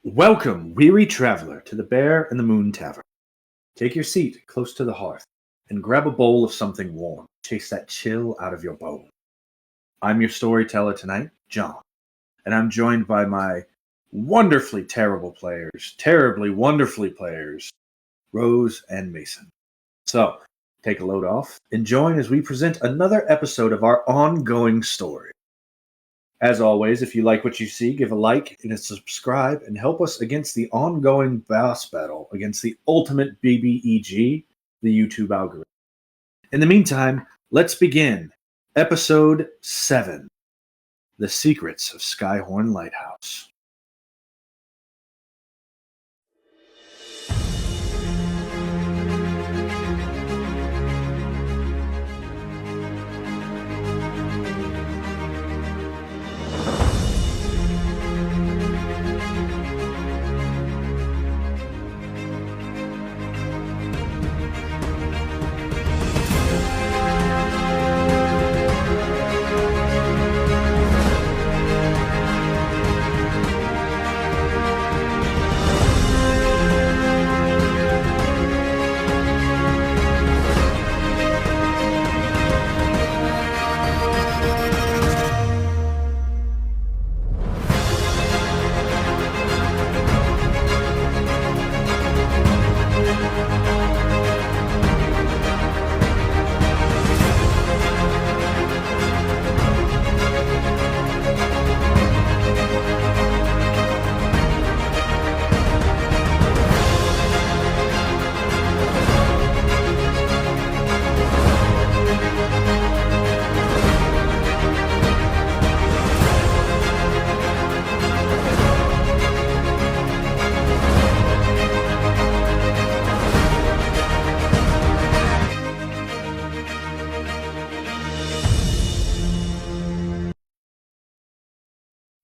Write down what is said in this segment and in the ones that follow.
Welcome, weary traveler, to the Bear and the Moon Tavern. Take your seat close to the hearth and grab a bowl of something warm. Chase that chill out of your bones. I'm your storyteller tonight, John, and I'm joined by my wonderfully terribly wonderfully players, Rose and Mason. So, take a load off and join as we present another episode of our ongoing story. As always, if you like what you see, give a like and a subscribe and help us against the ongoing boss battle against the ultimate BBEG, the YouTube algorithm. In the meantime, let's begin Episode 7, The Secrets of Skyhorn Lighthouse.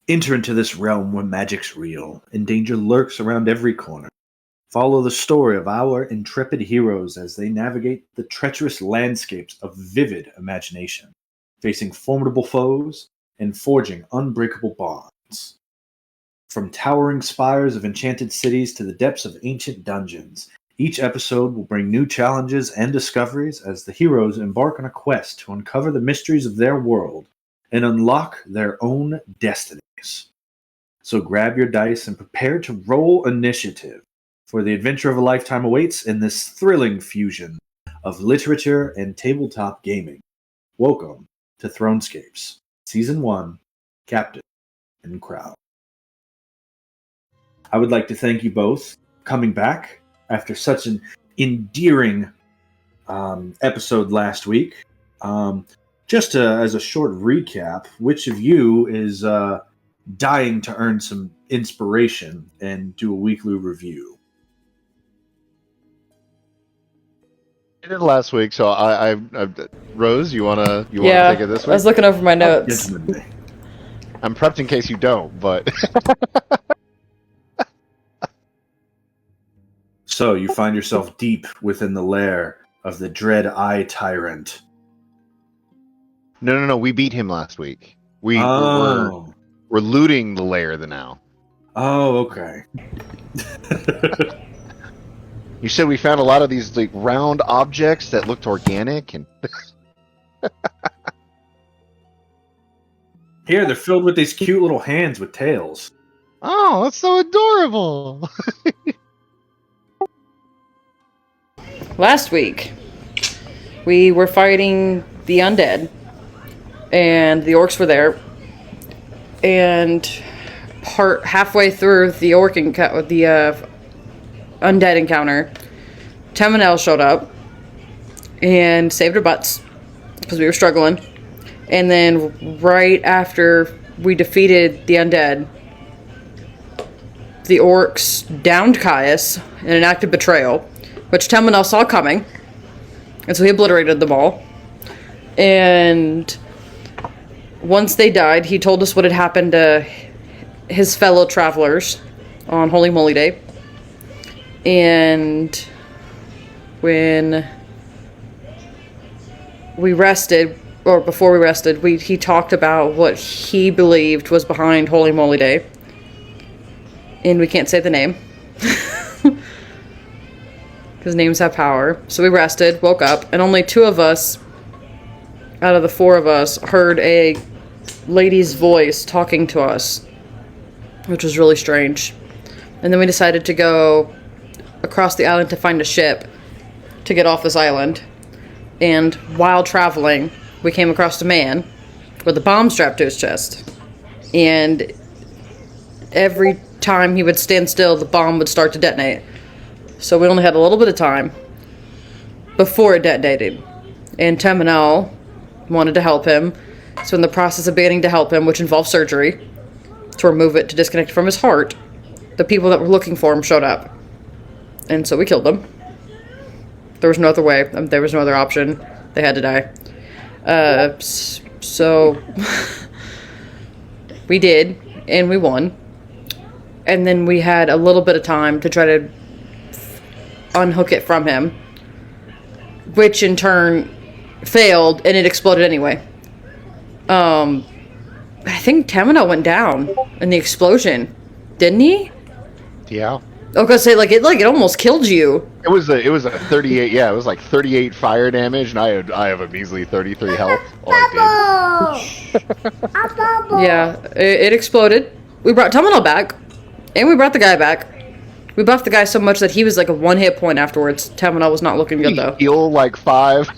Enter into this realm where magic's real, and danger lurks around every corner. Follow the story of our intrepid heroes as they navigate the treacherous landscapes of vivid imagination, facing formidable foes and forging unbreakable bonds. From towering spires of enchanted cities to the depths of ancient dungeons, each episode will bring new challenges and discoveries as the heroes embark on a quest to uncover the mysteries of their world and unlock their own destinies. So grab your dice and prepare to roll initiative, for the adventure of a lifetime awaits in this thrilling fusion of literature and tabletop gaming. Welcome to Thronescapes, Season 1, Captain and Crowd. I would like to thank you both coming back after such an endearing episode last week. Just as a short recap, which of you is dying to earn some inspiration and do a weekly review? I did last week, so I Rose, you wanna take it this week? I was looking over my notes. I'm prepped in case you don't, but So you find yourself deep within the lair of the Dread Eye Tyrant. No. We beat him last week. We're looting the lair now. Oh, okay. You said we found a lot of these like round objects that looked organic, and Here, they're filled with these cute little hands with tails. oh, that's so adorable. Last week, we were fighting the undead, and the orcs were there. And halfway through the undead encounter, Temanel showed up and saved our butts because we were struggling. And then right after we defeated the undead, the orcs downed Caius in an act of betrayal, which Temanel saw coming, and so he obliterated them all. And once they died, he told us what had happened to his fellow travelers on Holy Moly Day. And when we rested, or before we rested, he talked about what he believed was behind Holy Moly Day. And we can't say the name. Because names have power. So we rested, woke up, and only 2 of us out of the 4 of us heard a lady's voice talking to us, which was really strange. And then we decided to go across the island to find a ship to get off this island. And while traveling, we came across a man with a bomb strapped to his chest. And every time he would stand still, the bomb would start to detonate. So we only had a little bit of time before it detonated. And Teminel wanted to help him. So in the process of beginning to help him, which involved surgery, to remove it, to disconnect it from his heart, the people that were looking for him showed up. And so we killed them. There was no other way. There was no other option. They had to die. So we did, and we won. And then we had a little bit of time to try to unhook it from him, which in turn failed, and it exploded anyway. I think Tamino went down in the explosion, didn't he? Yeah. I was gonna say it almost killed you. It was a 38. Yeah, it was like 38 fire damage, and I have a measly 33 health. All I did. Yeah, it exploded. We brought Tamino back, and we brought the guy back. We buffed the guy so much that he was like a 1 hit point afterwards. Tamino was not looking good though. He healed like 5.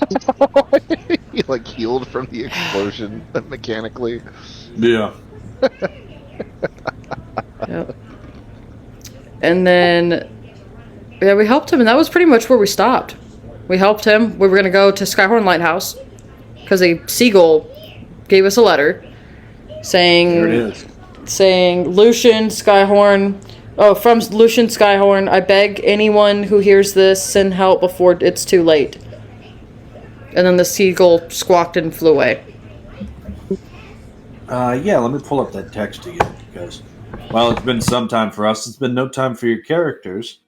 He like healed from the explosion mechanically. Yeah. Yep. And then, yeah, we helped him, and that was pretty much where we stopped. We helped him. We were going to go to Skyhorn Lighthouse, because a seagull gave us a letter saying... There it is. Saying, Lucien Skyhorn... Oh, from Lucien Skyhorn, I beg anyone who hears this, send help before it's too late. And then the seagull squawked and flew away. Yeah, let me pull up that text again, because... Well, it's been some time for us. It's been no time for your characters.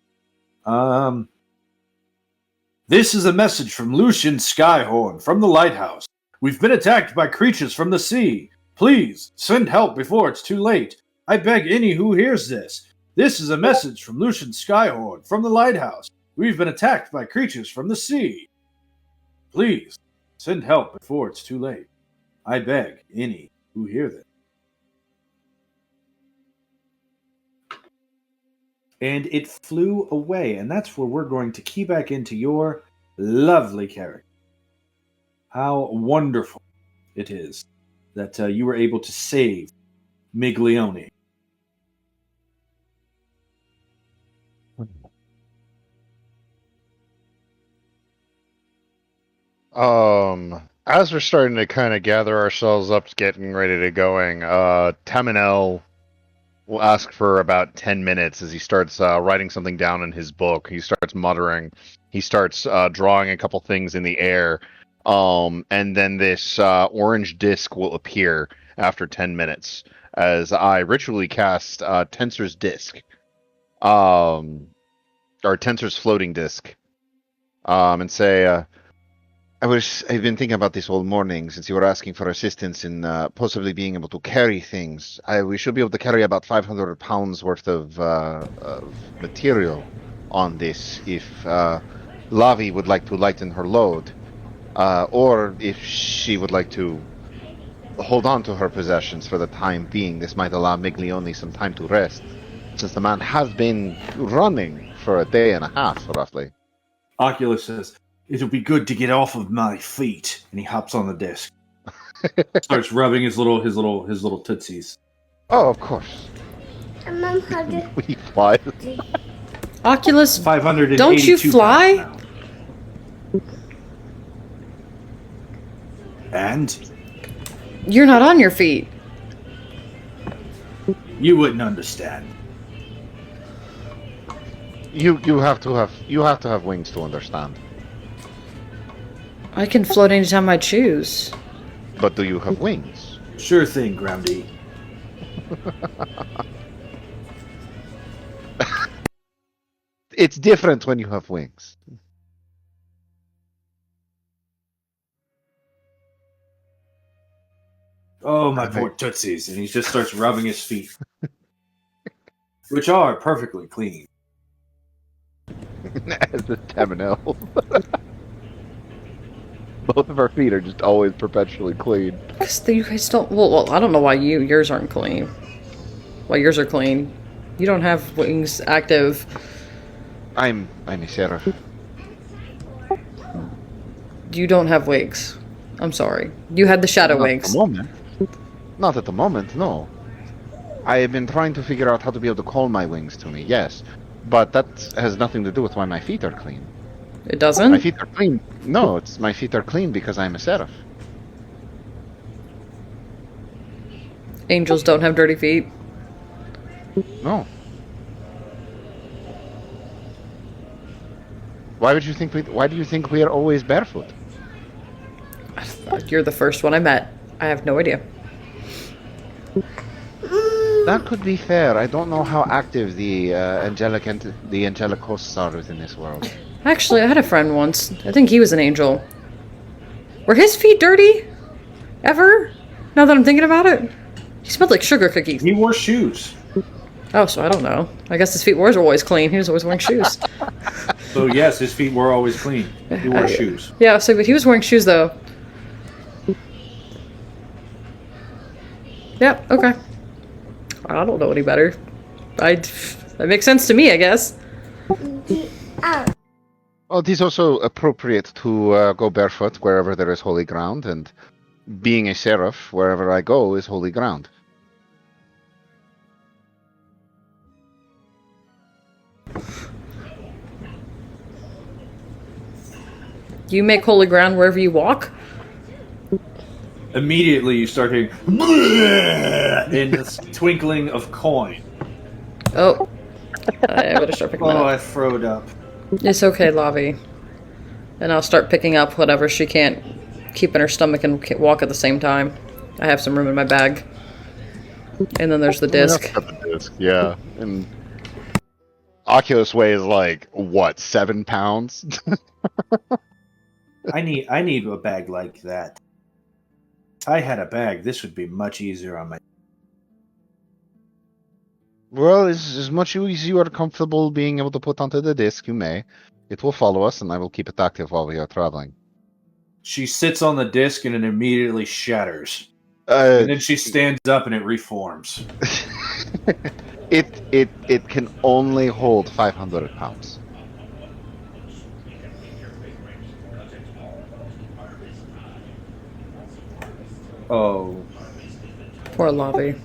This is a message from Lucien Skyhorn from the lighthouse. We've been attacked by creatures from the sea. Please, send help before it's too late. I beg any who hears this. This is a message from Lucien Skyhorn from the lighthouse. We've been attacked by creatures from the sea. Please, send help before it's too late. I beg any who hear this. And it flew away, and that's where we're going to key back into your lovely character. How wonderful it is that you were able to save Miglione. As we're starting to kind of gather ourselves up, getting ready to going, Taminel will ask for about 10 minutes as he starts writing something down in his book. He starts muttering. He starts drawing a couple things in the air. And then this orange disc will appear after 10 minutes as I ritually cast Tensor's disc. Or Tensor's floating disc. And say, I've been thinking about this all morning since you were asking for assistance in possibly being able to carry things. We should be able to carry about 500 pounds worth of material on this if Lavi would like to lighten her load. Or if she would like to hold on to her possessions for the time being. This might allow Miglione some time to rest, since the man has been running for a day and a half, roughly. Oculus says, "It'll be good to get off of my feet," and he hops on the disc. Starts rubbing his little tootsies. Oh, of course. We fly. Oculus, 582 don't you fly? pounds now. And You're not on your feet. you wouldn't understand. You have to have wings to understand. I can float anytime I choose. But do you have wings? Sure thing, Groundy. It's different when you have wings. Oh, my poor tootsies. And he just starts rubbing his feet. which are perfectly clean. As the Tamanel. Both of our feet are just always perpetually clean. You guys don't. Well, I don't know why yours aren't clean. Why yours are clean? You don't have wings active. I'm a seraph. You don't have wings. I'm sorry. You had the shadow wings. At the moment. Not at the moment, no. I have been trying to figure out how to be able to call my wings to me, yes. But that has nothing to do with why my feet are clean. It doesn't? My feet are clean. No, my feet are clean because I'm a seraph. Angels don't have dirty feet. No. Why do you think we are always barefoot? You're the first one I met. I have no idea. That could be fair. I don't know how active the angelic hosts are within this world. Actually, I had a friend once. I think he was an angel. Were his feet dirty? Ever? Now that I'm thinking about it? He smelled like sugar cookies. He wore shoes. Oh, so I don't know. I guess his feet were always clean. He was always wearing shoes. So yes, his feet were always clean. He wore shoes. Yeah, so but he was wearing shoes though. Yep, okay. I don't know any better. That makes sense to me, I guess. Well, it is also appropriate to go barefoot wherever there is holy ground, and being a seraph, wherever I go is holy ground. You make holy ground wherever you walk? Immediately you start hearing in the twinkling of coin. Oh. I better start picking that Oh, up. I throwed up. It's okay, Lavi. And I'll start picking up whatever she can't keep in her stomach and walk at the same time. I have some room in my bag. And then there's the disc. Yeah. And Oculus weighs like, what, 7 pounds? I need a bag like that. If I had a bag, this would be much easier on my... Well, as much as you are comfortable being able to put onto the disc, you may. It will follow us, and I will keep it active while we are traveling. She sits on the disc and it immediately shatters. And then she stands up and it reforms. It can only hold 500 pounds. Oh. Poor Lavi.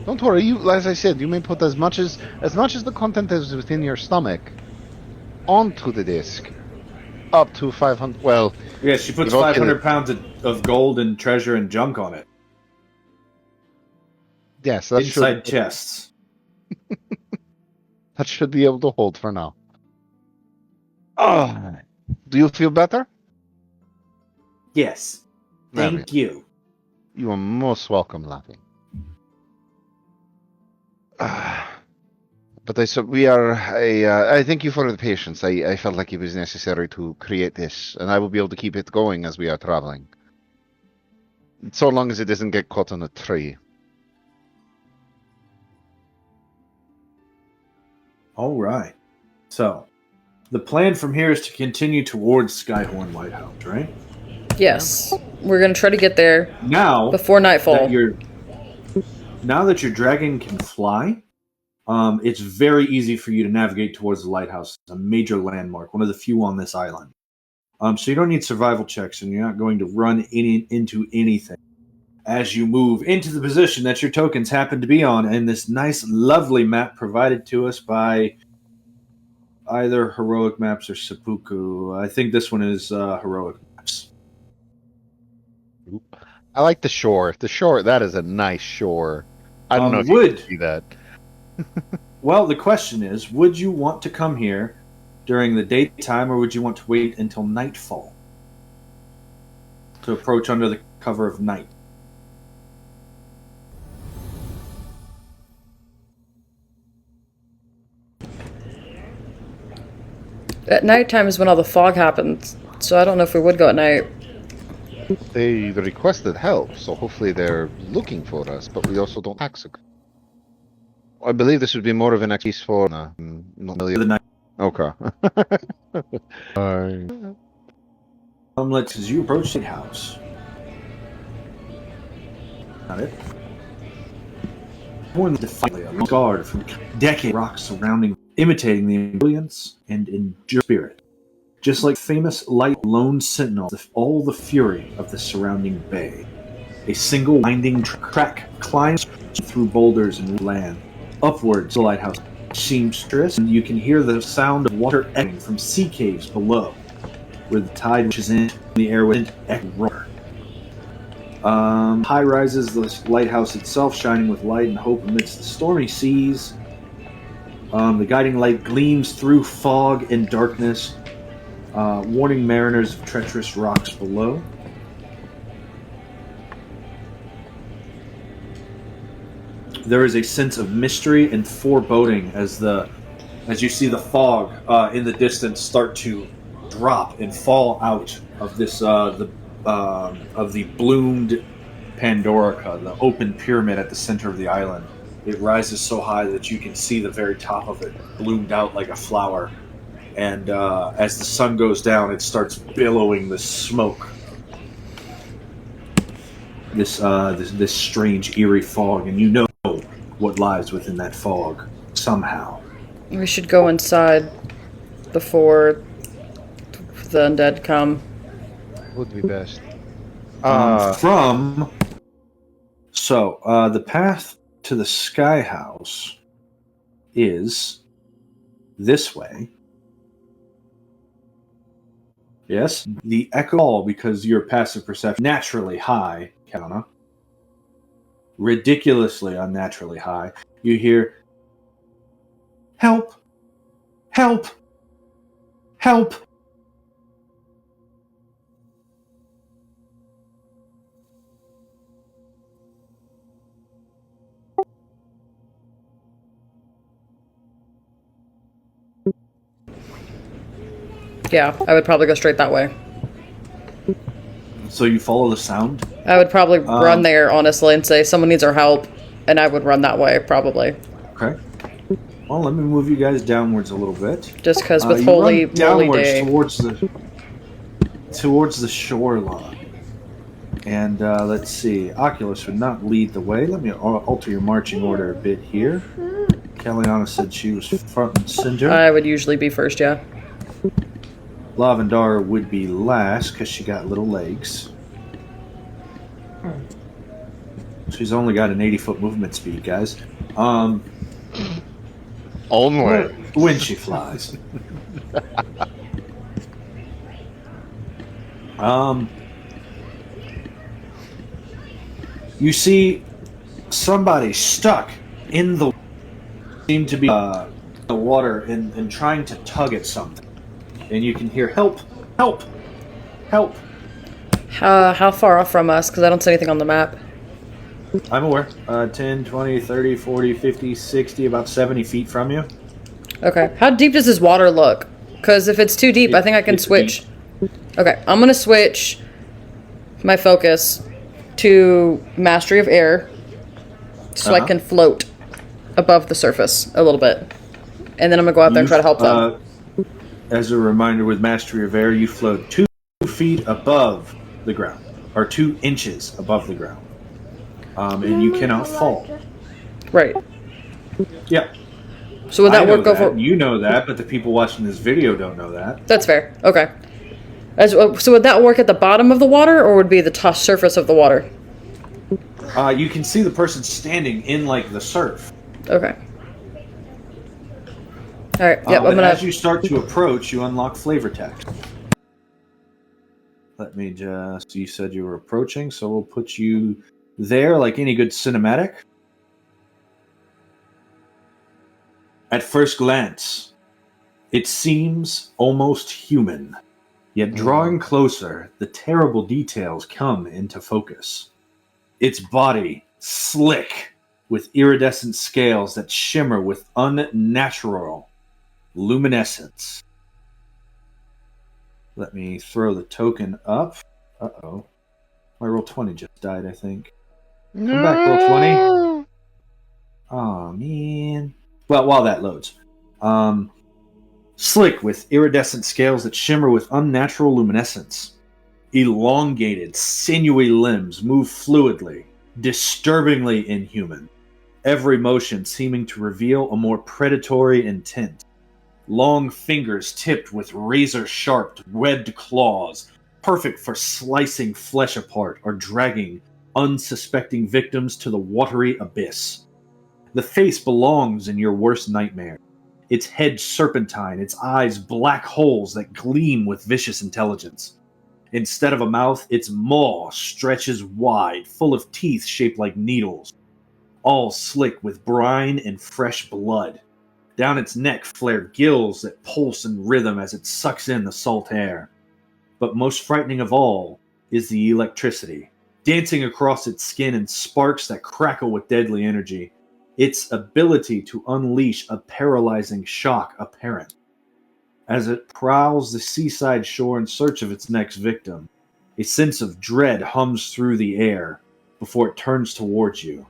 Don't worry, as I said, you may put as much as the content is within your stomach onto the disc. Up to 500. Well, yeah, she puts 500 pounds of gold and treasure and junk on it. Yes, that's inside chests. That should be able to hold for now. Oh, do you feel better? Yes. Thank you. You are most welcome, Lavi. But I thank you for the patience. I felt like it was necessary to create this, and I will be able to keep it going as we are traveling. So long as it doesn't get caught on a tree. All right. So, the plan from here is to continue towards Skyhorn Lighthouse, right? Yes. We're going to try to get there now before nightfall. Now that your dragon can fly, it's very easy for you to navigate towards the lighthouse. It's a major landmark, one of the few on this island. So you don't need survival checks, and you're not going to run into anything as you move into the position that your tokens happen to be on in this nice, lovely map provided to us by either Heroic Maps or Seppuku. I think this one is Heroic Maps. I like the shore. The shore, that is a nice shore. I don't know if you can see that. Well, the question is, would you want to come here during the daytime, or would you want to wait until nightfall to approach under the cover of night? At nighttime is when all the fog happens, so I don't know if we would go at night. They requested help, so hopefully they're looking for us, but we also don't act so good. I believe this would be more of an excuse for not The night. Okay. As you approach the house. Not it. One defiantly a guard from decade rocks surrounding, imitating the brilliance and endure spirit. Just like famous light lone sentinel, all the fury of the surrounding bay. A single winding track climbs through boulders and land. Upwards, the lighthouse seems treacherous, and you can hear the sound of water echoing from sea caves below, where the tide rushes in the air with an roar. High rises the lighthouse itself, shining with light and hope amidst the stormy seas. The guiding light gleams through fog and darkness, warning mariners of treacherous rocks below. There is a sense of mystery and foreboding as you see the fog in the distance start to drop and fall out of this of the bloomed Pandorica, the open pyramid at the center of the island. It rises so high that you can see the very top of it bloomed out like a flower. And as the sun goes down, it starts billowing the smoke. This strange, eerie fog, and you know what lies within that fog somehow. We should go inside before the undead come. Would be best. The path to the Sky House is this way. Yes, the echo, because your passive perception naturally high, Kauna. Ridiculously unnaturally high. You hear, "Help! Help! Help!" Yeah, I would probably go straight that way. So you follow the sound? I would probably run there, honestly, and say, someone needs our help, and I would run that way, probably. Okay. Well, let me move you guys downwards a little bit. Just because with holy day. towards the shoreline. And let's see. Oculus would not lead the way. Let me alter your marching order a bit here. Kellyanna said she was front and center. I would usually be first, yeah. Lavendar would be last because she got little legs. She's only got an 80-foot movement speed, guys. Only. When she flies. You see somebody stuck in the seem to be the water and trying to tug at something. And you can hear, "Help! Help! Help!" How far off from us? Because I don't see anything on the map. I'm aware. 10, 20, 30, 40, 50, 60, about 70 feet from you. Okay. How deep does this water look? Because if it's too deep, I think I can switch. Deep. Okay, I'm going to switch my focus to Mastery of Air so I can float above the surface a little bit. And then I'm going to go out there and try to help them. As a reminder, with Mastery of Air, you float 2 feet above the ground, or 2 inches above the ground. And you cannot fall. Right. Yeah. So would that work over... You know that, but the people watching this video don't know that. That's fair. Okay. So would that work at the bottom of the water, or would it be the top surface of the water? You can see the person standing in, like, the surf. Okay. Alright, yep, I'm gonna... As you start to approach, you unlock flavor text. Let me just... You said you were approaching, so we'll put you there like any good cinematic. At first glance, it seems almost human. Yet drawing closer, the terrible details come into focus. Its body, slick, with iridescent scales that shimmer with unnatural luminescence. Let me throw the token up. Uh-oh. My roll 20 just died, I think. Come back, roll 20. Oh, man. Well, while that loads. Slick with iridescent scales that shimmer with unnatural luminescence. Elongated, sinewy limbs move fluidly, disturbingly inhuman. Every motion seeming to reveal a more predatory intent. Long fingers tipped with razor-sharp, webbed claws, perfect for slicing flesh apart or dragging unsuspecting victims to the watery abyss. The face belongs in your worst nightmare. Its head serpentine, its eyes black holes that gleam with vicious intelligence. Instead of a mouth, its maw stretches wide, full of teeth shaped like needles, all slick with brine and fresh blood. Down its neck flare gills that pulse in rhythm as it sucks in the salt air. But most frightening of all is the electricity, dancing across its skin in sparks that crackle with deadly energy, its ability to unleash a paralyzing shock apparent. As it prowls the seaside shore in search of its next victim, a sense of dread hums through the air before it turns towards you.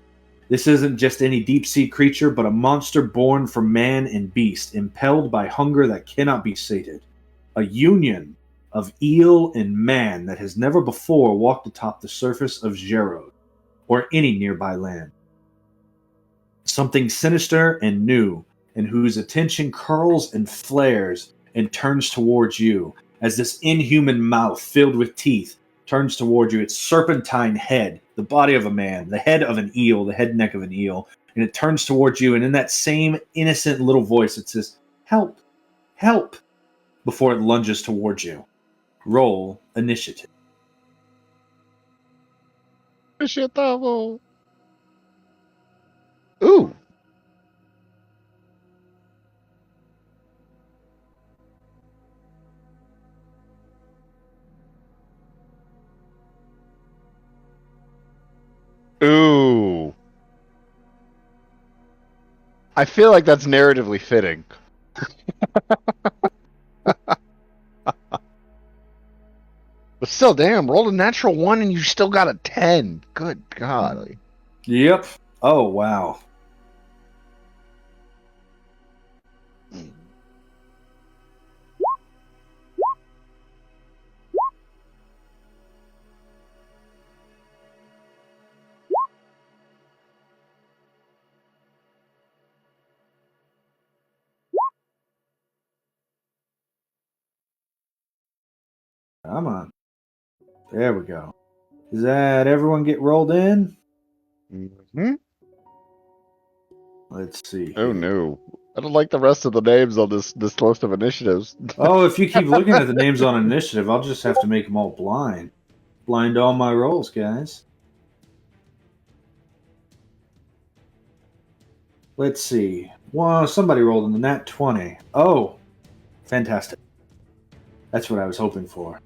This isn't just any deep-sea creature, but a monster born from man and beast, impelled by hunger that cannot be sated. A union of eel and man that has never before walked atop the surface of Gerod, or any nearby land. Something sinister and new, and whose attention curls and flares and turns towards you, as this inhuman mouth filled with teeth turns toward you, its serpentine head, the body of a man, the head of an eel, the head neck of an eel, and it turns towards you, and in that same innocent little voice it says, "Help! Help!" before it lunges towards you. Roll initiative. Initiative. Ooh. Ooh. I feel like that's narratively fitting. But still, damn, rolled a natural 1 and you still got a 10. Good God. Yep. Oh, wow. Come on. There we go. Does that everyone get rolled in? Mm-hmm. Let's see. Oh no. I don't like the rest of the names on this list of initiatives. Oh, if you keep looking at the names on initiative, I'll just have to make them all blind. Blind all my rolls, guys. Let's see. Well, somebody rolled in the nat 20. Oh, fantastic. That's what I was hoping for.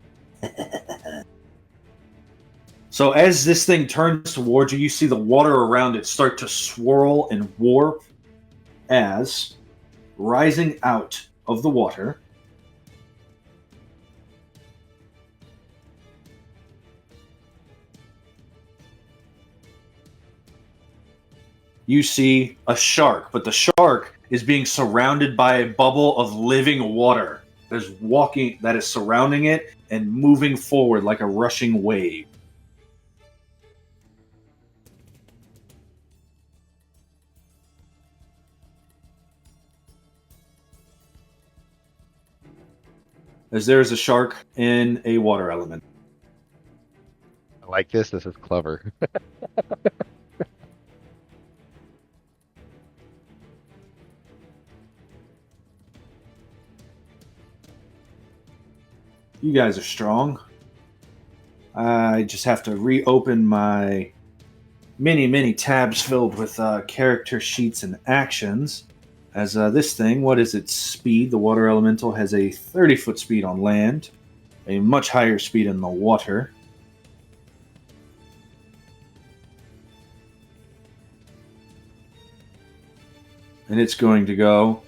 So as this thing turns towards you, you see the water around it start to swirl and warp as, rising out of the water, you see a shark, but the shark is being surrounded by a bubble of living water that is surrounding it and moving forward like a rushing wave. As there is a shark in a water element. I like this. This is clever. You guys are strong. I just have to reopen my many tabs filled with character sheets and actions. As this thing, what is its speed? The water elemental has a 30-foot speed on land, a much higher speed in the water. And it's going to go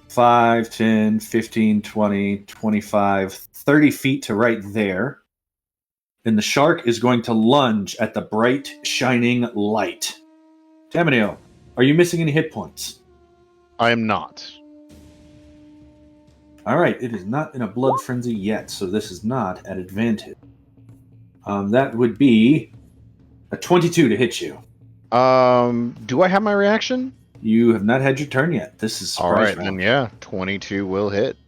5, 10, 15, 20, 25, 30 feet to right there. And the shark is going to lunge at the bright, shining light. Tamaniel, are you missing any hit points? I am not. All right, it is not in a blood frenzy yet, so this is not at advantage. That would be a 22 to hit you. Do I have my reaction? You have not had your turn yet. This is All right, surprise round. then yeah, 22 will hit.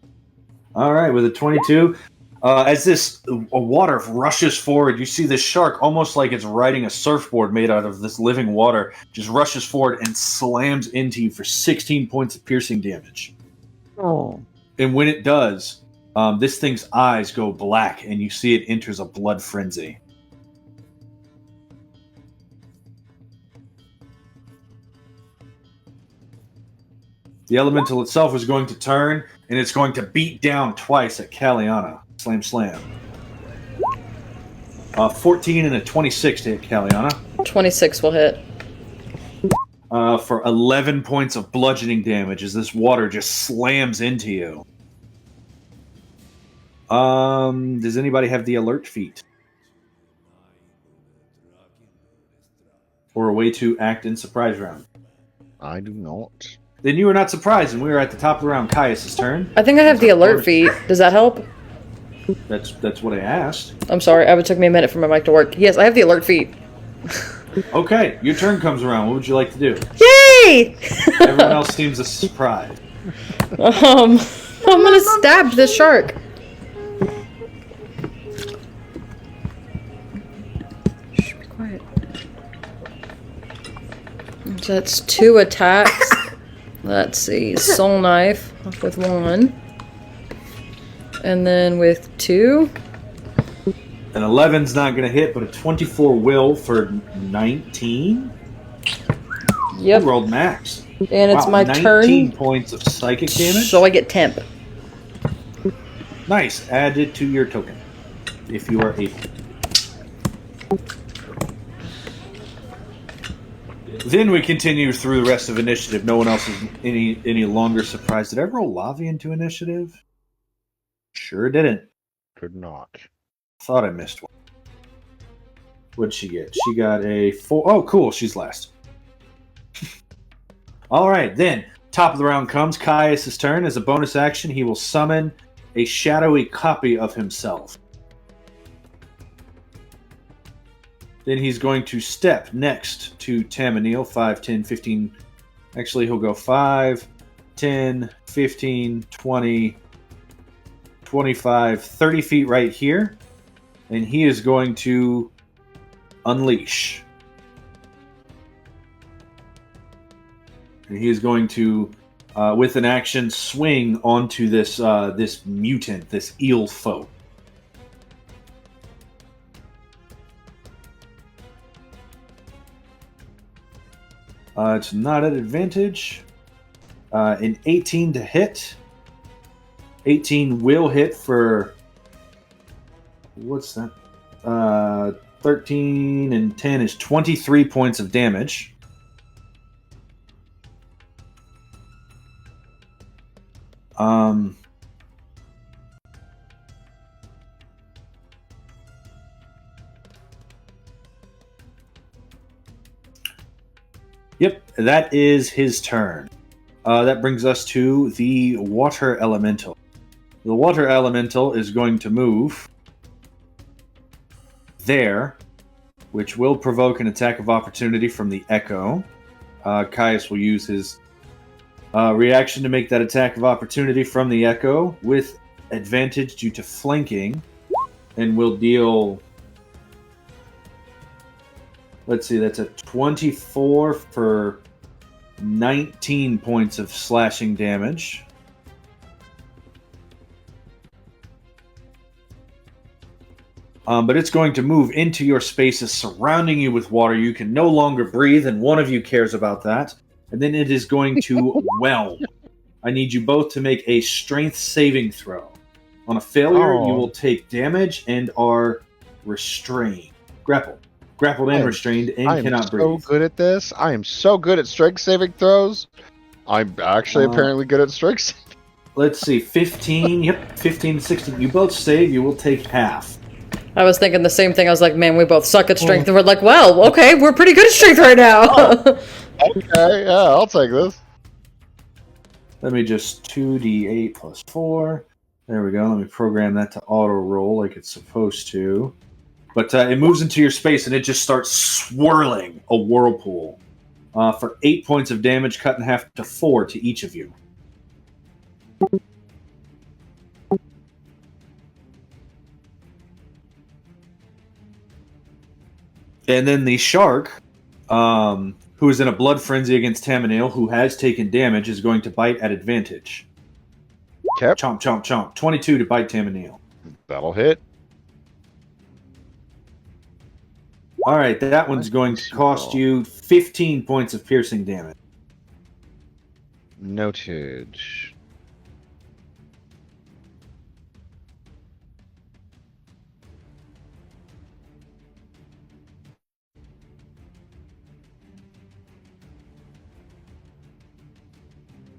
All right, with a 22, as this water rushes forward, you see this shark almost like it's riding a surfboard made out of this living water, just rushes forward and slams into you for 16 points of piercing damage. Oh. And when it does, this thing's eyes go black, and you see it enters a blood frenzy. The elemental itself is going to turn, and it's going to beat down twice at Kaliana. Slam, slam. 14 and a 26 to hit Kaliana. 26 will hit. For 11 points of bludgeoning damage as this water just slams into you. Does anybody have the alert feat? Or a way to act in surprise round? I do not. Then you were not surprised, and we were at the top of the round. Caius' turn. I think I have the alert feat. Does that help? That's what I asked. I'm sorry, it took me a minute for my mic to work. Yes, I have the alert feat. Okay, your turn comes around. What would you like to do? Yay! Everyone else seems a surprise. I'm gonna stab this shark. Shh, be quiet. So that's 2 attacks. Let's see, soul knife with 1. And then with 2. An 11's not going to hit, but a 24 will for 19? Yep. You rolled max. And it's my 19 turn. points of psychic damage. So I get temp. Nice. Add it to your token, if you are able. Then we continue through the rest of initiative. No one else is any longer surprised. Did I roll Lavi into initiative? Sure didn't. Could not. Thought I missed one. What'd she get? She got a 4. Oh, cool. She's last. All right, then. Top of the round comes Caius' turn. As a bonus action, he will summon a shadowy copy of himself. Then he's going to step next to Tamaniel. 5, 10, 15. Actually, he'll go 5, 10, 15, 20, 25, 30 feet right here. And he is going to unleash. And he is going to, with an action, swing onto this this mutant, this eel foe. It's not at advantage. An 18 to hit. 18 will hit for... What's that? 13 and 10 is 23 points of damage. Yep, that is his turn. That brings us to the water elemental. The water elemental is going to move there, which will provoke an attack of opportunity from the Echo. Caius will use his reaction to make that attack of opportunity from the Echo with advantage due to flanking, and will deal... Let's see, that's a 24 for 19 points of slashing damage. But it's going to move into your spaces surrounding you with water. You can no longer breathe, and one of you cares about that. And then it is going to whelm. I need you both to make a strength saving throw. On a failure, you will take damage and are restrained. Grappled and restrained and cannot breathe. I am so good at this. I am so good at strength saving throws. I'm actually apparently good at strength saving. Let's see, 15. Yep, 15 to 16. You both save. You will take half. I was thinking the same thing. I was like, man, we both suck at strength. And we're like, well, okay, we're pretty good at strength right now. Okay, yeah, I'll take this. Let me just 2d8 plus 4. There we go. Let me program that to auto roll like it's supposed to. But it moves into your space and it just starts swirling a whirlpool. For 8 points of damage, cut in half to 4 to each of you. And then the shark, who is in a blood frenzy against Tamanil, who has taken damage, is going to bite at advantage. Okay. Chomp, chomp, chomp. 22 to bite Tamanil. That'll hit. All right, that one's going to cost you 15 points of piercing damage. Noted.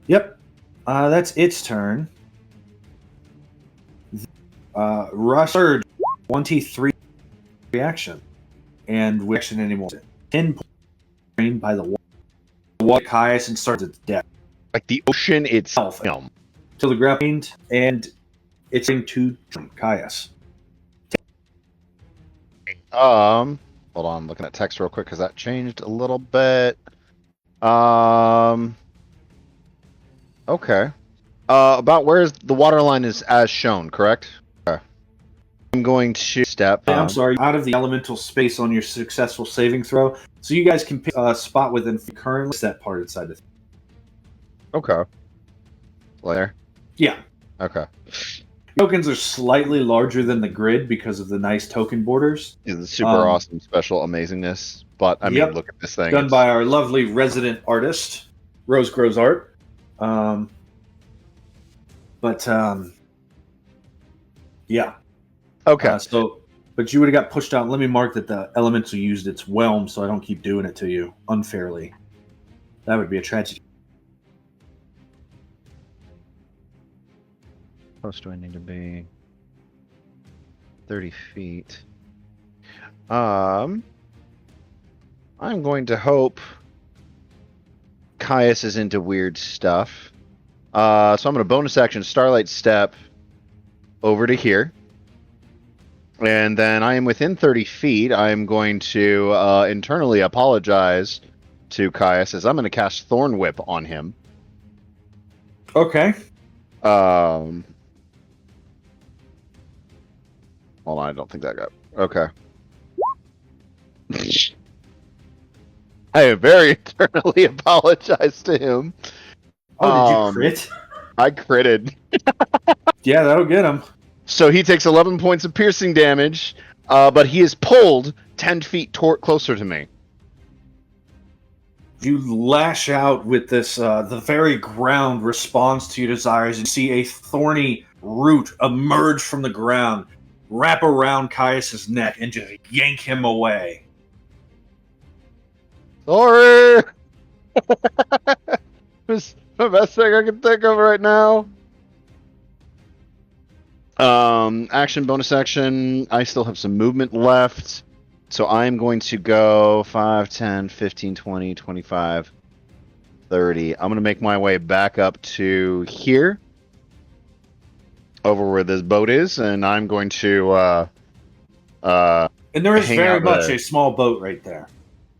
Yep, that's its turn. Rush Surge, 1t3 reaction. And reaction anymore. 10 points drained by the water Caius and starts its death. Like the ocean itself. Till the ground, and it's going to Caius. Hold on, I'm looking at text real quick because that changed a little bit. Okay. About where the water line is as shown, correct? Okay. I'm going to step. I'm sorry, out of the elemental space on your successful saving throw, so you guys can pick a spot within currently that part inside the. Okay. Layer. Yeah. Okay. Tokens are slightly larger than the grid because of the nice token borders. Is the super awesome special amazingness, but I mean, look at this thing. Done by our lovely resident artist, Rose Grows Art. Yeah. Okay. But you would have got pushed out. Let me mark that the elemental used its whelm, so I don't keep doing it to you unfairly. That would be a tragedy. How close do I need to be? 30 feet. I'm going to hope Caius is into weird stuff. So I'm going to bonus action Starlight Step over to here. And then I am within 30 feet. I'm going to internally apologize to Caius as I'm going to cast Thorn Whip on him. Okay. Hold on, I don't think that got... Okay. I very eternally apologize to him. Oh, did you crit? I critted. Yeah, that'll get him. So he takes 11 points of piercing damage, but he is pulled 10 feet closer to me. You lash out with this, the very ground responds to your desires and see a thorny root emerge from the ground, wrap around Caius's neck, and just yank him away. Sorry! It's the best thing I can think of right now. Action, bonus action. I still have some movement left. So I'm going to go 5, 10, 15, 20, 25, 30. I'm going to make my way back up to here. Over where this boat is. And I'm going to... and there is very much a small boat right there.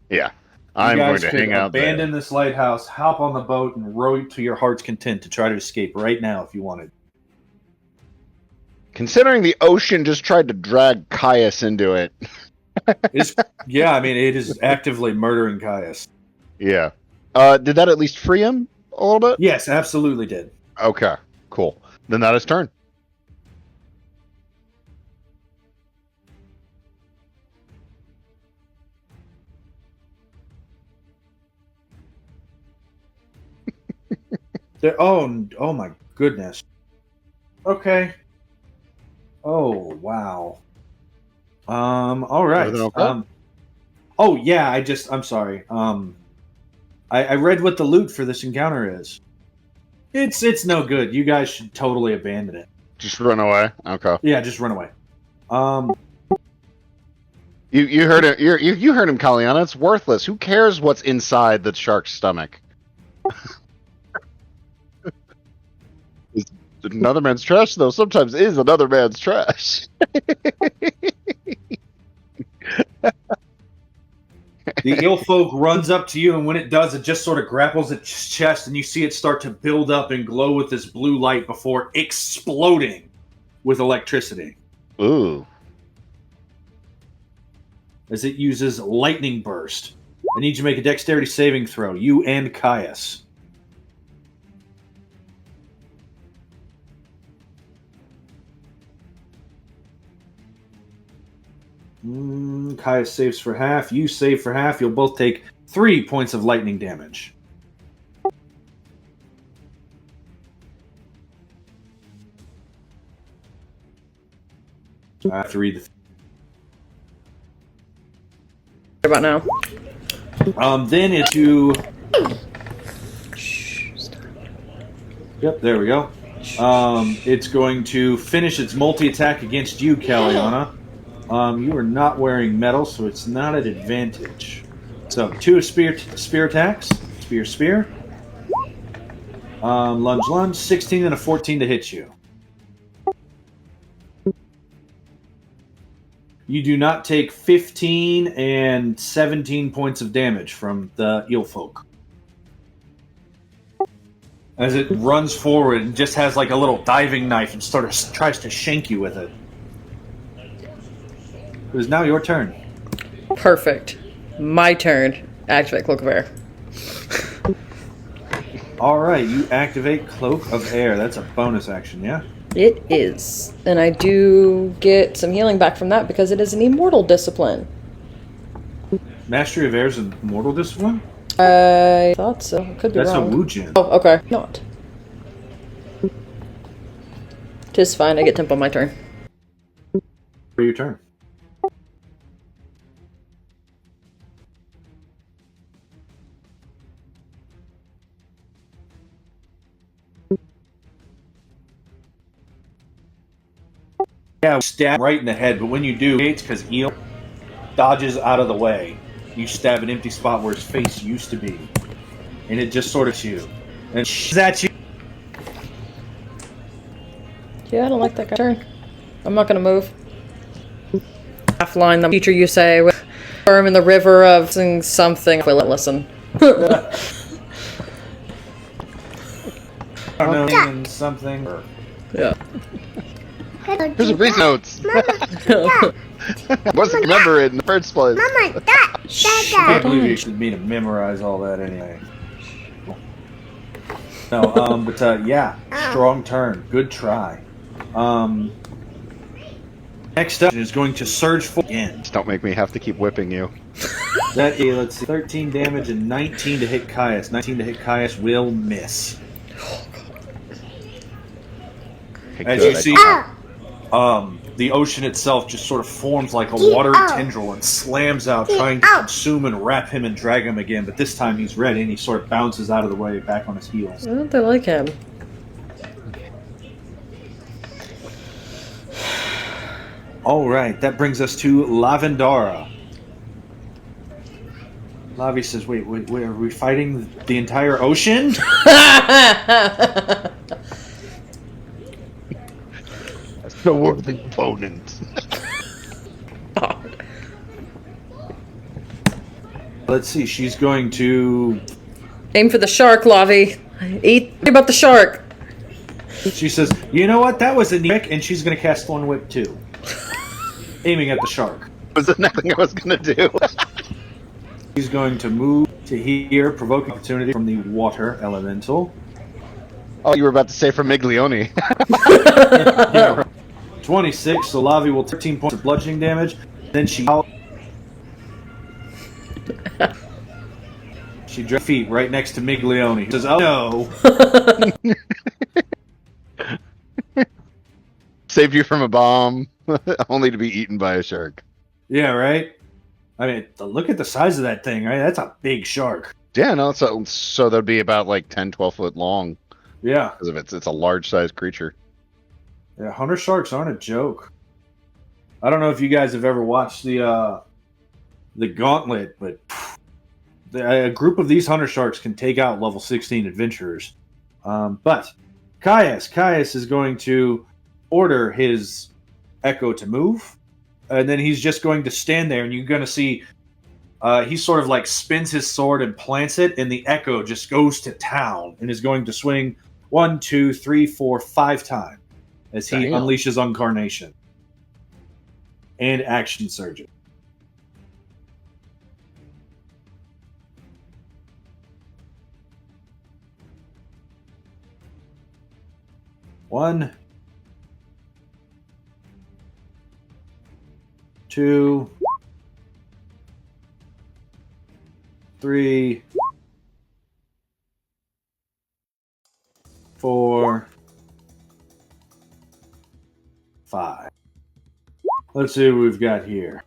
Yeah. I'm going to hang out there. Abandon this lighthouse, hop on the boat, and row to your heart's content to try to escape right now if you wanted. Considering the ocean just tried to drag Caius into it. Yeah, I mean, it is actively murdering Caius. Yeah. Did that at least free him a little bit? Yes, absolutely did. Okay, cool. Then that is turn. Oh my goodness. Okay. Oh, wow. All right. Okay? Oh yeah, I'm sorry. I read what the loot for this encounter is. It's no good. You guys should totally abandon it. Just run away? Okay. Yeah, just run away. You heard him. You heard him, Kaliana. It's worthless. Who cares what's inside the shark's stomach? It's another man's trash, though. Sometimes is another man's trash. The eelfolk runs up to you, and when it does, it just sort of grapples its chest, and you see it start to build up and glow with this blue light before exploding with electricity. Ooh. As it uses lightning burst. I need you to make a dexterity saving throw, you and Caius. Caius saves for half, you save for half, you'll both take 3 points of lightning damage. I have to read the About now. then it's you. Yep, there we go. It's going to finish its multi-attack against you, Kaliana. You are not wearing metal, so it's not at advantage. So 2 spear attacks. Spear. Lunge. 16 and a 14 to hit you. You do not take 15 and 17 points of damage from the eelfolk. As it runs forward and just has like a little diving knife and sort of tries to shank you with it. It is now your turn. Perfect. My turn. Activate Cloak of Air. Alright, you activate Cloak of Air. That's a bonus action, yeah? It is. And I do get some healing back from that because it is an immortal discipline. Mastery of Air is a mortal discipline? I thought so. Could be That's wrong. a Wujin. Oh, okay. Not. Tis fine. I get temp on my turn. For your turn. Yeah, stab right in the head, but when you do, it's because Eel dodges out of the way. You stab an empty spot where his face used to be. And it just sort of you. And she's at you. Yeah, I don't like that guy's turn. I'm not gonna move. Half line, the teacher you say, with firm in the river of something. Will it listen? I don't know, and something. Yeah. Here's a brief notes. Wasn't remember it in the first place. Mama, I can't believe you expected me to memorize all that anyway. No, but yeah, strong turn. Good try. Next up is going to surge forward again. Just don't make me have to keep whipping you. That is, let's see, 13 damage and 19 to hit Caius. 19 to hit Caius will miss. Okay, As good. you see, the ocean itself just sort of forms like a watery tendril and slams out, trying to consume and wrap him and drag him again. But this time he's ready and he sort of bounces out of the way, back on his heels. I don't they like him. All right, that brings us to Lavendara. Lavi says, wait, are we fighting the entire ocean? That's the worthy opponent. Let's see, she's going to... Aim for the shark, Lavi. Eat about the shark. She says, you know what, that was a neat, and she's going to cast Thorn Whip too. Aiming at the shark. Was the next thing I was gonna do? He's going to move to here, provoke opportunity from the water elemental. Oh, you were about to say from Miglione. Yeah, right. 26, so Lavi will 13 points of bludgeoning damage. Then she drops feet right next to Miglione. He says, oh no. Saved you from a bomb, only to be eaten by a shark. Yeah, right? I mean, look at the size of that thing, right? That's a big shark. Yeah, no, so that'd be about like 10, 12 foot long. Yeah. Because of it's a large-sized creature. Yeah, hunter sharks aren't a joke. I don't know if you guys have ever watched the the gauntlet, but a group of these hunter sharks can take out level 16 adventurers. But Caius is going to order his Echo to move, and then he's just going to stand there, and you're going to see he sort of like spins his sword and plants it, and the Echo just goes to town and is going to swing 1, 2, 3, 4, 5 times as he unleashes Incarnation and Action Surgeon. One, 2, 3, 4, 5. Let's see what we've got here.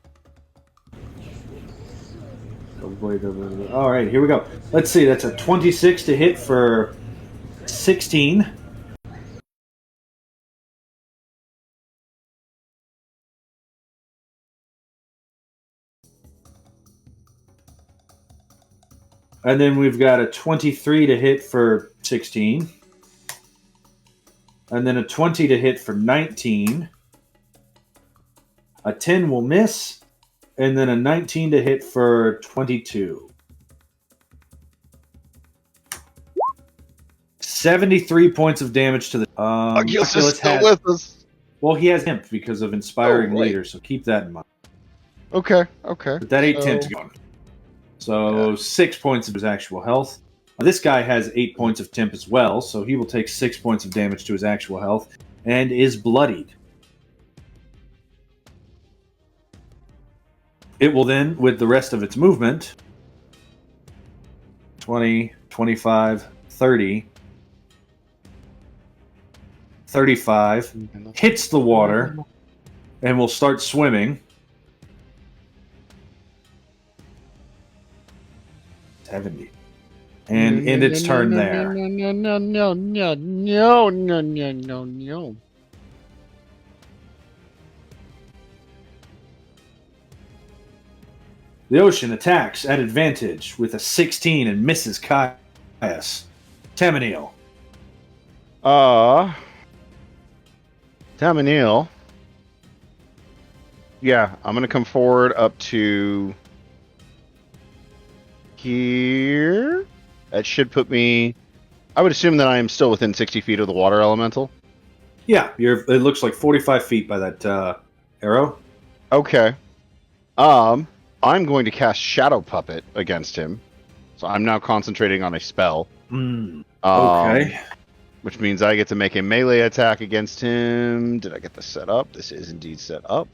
All right, here we go. Let's see. That's a 26 to hit for 16. And then we've got a 23 to hit for 16. And then a 20 to hit for 19. A 10 will miss. And then a 19 to hit for 22. 73 points of damage to the... Oculus is still with us. Well, he has imp because of Inspiring Leader, so keep that in mind. Okay. But that 8 temp's gone. So 6 points of his actual health. This guy has 8 points of temp as well, so he will take 6 points of damage to his actual health and is bloodied. It will then, with the rest of its movement, 20, 25, 30, 35, hits the water, and will start swimming. 70. And end its turn there. No. The ocean attacks at advantage with a 16 and misses Caius. Tamaniel. Tamaniel. Yeah, I'm going to come forward up to here. That should put me... I would assume that I am still within 60 feet of the water elemental. Yeah, it looks like 45 feet by that arrow. Okay. I'm going to cast Shadow Puppet against him. So I'm now concentrating on a spell. Okay. Which means I get to make a melee attack against him. Did I get this set up? This is indeed set up.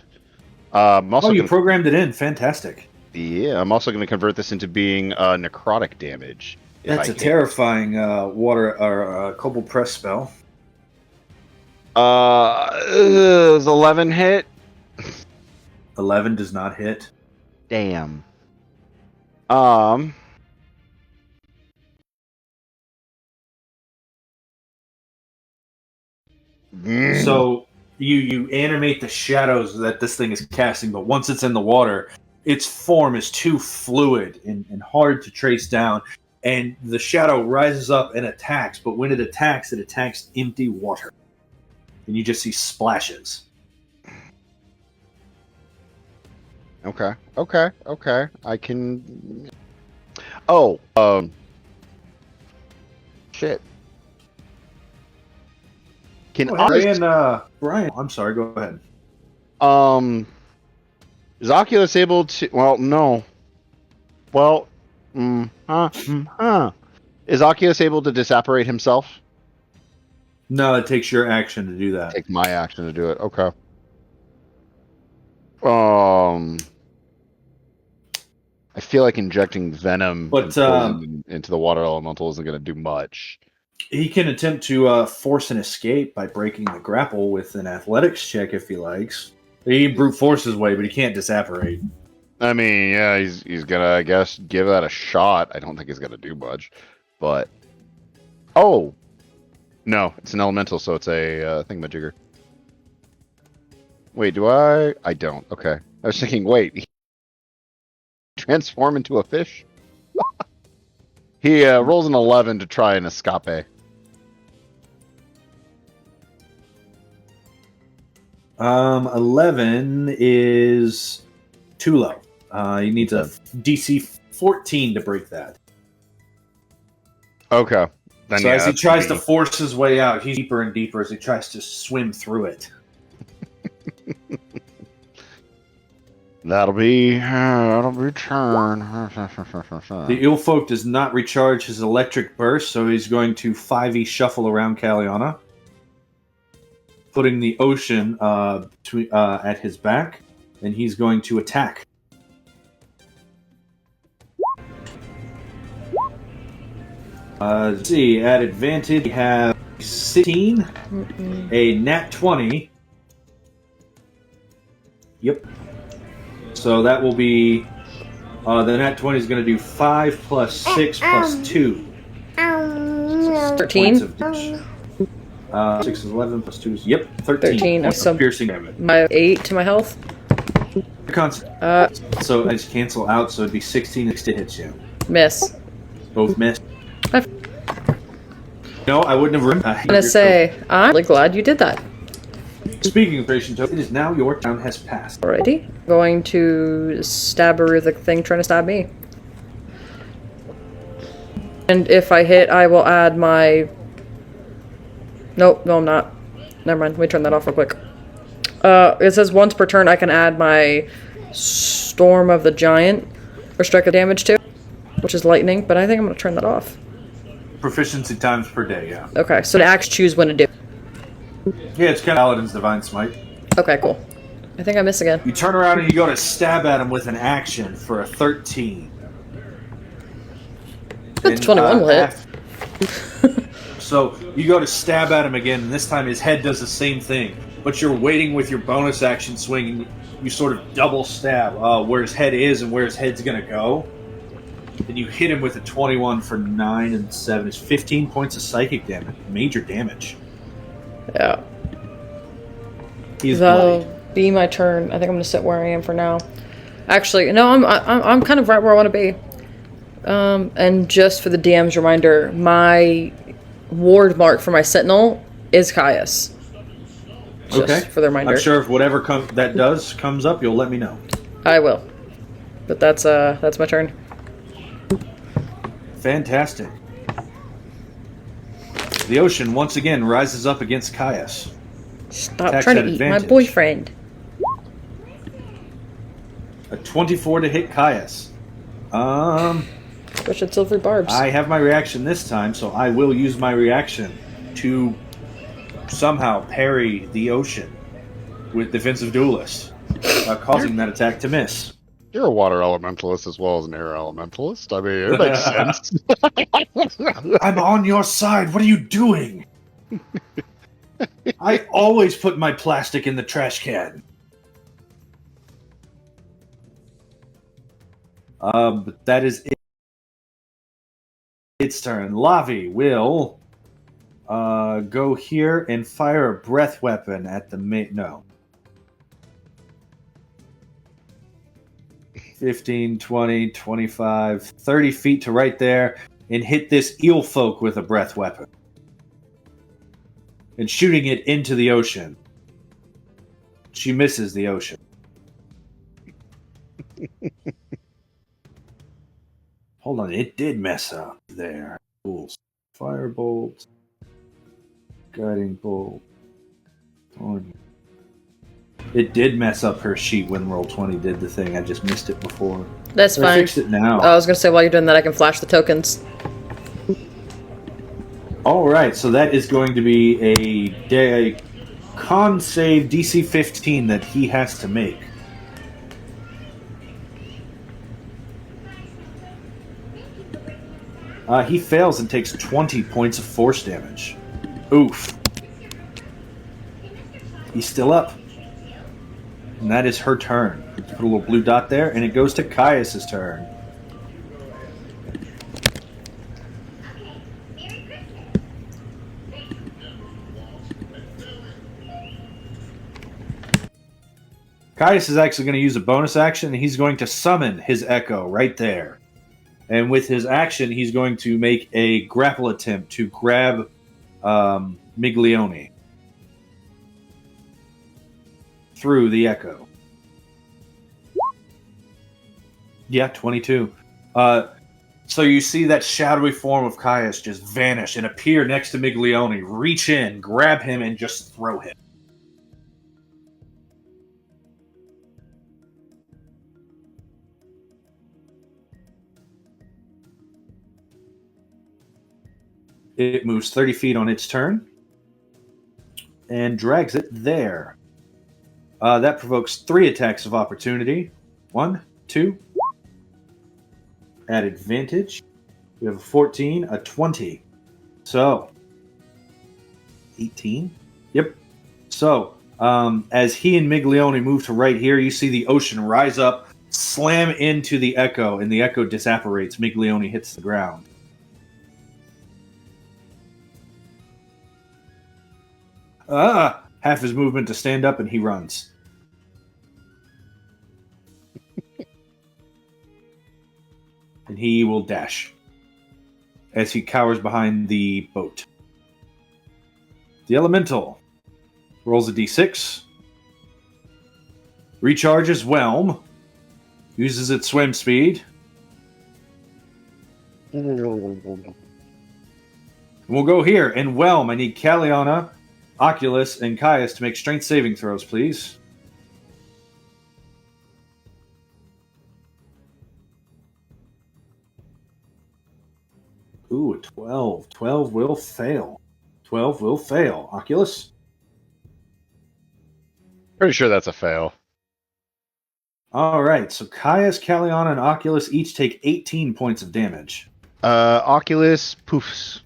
You programmed it in. Fantastic. Yeah, I'm also going to convert this into being necrotic damage. That's a terrifying water or Cobalt Press spell. Does 11 hit? 11 does not hit. Damn. So you animate the shadows that this thing is casting, but once it's in the water, its form is too fluid and hard to trace down, and the shadow rises up and attacks, but when it attacks empty water. And you just see splashes. Okay. I can... Shit. Brian, I'm sorry, go ahead. Is Oculus able to... Well, no. Well, Is Oculus able to disapparate himself? No, it takes your action to do that. Take my action to do it. Okay. I feel like injecting venom into the water elemental isn't going to do much. He can attempt to force an escape by breaking the grapple with an athletics check if he likes. He brute force his way, but he can't disapparate. I mean, yeah, he's gonna, I guess, give that a shot. I don't think he's gonna do much, but no, it's an elemental, so it's a thingamajigger. Wait, do I? I don't. Okay, I was thinking. Wait, transform into a fish? He rolls an 11 to try and escape. 11 is too low. You need a DC 14 to break that. Okay. Then, So as he tries to force his way out, he's deeper and deeper as he tries to swim through it. That'll be turn. The Eelfolk does not recharge his electric burst, so he's going to 5e shuffle around Caliana, putting the ocean at his back, and he's going to attack. Let's see, at advantage, we have 16, a nat 20. Yep. So that will be, the nat 20 is going to do 5 plus 6 plus 2. 13. 6 is 11 plus 2 is, yep, 13. So piercing damage. my 8 to my health. So I just cancel out, so it'd be 16 if it hits you. Miss. Both miss. No, I wouldn't have. I'm gonna say, I'm really glad you did that. Speaking of creation token, it is now your turn has passed. Alrighty. Going to stab her the thing trying to stab me. And if I hit, I will add my... Nope, no I'm not. Never mind, let me turn that off real quick. It says once per turn I can add my Storm of the Giant or strike of damage to, which is lightning, but I think I'm going to turn that off. Proficiency times per day, yeah. Okay, so to actually choose when to do. Yeah, it's kind of Paladin's Divine Smite. Okay, cool. I think I miss again. You turn around and you go to stab at him with an action for a 13. But the 21 will hit. So you go to stab at him again, and this time his head does the same thing. But you're waiting with your bonus action swing, and you sort of double stab where his head is and where his head's going to go. And you hit him with a 21 for 9 and 7. It's 15 points of psychic damage. Major damage. Yeah. He's That'll bloody. be my turn. I think I'm going to sit where I am for now. Actually, no, I'm kind of right where I want to be. And just for the DM's reminder, my ward mark for my sentinel is Caius. Just Okay. for the reminder. I'm sure if whatever comes up, you'll let me know. I will. But that's my turn. Fantastic. The ocean once again rises up against Caius. Stop Attacks trying at to eat advantage. my boyfriend. A 24 to hit Caius. Push at silver barbs. I have my reaction this time, so I will use my reaction to somehow parry the ocean with Defensive Duelist, causing that attack to miss. You're a water elementalist as well as an air elementalist. I mean, it makes sense. I'm on your side. What are you doing? I always put my plastic in the trash can. But that is it. Its turn. Lavi will go here and fire a breath weapon at the no. 15, 20, 25, 30 feet to right there and hit this eel folk with a breath weapon. And shooting it into the ocean. She misses the ocean. Hold on, it did mess up there. Cool. Firebolt. Guiding bolt. It did mess up her sheet when Roll20 did the thing. I just missed it before. That's I fine. fixed it now. I was going to say, while you're doing that, I can flash the tokens. Alright, so that is going to be a con save DC 15 that he has to make. He fails and takes 20 points of force damage. Oof. He's still up. And that is her turn. Put a little blue dot there, and it goes to Caius' turn. Caius is actually going to use a bonus action, and he's going to summon his Echo right there. And with his action, he's going to make a grapple attempt to grab Miglione through the Echo. Yeah, 22. So you see that shadowy form of Caius just vanish and appear next to Miglione, reach in, grab him, and just throw him. It moves 30 feet on its turn and drags it there. That provokes 3 attacks of opportunity. 1, 2. At advantage. We have a 14, a 20. So, 18. Yep. So, as he and Miglione move to right here, you see the ocean rise up, slam into the Echo, and the Echo disapparates. Miglione hits the ground. Half his movement to stand up, and he runs. And he will dash as he cowers behind the boat. The Elemental rolls a d6, recharges Whelm, uses its swim speed. We'll go here. And Whelm, I need Caliana, Oculus, and Caius to make strength saving throws, please. Ooh, a 12. 12 will fail. 12 will fail. Oculus? Pretty sure that's a fail. All right, so Caius, Caliana, and Oculus each take 18 points of damage. Oculus poofs.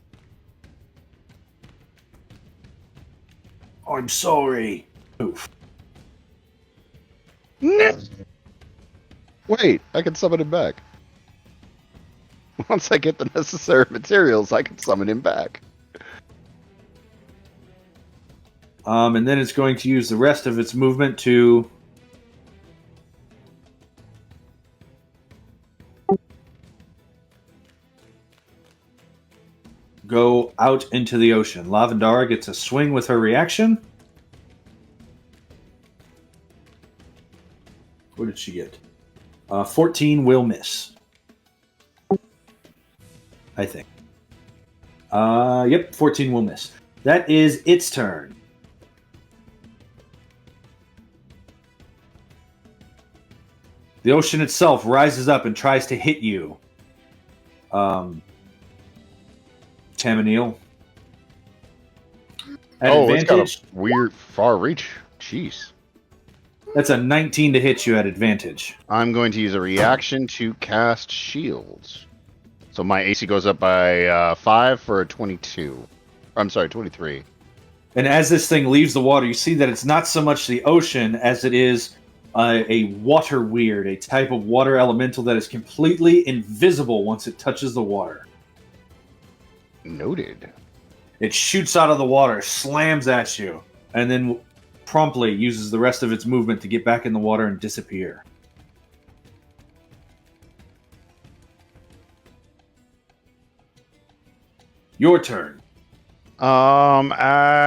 I'm sorry. Oof. Wait, I can summon him back. Once I get the necessary materials, I can summon him back. And then it's going to use the rest of its movement to go out into the ocean. Lavendara gets a swing with her reaction. What did she get? 14 will miss. I think. Yep, 14 will miss. That is its turn. The ocean itself rises up and tries to hit you. Tamanil. At it's got advantage, a weird far reach. Jeez. that's a 19 to hit you at advantage. I'm going to use a reaction to cast shields. So my AC goes up by 5 for a 22. I'm sorry, 23. And as this thing leaves the water, you see that it's not so much the ocean as it is a water weird, a type of water elemental that is completely invisible once it touches the water. Noted. It shoots out of the water, slams at you, and then promptly uses the rest of its movement to get back in the water and disappear. Your turn. As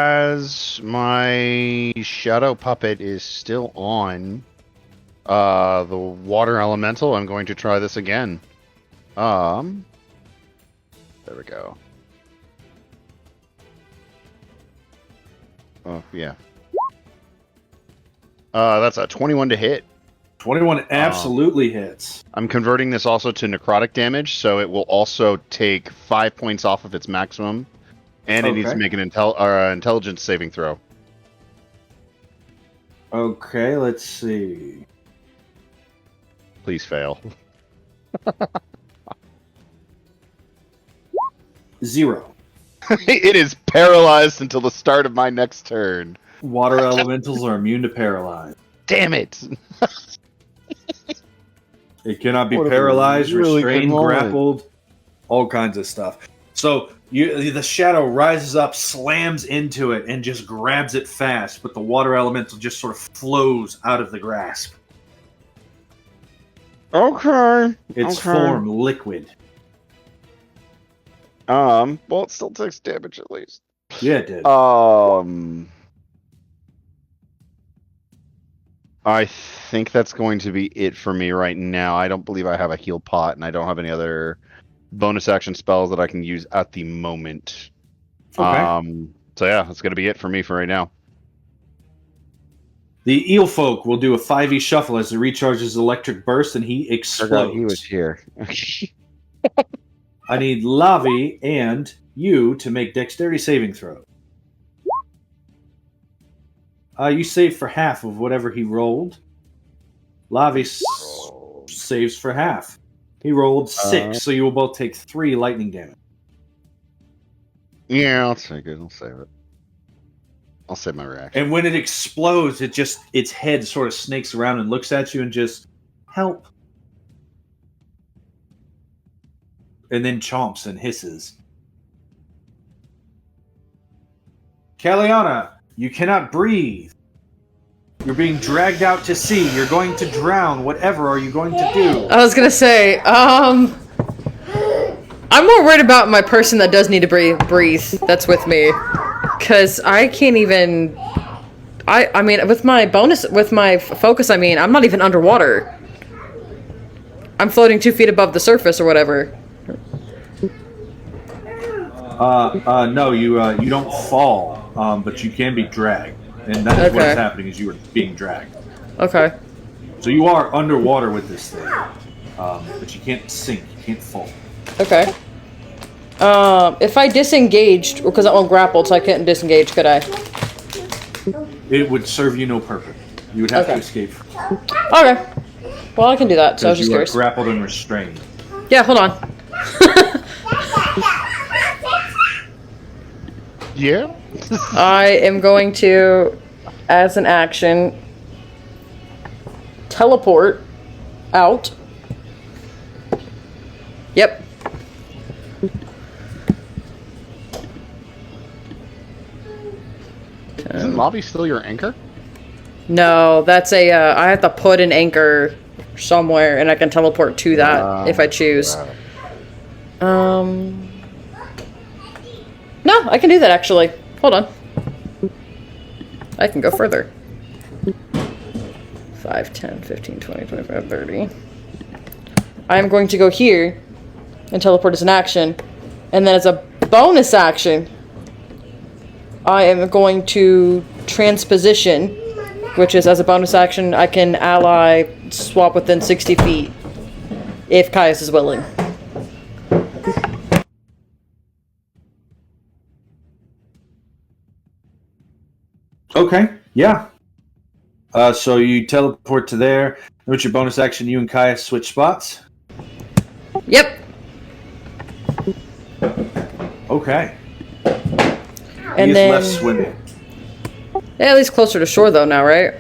my shadow puppet is still on the water elemental, I'm going to try this again. There we go. Oh, yeah. That's a 21 to hit. 21 absolutely hits. I'm converting this also to necrotic damage, so it will also take 5 points off of its maximum. And it needs to make an intelligence saving throw. Okay, let's see. Please fail. 0. It is paralyzed until the start of my next turn. Water elementals are immune to paralyze. Damn it! It cannot be What a paralyzed, really restrained, good moment. grappled, all kinds of stuff. So The shadow rises up, slams into it, and just grabs it fast, but the water elemental just sort of flows out of the grasp. Okay. Its form liquid. Well, it still takes damage at least. Yeah, it did. I think that's going to be it for me right now. I don't believe I have a heal pot, and I don't have any other bonus action spells that I can use at the moment. Okay. So yeah, that's going to be it for me for right now. The eel folk will do a 5e shuffle as it recharges electric burst, and he explodes. Forgot he was here. I need Lavi and you to make dexterity saving throws. You save for half of whatever he rolled. Lavi saves for half. He rolled 6, so you will both take 3 lightning damage. Yeah, I'll take it. I'll save it. I'll save my reaction. And when it explodes, its head sort of snakes around and looks at you and just, help. And then chomps and hisses. Kaliana, you cannot breathe. You're being dragged out to sea. You're going to drown. Whatever are you going to do? I was gonna say, I'm more worried about my person that does need to breathe that's with me. Because I can't even... I mean, with my focus, I'm not even underwater. I'm floating 2 feet above the surface or whatever. No, you don't fall, but you can be dragged. And that is what is happening, is you are being dragged. Okay. So you are underwater with this thing. But you can't sink, you can't fall. Okay. If I disengaged, because I'm grappled, so I couldn't disengage, could I? It would serve you no purpose. You would have to escape. Okay. Well, I can do that, so I was just curious. You are grappled and restrained. Yeah, hold on. Yeah? I am going to, as an action, teleport out. Yep. Isn't Lobby still your anchor? No, that's a, I have to put an anchor somewhere, and I can teleport to that if I choose. No, I can do that, actually. Hold on. I can go further. 5, 10, 15, 20, 25, 30. I'm going to go here and teleport as an action. And then as a bonus action, I am going to transposition, which is as a bonus action, I can ally swap within 60 feet if Caius is willing. Okay, yeah. So you teleport to there. With your bonus action, you and Caius switch spots. Yep. Okay. And He is then left swimming. Yeah, at least closer to shore though now, right?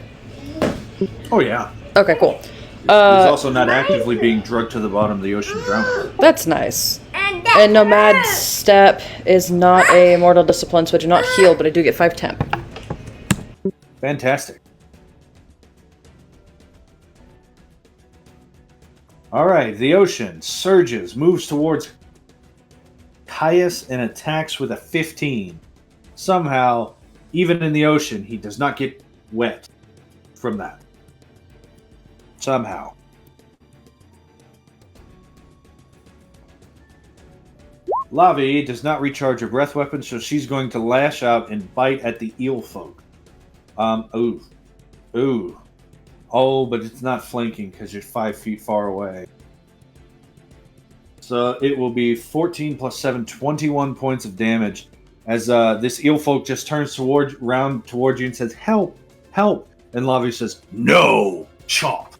Oh yeah. Okay, cool. He's also not actively being drugged to the bottom of the ocean drowning. That's nice. And Nomad Step is not a mortal discipline, so I do not heal, but I do get 5 temp. Fantastic. Alright, the ocean surges, moves towards Caius and attacks with a 15. Somehow, even in the ocean, he does not get wet from that. Somehow. Lavi does not recharge her breath weapon, so she's going to lash out and bite at the eel folk. Ooh. Ooh. Oh, but it's not flanking because you're 5 feet far away. So it will be 14 plus 7, 21 points of damage as this eel folk just turns round towards you and says, "Help! Help!" And Lavi says, "No! Chomp!"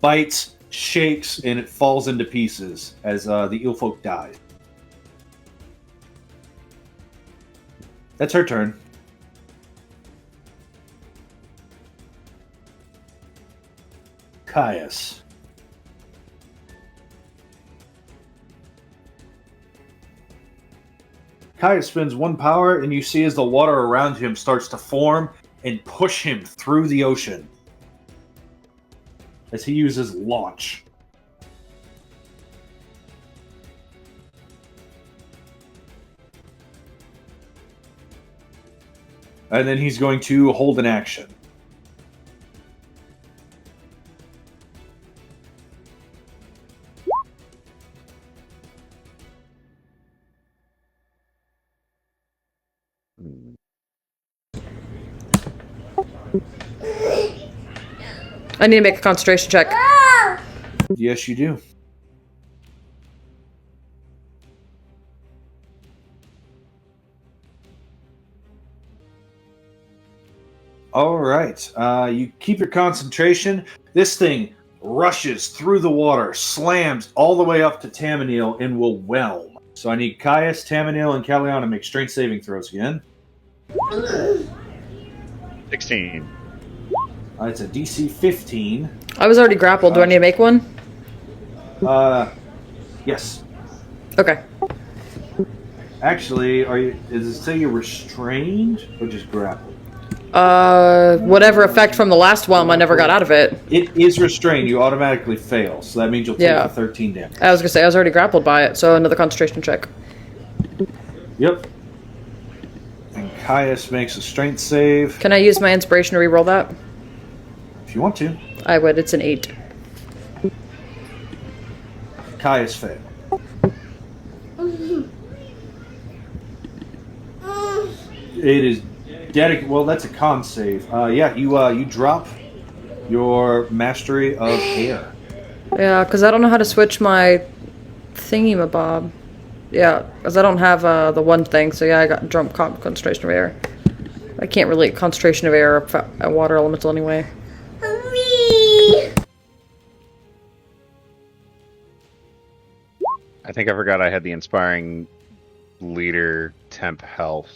Bites, shakes, and it falls into pieces as the eel folk dies. That's her turn. Caius. Caius spends 1 power, and you see as the water around him starts to form and push him through the ocean as he uses launch. And then he's going to hold an action. I need to make a concentration check. Yes, you do. All right. You keep your concentration. This thing rushes through the water, slams all the way up to Tamanil, and will whelm. So I need Caius, Tamanil, and Kaliana to make strength saving throws again. 16. It's a DC 15. I was already grappled. Do I need to make one? Yes. Okay. Actually, does it say you're restrained or just grappled? Whatever effect from the last whelm, I never got out of it. It is restrained. You automatically fail, so that means you'll take Yeah. the 13 damage. I was gonna say, I was already grappled by it, so another concentration check. Yep. And Caius makes a strength save. Can I use my inspiration to reroll that? If you want to. I would. It's an 8. Caius failed. It is dedicated. Well, that's a con save. Yeah, you drop your mastery of air. Yeah, because I don't know how to switch my thingy-mabob. Yeah, because I don't have the one thing, so yeah, I got drunk concentration of air. I can't really concentration of air a water elemental anyway. I think I forgot I had the inspiring leader temp health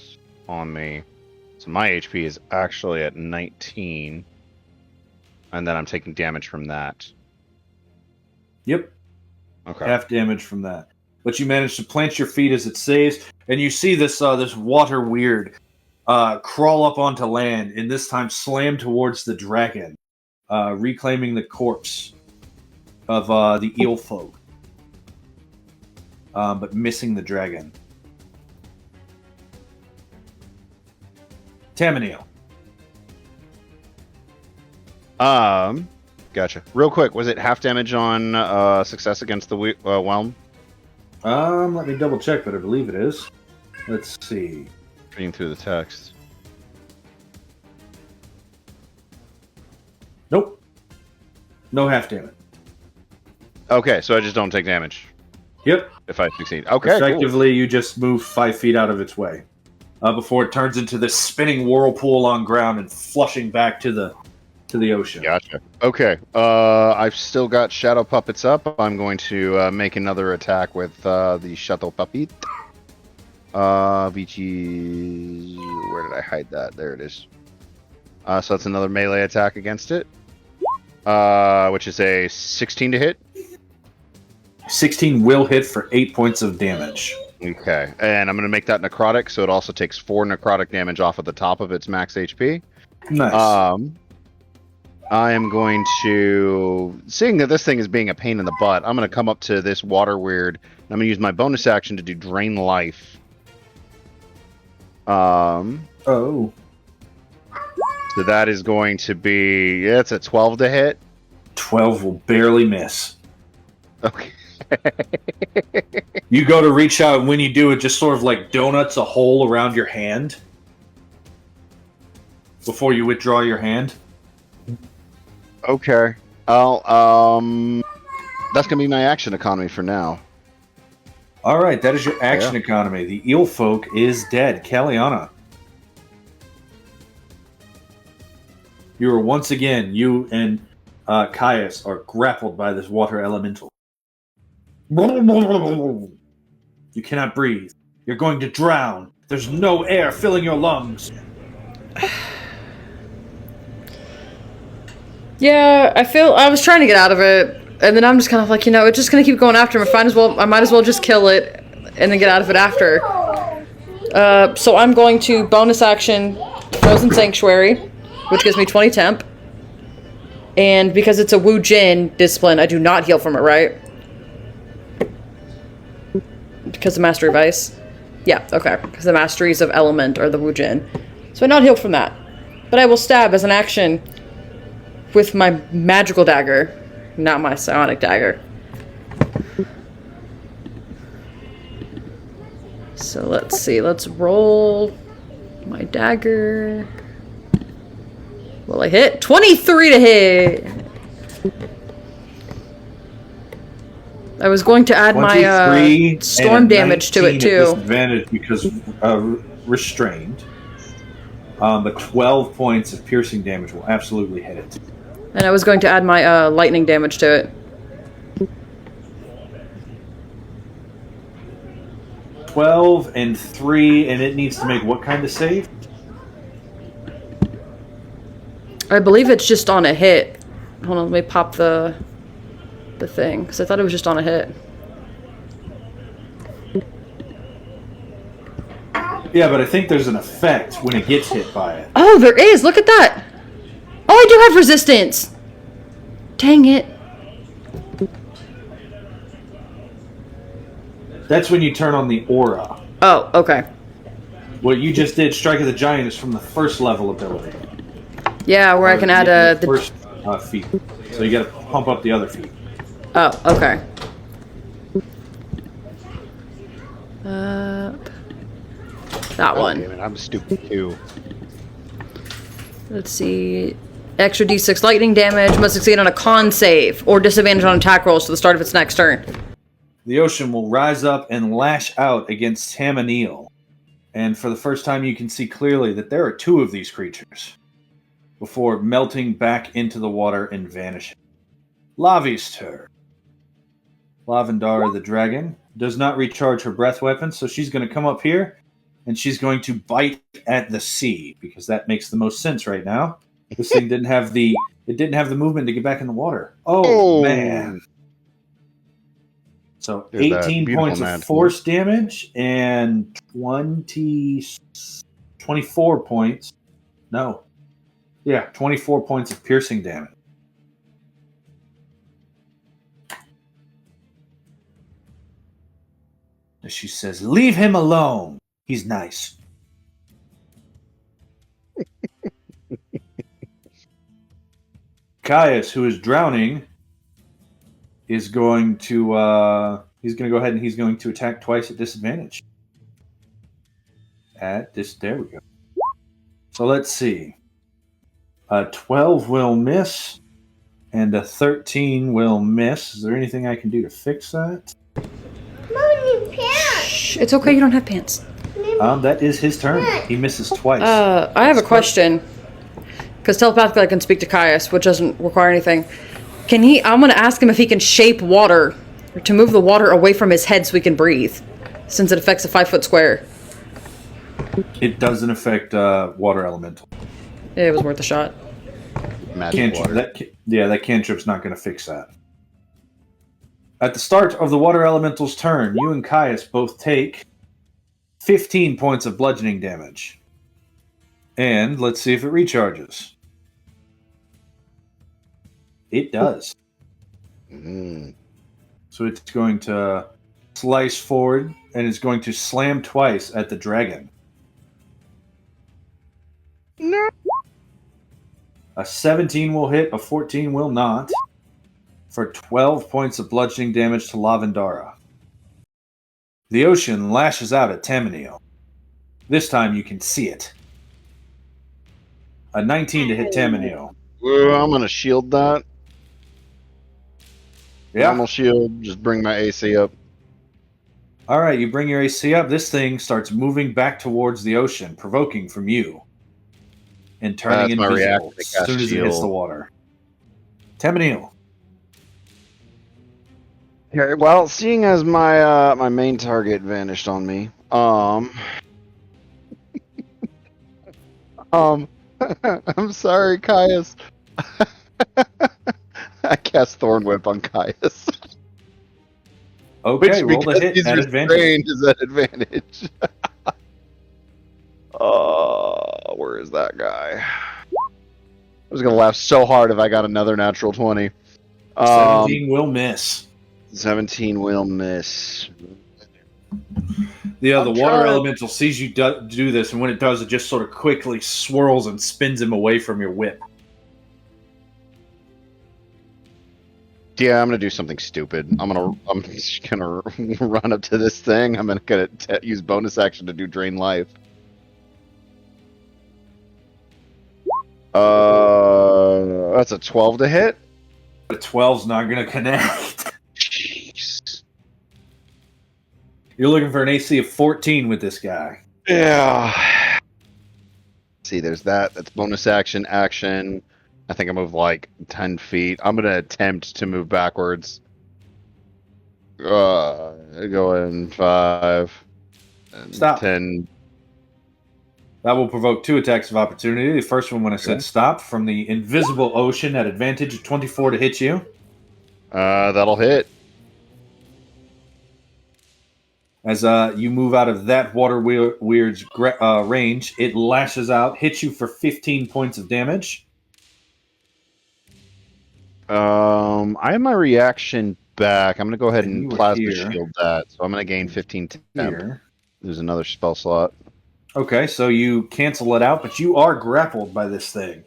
on me. So my HP is actually at 19. And then I'm taking damage from that. Yep. Okay. Half damage from that. But you manage to plant your feet as it saves, and you see this this water weird crawl up onto land, and this time slam towards the dragon, reclaiming the corpse of the eel folk, but missing the dragon. Tamanil. Gotcha. Real quick, was it half damage on success against the whelm? Let me double check, but I believe it is. Let's see. Reading through the text. Nope. No half damage. Okay, so I just don't take damage Yep. if I succeed. Okay, cool. Effectively, you just move 5 feet out of its way before it turns into this spinning whirlpool on ground and flushing back to the ocean. Gotcha. Okay. I've still got Shadow Puppets up. I'm going to make another attack with the Shadow Puppet. Which is... Where did I hide that? There it is. So that's another melee attack against it. Which is a 16 to hit. 16 will hit for 8 points of damage. Okay. And I'm going to make that necrotic, so it also takes 4 necrotic damage off of the top of its max HP. Nice. I am going to, seeing that this thing is being a pain in the butt, I'm going to come up to this water weird, and I'm going to use my bonus action to do Drain Life. Oh. So that is going to be, yeah, it's a 12 to hit. 12 will barely miss. Okay. You go to reach out, and when you do, it just sort of like donuts a hole around your hand before you withdraw your hand. Okay. That's gonna be my action economy for now. All right, that is your action economy. The eel folk is dead. Kaliana. You are once again, you and Caius are grappled by this water elemental. You cannot breathe. You're going to drown. There's no air filling your lungs. Yeah, I was trying to get out of it, and then I'm just kind of like, it's just gonna keep going after him. I might as well just kill it, and then get out of it after. So I'm going to bonus action Frozen Sanctuary, which gives me 20 temp. And because it's a Wu Jin discipline, I do not heal from it, right? Because of Mastery of Ice? Yeah, okay. Because the Masteries of Element are the Wu Jin. So I not heal from that. But I will stab as an action with my magical dagger, not my psionic dagger. So let's see, let's roll my dagger. Will I hit? 23 to hit! I was going to add my storm damage to it too. Disadvantage because restrained. But 12 points of piercing damage will absolutely hit it. And I was going to add my lightning damage to it. 12 and 3, and it needs to make what kind of save? I believe it's just on a hit. Hold on, let me pop the thing, because I thought it was just on a hit. Yeah, but I think there's an effect when it gets hit by it. Oh, there is! Look at that! Oh, I do have resistance! Dang it. That's when you turn on the aura. Oh, okay. What you just did, Strike of the Giant, is from the first level ability. Yeah, where I can add the first feat. So you gotta pump up the other feat. Oh, okay. That one. Damn it, I'm stupid too. Let's see. Extra d6 lightning damage. Must succeed on a con save or disadvantage on attack rolls to the start of its next turn. The ocean will rise up and lash out against Tamaniel. And for the first time, you can see clearly that there are two of these creatures before melting back into the water and vanishing. Lavi's turn. Lavendara the dragon does not recharge her breath weapon, so she's going to come up here and she's going to bite at the sea because that makes the most sense right now. This thing didn't have the movement to get back in the water. Oh. Man. So 18 points of force damage and 24 points. No. Yeah, 24 points of piercing damage. She says, "Leave him alone. He's nice." Caius, who is drowning, is going to he's going to go ahead and he's going to attack twice at disadvantage. There we go. So let's see. A 12 will miss, and a 13 will miss. Is there anything I can do to fix that? Shh, it's okay, you don't have pants. That is his turn. He misses twice. I have a question. Because telepathically I can speak to Caius, which doesn't require anything. I'm going to ask him if he can shape water, or to move the water away from his head so he can breathe, since it affects a 5-foot square. It doesn't affect water elemental. It was worth a shot. That cantrip's not going to fix that. At the start of the water elemental's turn, you and Caius both take 15 points of bludgeoning damage. And let's see if it recharges. It does. So it's going to slice forward, and it's going to slam twice at the dragon. No. A 17 will hit, a 14 will not, for 12 points of bludgeoning damage to Lavendara. The ocean lashes out at Tamaniel. This time you can see it. A 19 to hit Tamaniel. I'm going to shield that. Yeah. Normal shield, just bring my AC up. All right, you bring your AC up. This thing starts moving back towards the ocean, provoking from you. And turning invisible as soon as it hits the water. Tamaniel. Okay, well, seeing as my my main target vanished on me, I'm sorry, Caius. I cast Thorn Whip on Caius. Okay, roll the hit he's at advantage. Is at advantage. There's that guy. I was gonna laugh so hard if I got another natural 20. 17 will miss. 17 will miss. The I'm water trying. elemental sees you do this, and when it does, it just sort of quickly swirls and spins him away from your whip. Yeah, I'm gonna do something stupid. I'm just gonna run up to this thing. I'm gonna use bonus action to do drain life. That's a 12 to hit. The 12's not going to connect. Jeez. You're looking for an AC of 14 with this guy. Yeah. See, there's that. That's bonus action. I think I moved like 10 feet. I'm gonna attempt to move backwards. Go in 5. And Stop. 10. That will provoke 2 attacks of opportunity. The first one when I said stop, from the invisible ocean at advantage of 24 to hit you. That'll hit. As you move out of that water weird's range, it lashes out, hits you for 15 points of damage. I have my reaction back. I'm gonna go ahead And and you were plasma here. shield that. So I'm gonna gain 15 temp. Here. There's another spell slot. Okay, so you cancel it out, but you are grappled by this thing.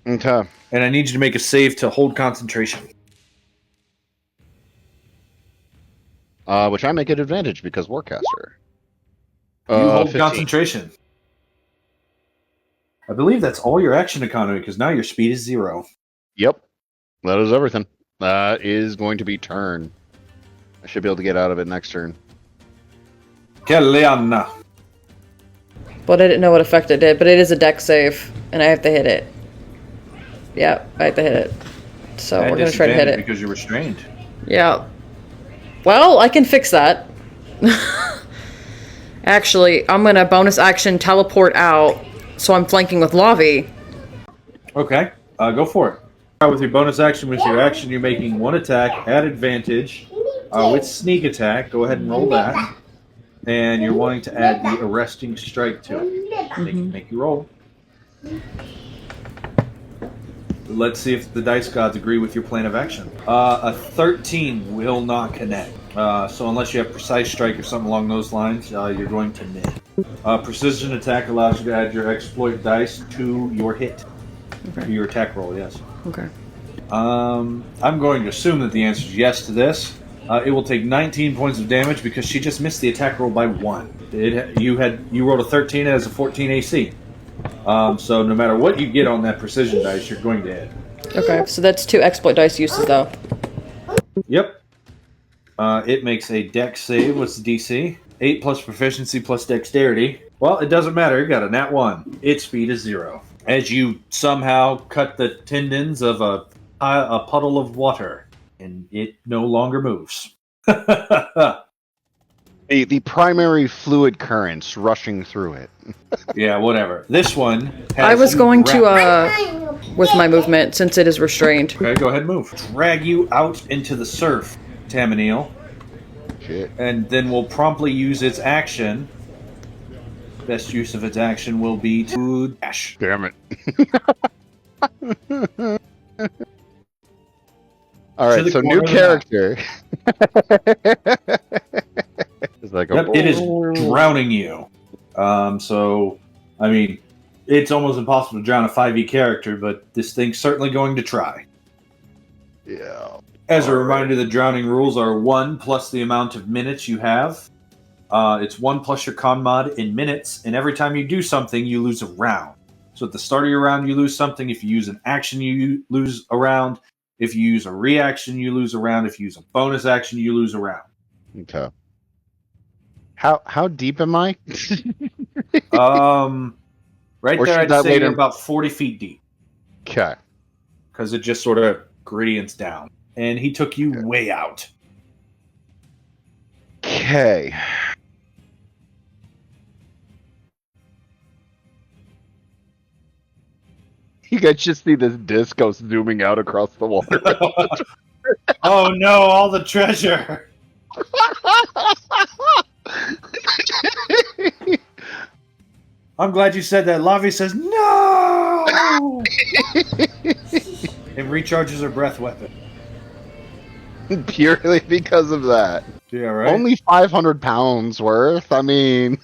Okay. And I need you to make a save to hold concentration. Which I make at advantage because Warcaster. You hold 15. concentration. I believe that's all your action economy, because now your speed is 0. Yep. That is everything. That is going to be turn. I should be able to get out of it next turn. Kellyanna. But I didn't know what effect it did, but it is a dex save, and I have to hit it. Yeah, I have to hit it. So we're going to try to hit it. Because you're restrained. Yeah. Well, I can fix that. Actually, I'm going to bonus action teleport out, so I'm flanking with Lavi. Okay, go for it. With your bonus action, with your action, you're making 1 attack at advantage with sneak attack. Go ahead and roll that. And you're wanting to add the arresting strike to it. Make you roll. Let's see if the dice gods agree with your plan of action. A 13 will not connect. So unless you have precise strike or something along those lines, you're going to miss. Precision attack allows you to add your exploit dice to your hit. Okay. To your attack roll, yes. Okay. I'm going to assume that the answer is yes to this. It will take 19 points of damage because she just missed the attack roll by 1. You rolled a 13, it has a 14 AC. So no matter what you get on that precision dice, you're going to hit. Okay, so that's 2 exploit dice uses, though. Yep. It makes a dex save. What's the DC? 8 plus proficiency plus dexterity. Well, it doesn't matter. You got a nat 1. Its speed is 0. As you somehow cut the tendons of a puddle of water, and it no longer moves. The primary fluid currents rushing through it. Yeah, whatever. This one has I was you going wrapped. to, with my movement, since it is restrained. Okay, go ahead and move. Drag you out into the surf, Tamaniel. Shit. And then we'll promptly use its action. Best use of its action will be to dash. Damn it. Alright, so new character. It's like Yep, it is drowning you. So, I mean, it's almost impossible to drown a 5e character, but this thing's certainly going to try. Yeah. As a reminder, the drowning rules are 1 plus the amount of minutes you have. It's 1 plus your con mod in minutes, and every time you do something, you lose a round. So at the start of your round, you lose something. If you use an action, you lose a round. If you use a reaction, you lose a round. If you use a bonus action, you lose a round. Okay. How deep am I? Right Or there, should I'd that say wait you're in- about 40 feet deep. Okay. Because it just sort of gradients down. And he took you way out. Okay. You guys just see this disc go zooming out across the water. Oh no, all the treasure! I'm glad you said that. Lavi says, no! It recharges her breath weapon. Purely because of that. Yeah, right? Only 500 pounds worth. I mean,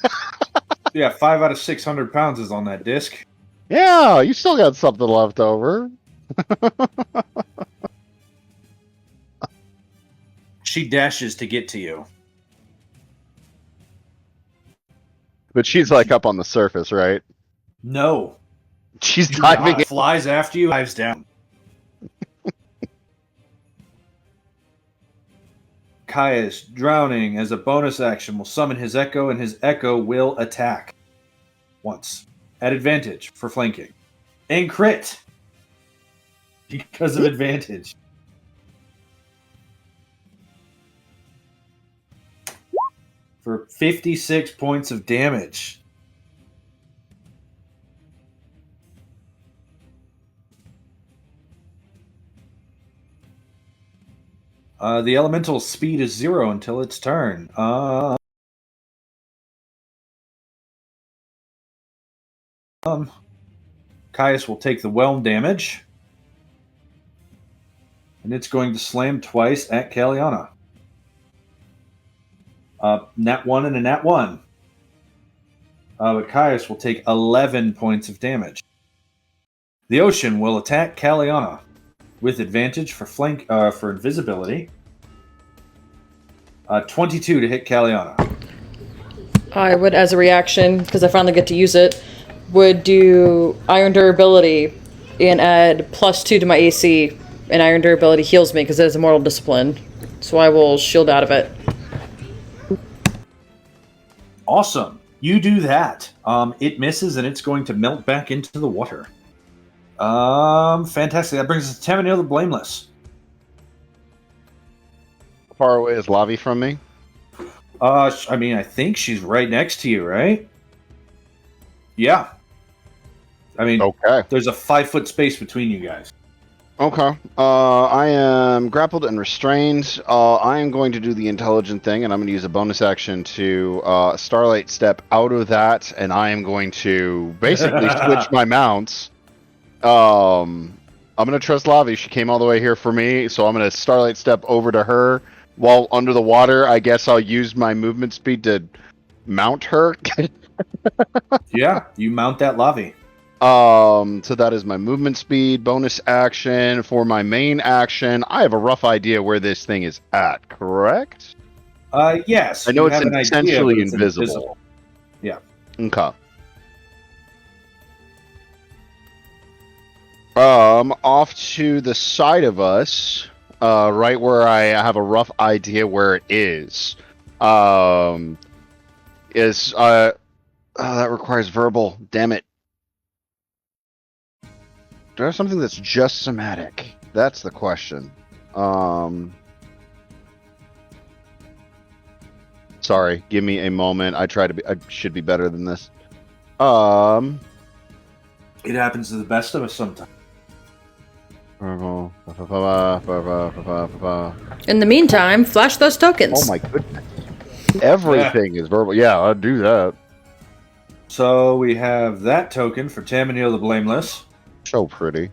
Yeah, 5 out of 600 pounds is on that disc. yeah, you still got something left over. She dashes to get to you. But she's like up on the surface, right? No. She's Do diving not. Flies after you, dives down. Caius, drowning as a bonus action, will summon his echo, and his echo will attack. Once. At advantage for flanking. And crit! Because of advantage. For 56 points of damage. The elemental speed is 0 until its turn. Caius will take the whelm damage. And it's going to slam twice at Kaliana. Nat 1 and a Nat 1. But Caius will take 11 points of damage. The ocean will attack Kaliana with advantage for invisibility. 22 to hit Kaliana. I would, as a reaction, because I finally get to use it, would do Iron Durability and add +2 to my AC. And Iron Durability heals me because it is a mortal discipline. So I will shield out of it. Awesome. You do that. It misses and it's going to melt back into the water. Fantastic. That brings us to Tamanil the Blameless. How far away is Lavi from me? I mean, I think she's right next to you, right? Yeah. I mean, Okay. There's a 5-foot space between you guys. Okay. I am grappled and restrained. I am going to do the intelligent thing, and I'm going to use a bonus action to Starlight Step out of that, and I am going to basically switch my mounts. I'm going to trust Lavi. She came all the way here for me, so I'm going to Starlight Step over to her. While under the water, I guess I'll use my movement speed to mount her. Yeah, you mount that Lavi. So that is my movement speed, bonus action. For my main action, I have a rough idea where this thing is at, correct? Yes. I know you it's have an idea, essentially but it's invisible. Yeah. Okay. Off to the side of us, right where I have a rough idea where it is. That requires verbal. Damn it. Do I have something that's just somatic? That's the question. Sorry, give me a moment. I should be better than this. It happens to the best of us sometimes. In the meantime, flash those tokens. Oh my goodness. Everything is verbal. Yeah, I'll do that. So we have that token for Tamanil the Blameless. So pretty.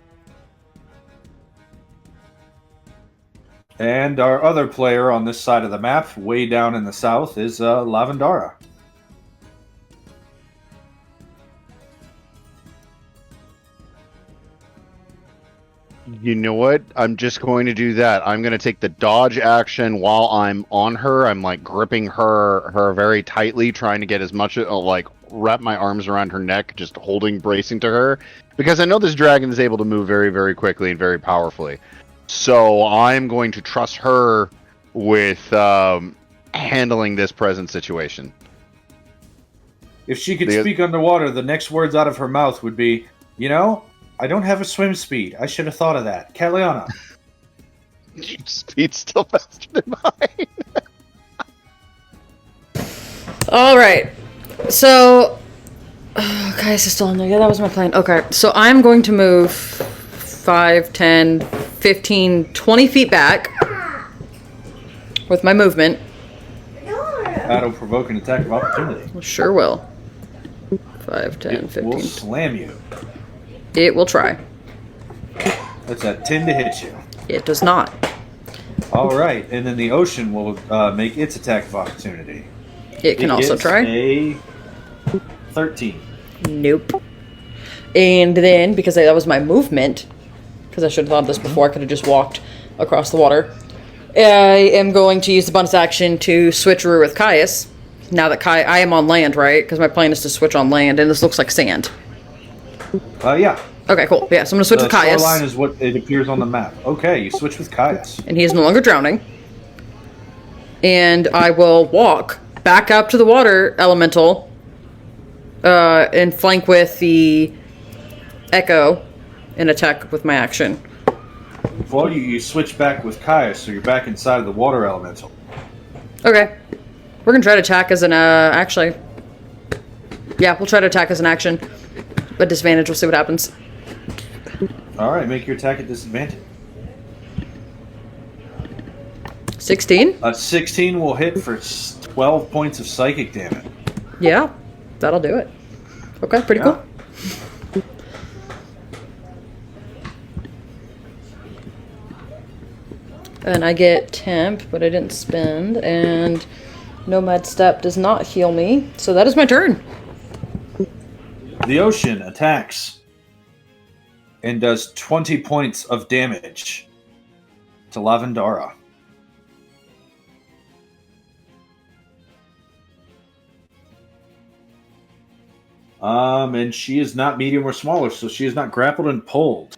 And our other player on this side of the map, way down in the south, is Lavendara. You know what? I'm just going to do that. I'm going to take the dodge action while I'm on her. I'm like gripping her very tightly, trying to get as much wrap my arms around her neck, just holding, bracing to her, because I know this dragon is able to move very, very quickly and very powerfully. So I'm going to trust her with handling this present situation. If she could speak underwater, the next words out of her mouth would be, I don't have a swim speed. I should have thought of that. Kaliana. Your speed's still faster than mine. All right. So, guys, is still in there. Yeah, that was my plan. Okay, so I'm going to move 5, 10, 15, 20 feet back with my movement. That'll provoke an attack of opportunity. Well, sure will. 5, 10, It 15. will slam you. It will try. That's a 10 to hit you. It does not. All right, and then the ocean will make its attack of opportunity. It can also gets try. A 13. Nope. And then, because that was my movement, because I should have thought of this before, I could have just walked across the water. I am going to use the bonus action to switcheroo with Caius. Now that I am on land, right? Because my plan is to switch on land, and this looks like sand. Yeah. Okay, cool. Yeah, so I'm going to switch with The Caius. shoreline is what it appears on the map. Okay, you switch with Caius. And he is no longer drowning. And I will walk back up to the water elemental and flank with the Echo and attack with my action. Well, you switch back with Caius, so you're back inside of the water elemental. Okay. We're going to try to attack as an, actually. Yeah, we'll try to attack as an action. At disadvantage, we'll see what happens. Alright, make your attack at disadvantage. 16? 16 will hit for 12 points of psychic damage. Yeah, that'll do it. Okay, pretty cool. And I get temp, but I didn't spend, and Nomad Step does not heal me, so that is my turn. The ocean attacks and does 20 points of damage to Lavendara. And she is not medium or smaller, so she is not grappled and pulled.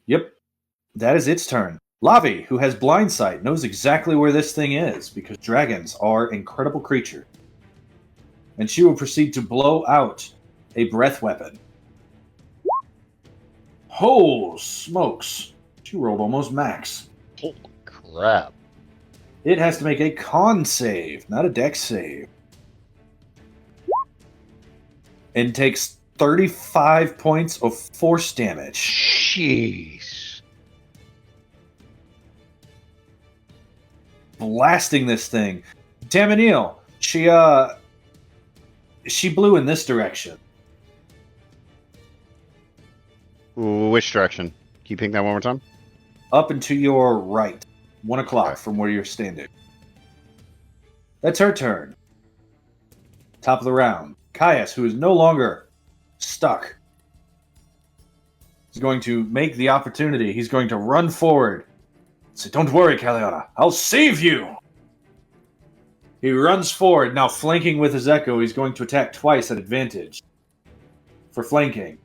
Yep, that is its turn. Lavi, who has blind sight, knows exactly where this thing is, because dragons are incredible creatures. And she will proceed to blow out a breath weapon. Oh, smokes. She rolled almost max. Holy crap. It has to make a con save, not a dex save. And takes 35 points of force damage. Jeez. Blasting this thing. Tamaniel, she blew in this direction. Which direction? Can you ping that one more time? Up and to your right. 1 o'clock Okay. from where you're standing. That's her turn. Top of the round. Caius, who is no longer stuck, is going to make the opportunity. He's going to run forward. Say, don't worry, Caliana. I'll save you! He runs forward, now flanking with his Echo. He's going to attack twice at advantage. For flanking.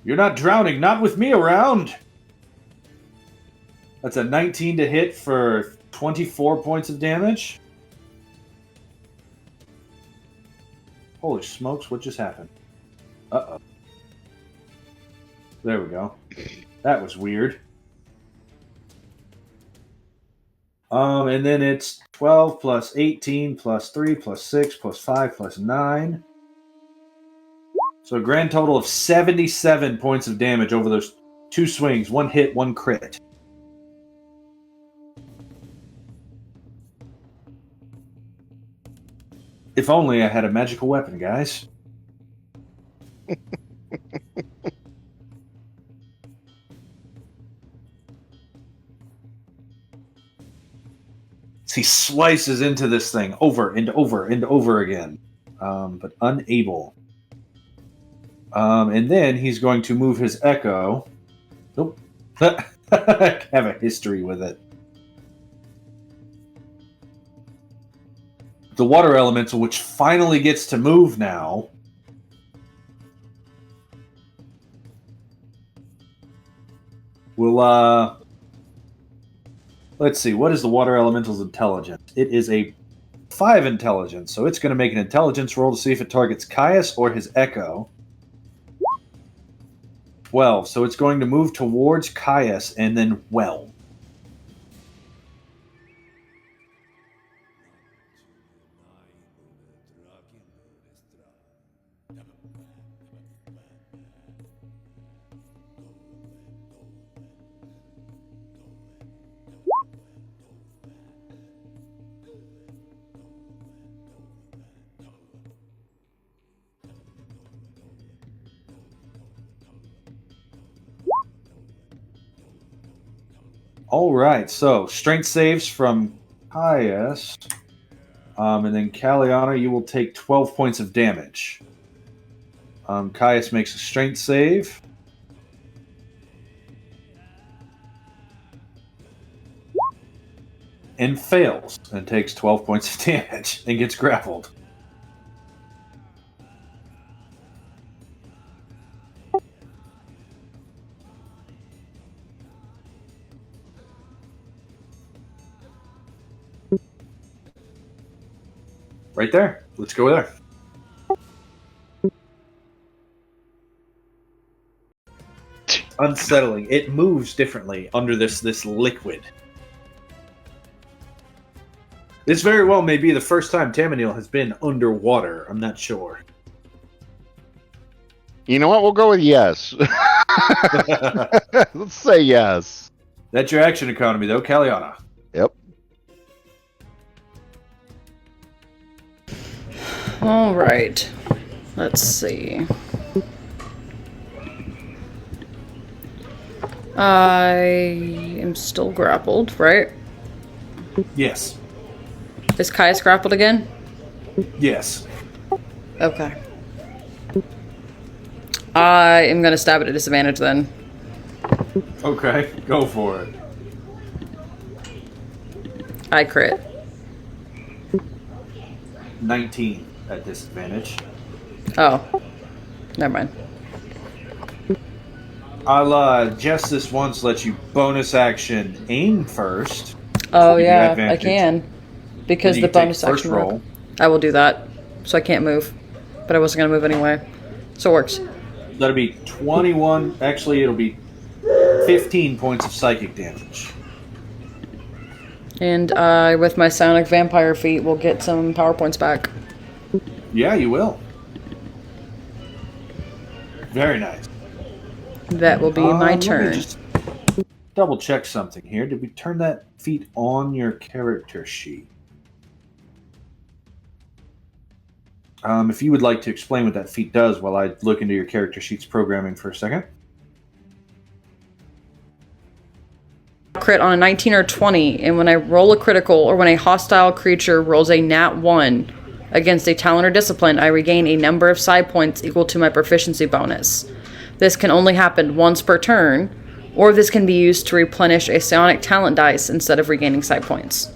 You're not drowning, not with me around! That's a 19 to hit for 24 points of damage. Holy smokes, what just happened? Uh-oh. There we go. That was weird. And then it's 12 plus 18 plus 3 plus 6 plus 5 plus 9. So a grand total of 77 points of damage over those 2 swings. 1 hit, 1 crit. If only I had a magical weapon, guys. He slices into this thing over and over and over again, but unable. And then he's going to move his Echo. Nope. Have a history with it. The water elemental, which finally gets to move now. Will, let's see, what is the water elemental's intelligence? It is a 5 intelligence, so it's going to make an intelligence roll to see if it targets Caius or his Echo. 12, so it's going to move towards Caius and then well. All right, so strength saves from Caius, and then Caliana, you will take 12 points of damage. Caius makes a strength save. And fails, and takes 12 points of damage, and gets grappled. Right there. Let's go there. Unsettling. It moves differently under this liquid. This very well may be the first time Tamaniel has been underwater. I'm not sure. You know what? We'll go with yes. Let's say yes. That's your action economy, though, Caliana. Yep. All right. Let's see. I am still grappled, right? Yes. Is Caius grappled again? Yes. Okay. I am going to stab at a disadvantage then. Okay, go for it. I crit. 19 at disadvantage. Oh. Never mind. I'll just this once let you bonus action aim first. Oh, You yeah, I advantage. can. Because Then the you take bonus first action roll. I will do that. So I can't move. But I wasn't going to move anyway. So it works. That'll be 21. Actually, it'll be 15 points of psychic damage. And I, with my Sonic Vampire feat, will get some power points back. Yeah, you will. Very nice. That will be my Let me turn. just double check something here. Did we turn that feat on your character sheet? If you would like to explain what that feat does while I look into your character sheet's programming for a second. Crit on a 19 or 20, and when I roll a critical, or when a hostile creature rolls a nat 1 against a talent or discipline, I regain a number of side points equal to my proficiency bonus. This can only happen once per turn, or this can be used to replenish a psionic talent dice instead of regaining side points.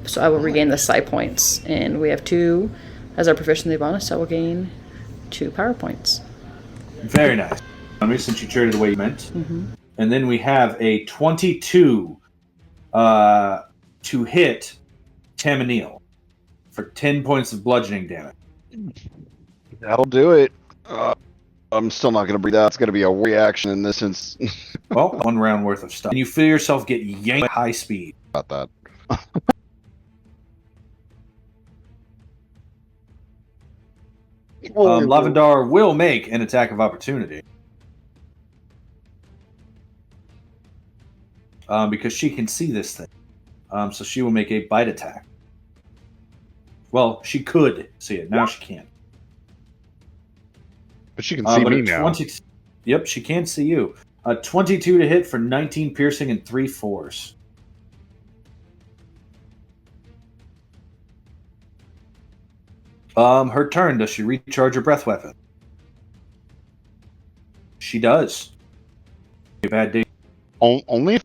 So I will regain the side points, and we have 2 as our proficiency bonus, so I will gain 2 power points. Very nice. Since you traded away, you meant. Mm-hmm. And then we have a 22 to hit Tamaniel for 10 points of bludgeoning damage. That'll do it. I'm still not going to breathe out. It's going to be a reaction in this instance. Well, 1 round worth of stuff. And you feel yourself get yanked at high speed. About that. Lavendar will make an attack of opportunity. Because she can see this thing. So she will make a bite attack. Well, she could see it. Now she can't. But she can see me now. Yep, she can see you. 22 to hit for 19 piercing and 3 force. Her turn. Does she recharge her breath weapon? She does. A bad day. Only.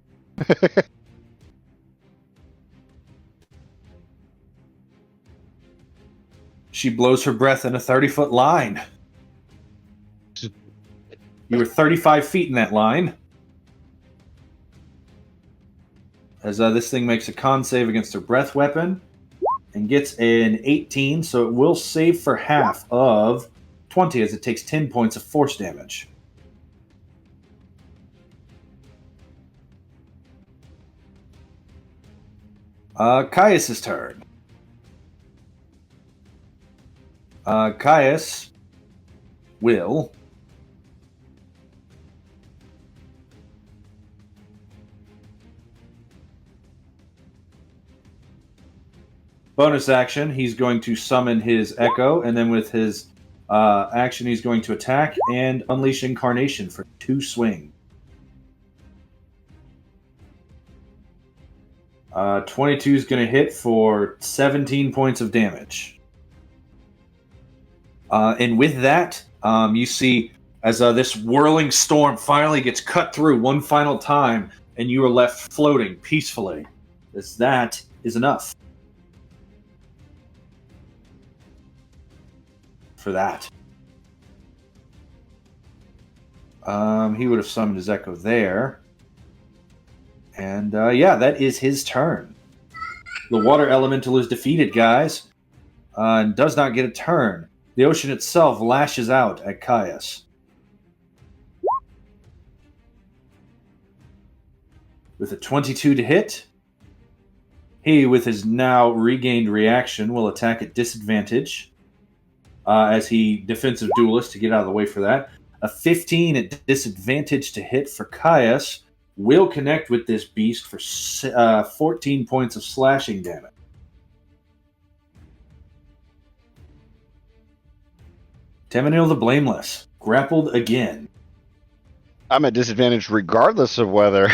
She blows her breath in a 30-foot line. You were 35 feet in that line. As this thing makes a con save against her breath weapon and gets an 18, so it will save for half of 20 as it takes 10 points of force damage. Caius' turn. Caius will bonus action. He's going to summon his Echo, and then with his action, he's going to attack and unleash Incarnation for 2 swings. 22 is going to hit for 17 points of damage. And with that, you see as this whirling storm finally gets cut through one final time, and you are left floating peacefully. As that is enough for that. He would have summoned his echo there. And yeah, that is his turn. The water elemental is defeated, guys, and does not get a turn. The ocean itself lashes out at Caius. With a 22 to hit, he, with his now regained reaction, will attack at disadvantage as he defensive duelist to get out of the way for that. A 15 at disadvantage to hit for Caius will connect with this beast for 14 points of slashing damage. Teminil the Blameless, grappled again. I'm at disadvantage regardless of whether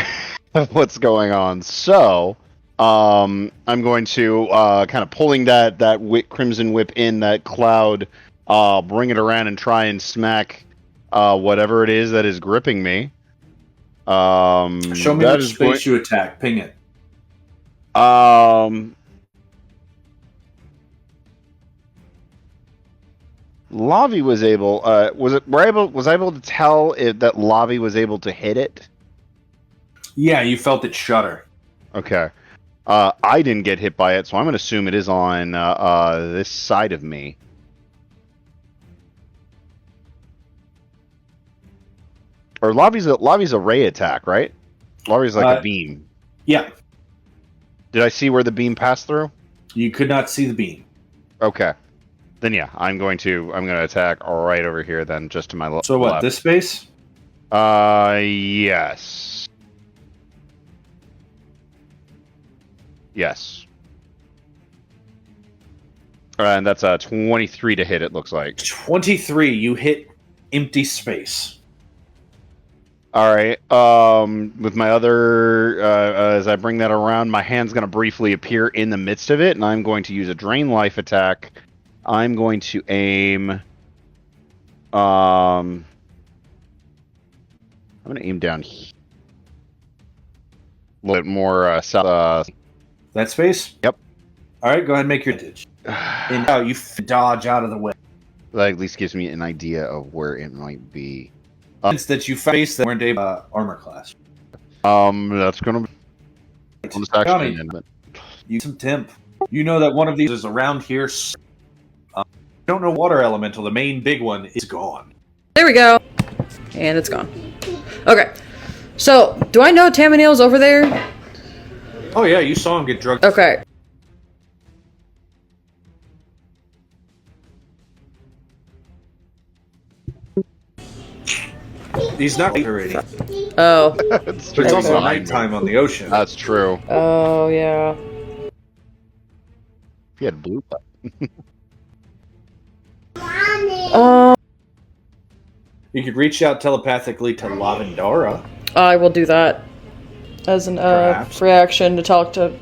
what's going on. So, I'm going to kind of pulling that Crimson Whip in that cloud, bring it around and try and smack whatever it is that is gripping me. Show me the space you attack. Ping it. Lavi was able. Was I able to tell that Lavi was able to hit it? Yeah, you felt it shudder. Okay. I didn't get hit by it, so I'm going to assume it is on this side of me. Or Lavi's a ray attack, right? Lavi's like a beam. Yeah. Did I see where the beam passed through? You could not see the beam. Okay. Then yeah, I'm going to attack right over here then, just to my left. So what, this space? Yes. Yes. And that's a 23 to hit, it looks like. 23, you hit empty space. Alright, with my other, as I bring that around, my hand's going to briefly appear in the midst of it, and I'm going to use a Drain Life attack. I'm going to aim, I'm going to aim down here. A little bit more, south, That space? Yep. Alright, go ahead and make your advantage. And now you dodge out of the way. That at least gives me an idea of where it might be. Since that you face that weren't a armor class. That's gonna be You some temp. You know that one of these is around here. You don't know water elemental. The main big one is gone. There we go. And it's gone. Okay. So, do I know Tamanil's over there? Oh yeah, you saw him get drugged. Okay. He's not already. Oh. It's also nighttime on the ocean. That's true. Oh, yeah. He had blue button. You could reach out telepathically to Lavendara. I will do that. As an free action to talk to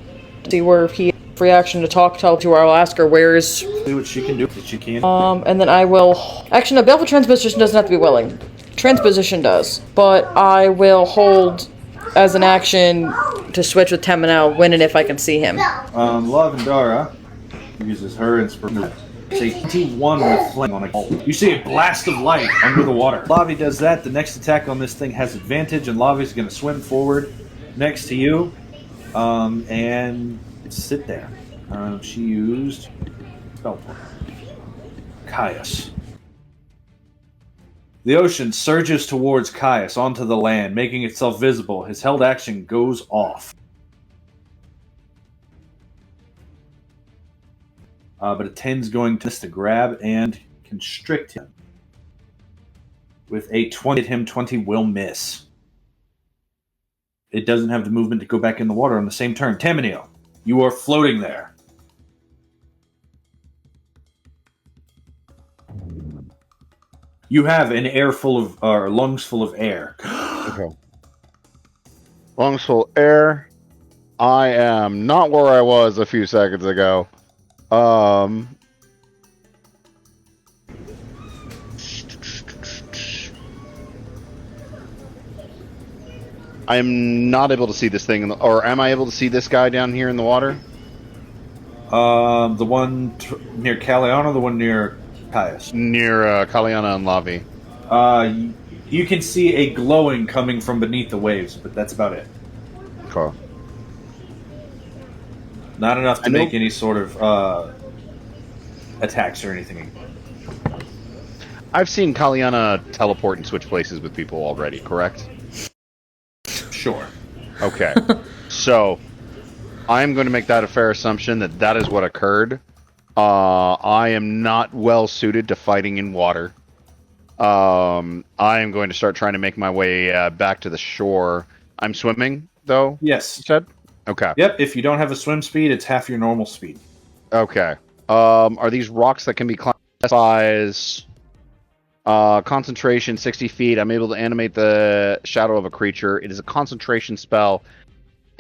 see where he free action to talk to her. I'll ask her where's See what she can do. That she can. and then I will actually no, Baleful Transposition doesn't have to be willing. Transposition does, but I will hold as an action to switch with Teminel when and if I can see him. Lavendara uses her inspiration. Say T1 with flame on a bolt. You see a blast of light under the water. Lavi does that. The next attack on this thing has advantage, and Lavi's going to swim forward next to you and sit there. She used spell point. Caius. The ocean surges towards Caius onto the land, making itself visible. His held action goes off. But a 10's going to grab and constrict him. With a 20 hit him, 20 will miss. It doesn't have the movement to go back in the water on the same turn. Tamanil, you are floating there. You have an air full of, or lungs full of air. Okay. Lungs full of air. I am not where I was a few seconds ago. I am not able to see this thing, or am I able to see this guy down here in the water? The one near Caliana, or the one near Caius? Near Kaliana and Lavi. You can see a glowing coming from beneath the waves, but that's about it. Cool. Not enough to make any sort of attacks or anything. I've seen Kaliana teleport and switch places with people already, correct? Sure. Okay. So, I'm going to make that a fair assumption that that is what occurred. I am not well suited to fighting in water. I am going to start trying to make my way back to the shore. I'm swimming, though? Yes. You said? Okay. Yep, if you don't have a swim speed, it's half your normal speed. Okay. Are these rocks that can be climbed as concentration 60 feet? I'm able to animate the shadow of a creature. It is a concentration spell.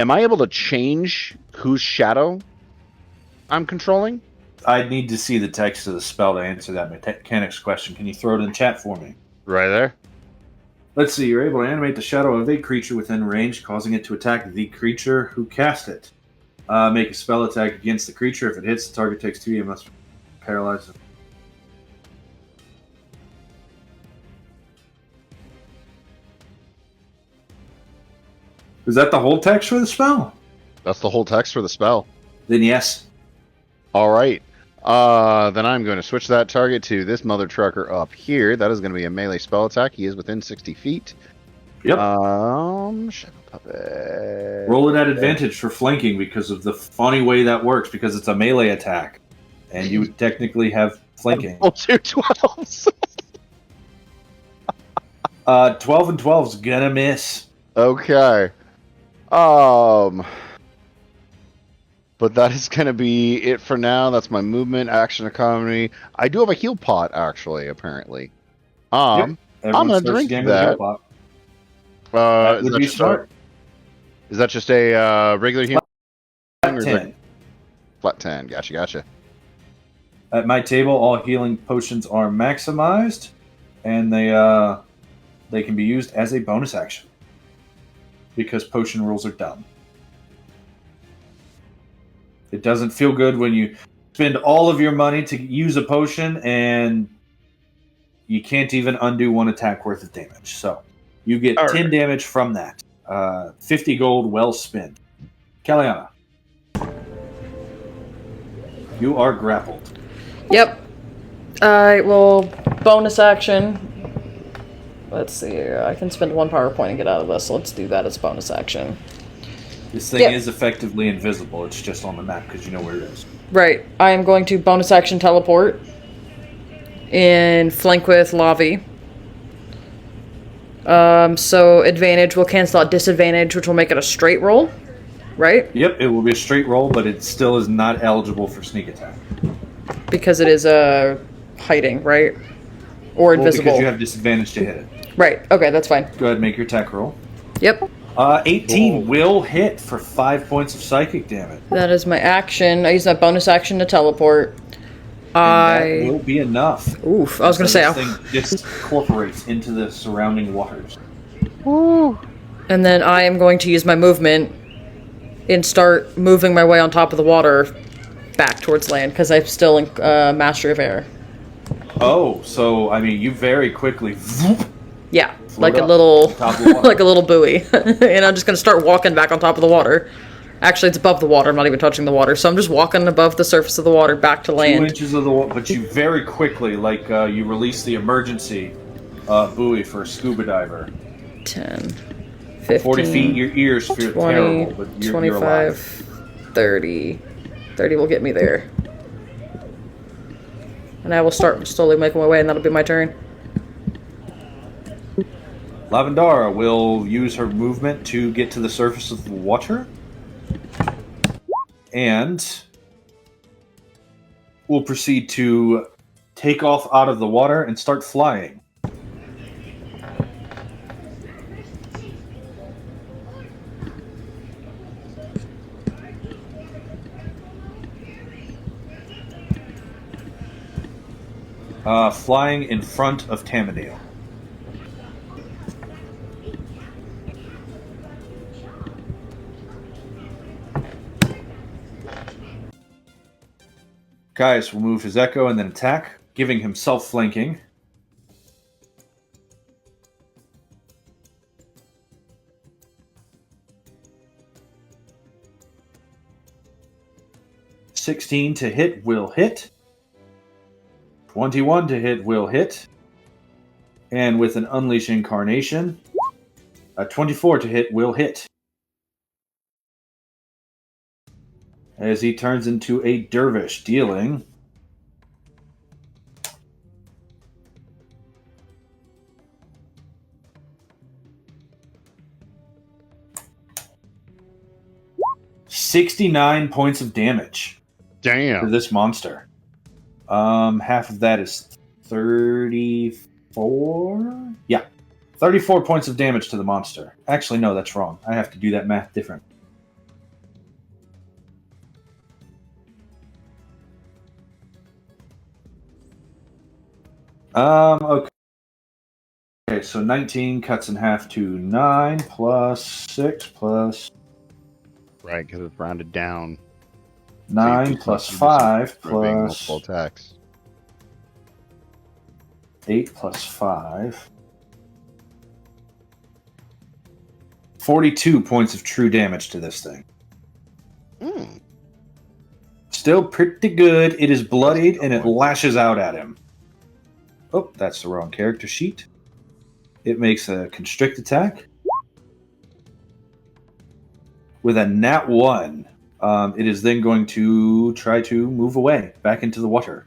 Am I able to change whose shadow I'm controlling? I'd need to see the text of the spell to answer that mechanics question. Can you throw it in chat for me? Right there. Let's see. You're able to animate the shadow of a creature within range, causing it to attack the creature who cast it. Make a spell attack against the creature. If it hits, the target takes 2. You must paralyze it. Is that the whole text for the spell? That's the whole text for the spell. Then yes. All right. Then I'm going to switch that target to this mother trucker up here. That is going to be a melee spell attack. He is within 60 feet. Yep. Shadow Puppet. Roll it at advantage for flanking because of the funny way that works, because it's a melee attack. And you would technically have flanking. Oh, 2 12s. 12 and 12's gonna miss. Okay. But that is going to be it for now. That's my movement, action economy. I do have a heal pot, actually, apparently. I'm going to drink that. That would be smart. Is that just a regular heal? Flat 10. Flat 10. Gotcha. At my table, all healing potions are maximized, and they can be used as a bonus action. Because potion rules are dumb. It doesn't feel good when you spend all of your money to use a potion and you can't even undo 1 attack worth of damage. So you get 10 damage from that. 50 gold well spent. Kaliana. You are grappled. Yep. I will bonus action. Let's see. I can spend 1 power point and get out of this. So let's do that as bonus action. This thing is effectively invisible. It's just on the map because you know where it is. Right. I am going to bonus action teleport and flank with Lavi. So advantage will cancel out disadvantage, which will make it a straight roll. Right? Yep, it will be a straight roll, but it still is not eligible for sneak attack. Because it is hiding, right? Or invisible. Because you have disadvantage to hit it. Right. Okay, that's fine. Go ahead and make your attack roll. Yep. 18 will hit for 5 points of psychic damage. That is my action. I use my bonus action to teleport. That will be enough. Oof, I was going to say... This thing just incorporates into the surrounding waters. Ooh. And then I am going to use my movement and start moving my way on top of the water back towards land, because I'm still in Mastery of Air. Oh, so, I mean, you very quickly... Yeah, like a little like a little buoy. And I'm just going to start walking back on top of the water. Actually, it's above the water. I'm not even touching the water. So I'm just walking above the surface of the water back to land. 2 inches of the water, but you very quickly, like you release the emergency buoy for a scuba diver. 10, 15, 40 feet, your ears feel 20, terrible, but you're 25, alive. 30. 30 will get me there. And I will start slowly making my way, and that'll be my turn. Lavendara will use her movement to get to the surface of the water. And will proceed to take off out of the water and start flying. Flying in front of Tamandale. Caius will move his echo and then attack, giving himself flanking. $16 to hit will hit. 21 to hit will hit. And with an Unleash Incarnation, a 24 to hit will hit. As he turns into a dervish, dealing 69 points of damage to Damn. this monster. Half of that is 34? Yeah. 34 points of damage to the monster. Actually, no, that's wrong. I have to do that math different. Okay. Okay, so 19 cuts in half to 9 plus 6 plus Right, because it's rounded down. 9 plus 5 plus multiple attacks. 8 plus 5. 42 points of true damage to this thing. Still pretty good. It is bloodied and it lashes out at him. Oh, that's the wrong character sheet. It makes a constrict attack. With a nat 1, it is then going to try to move away, back into the water.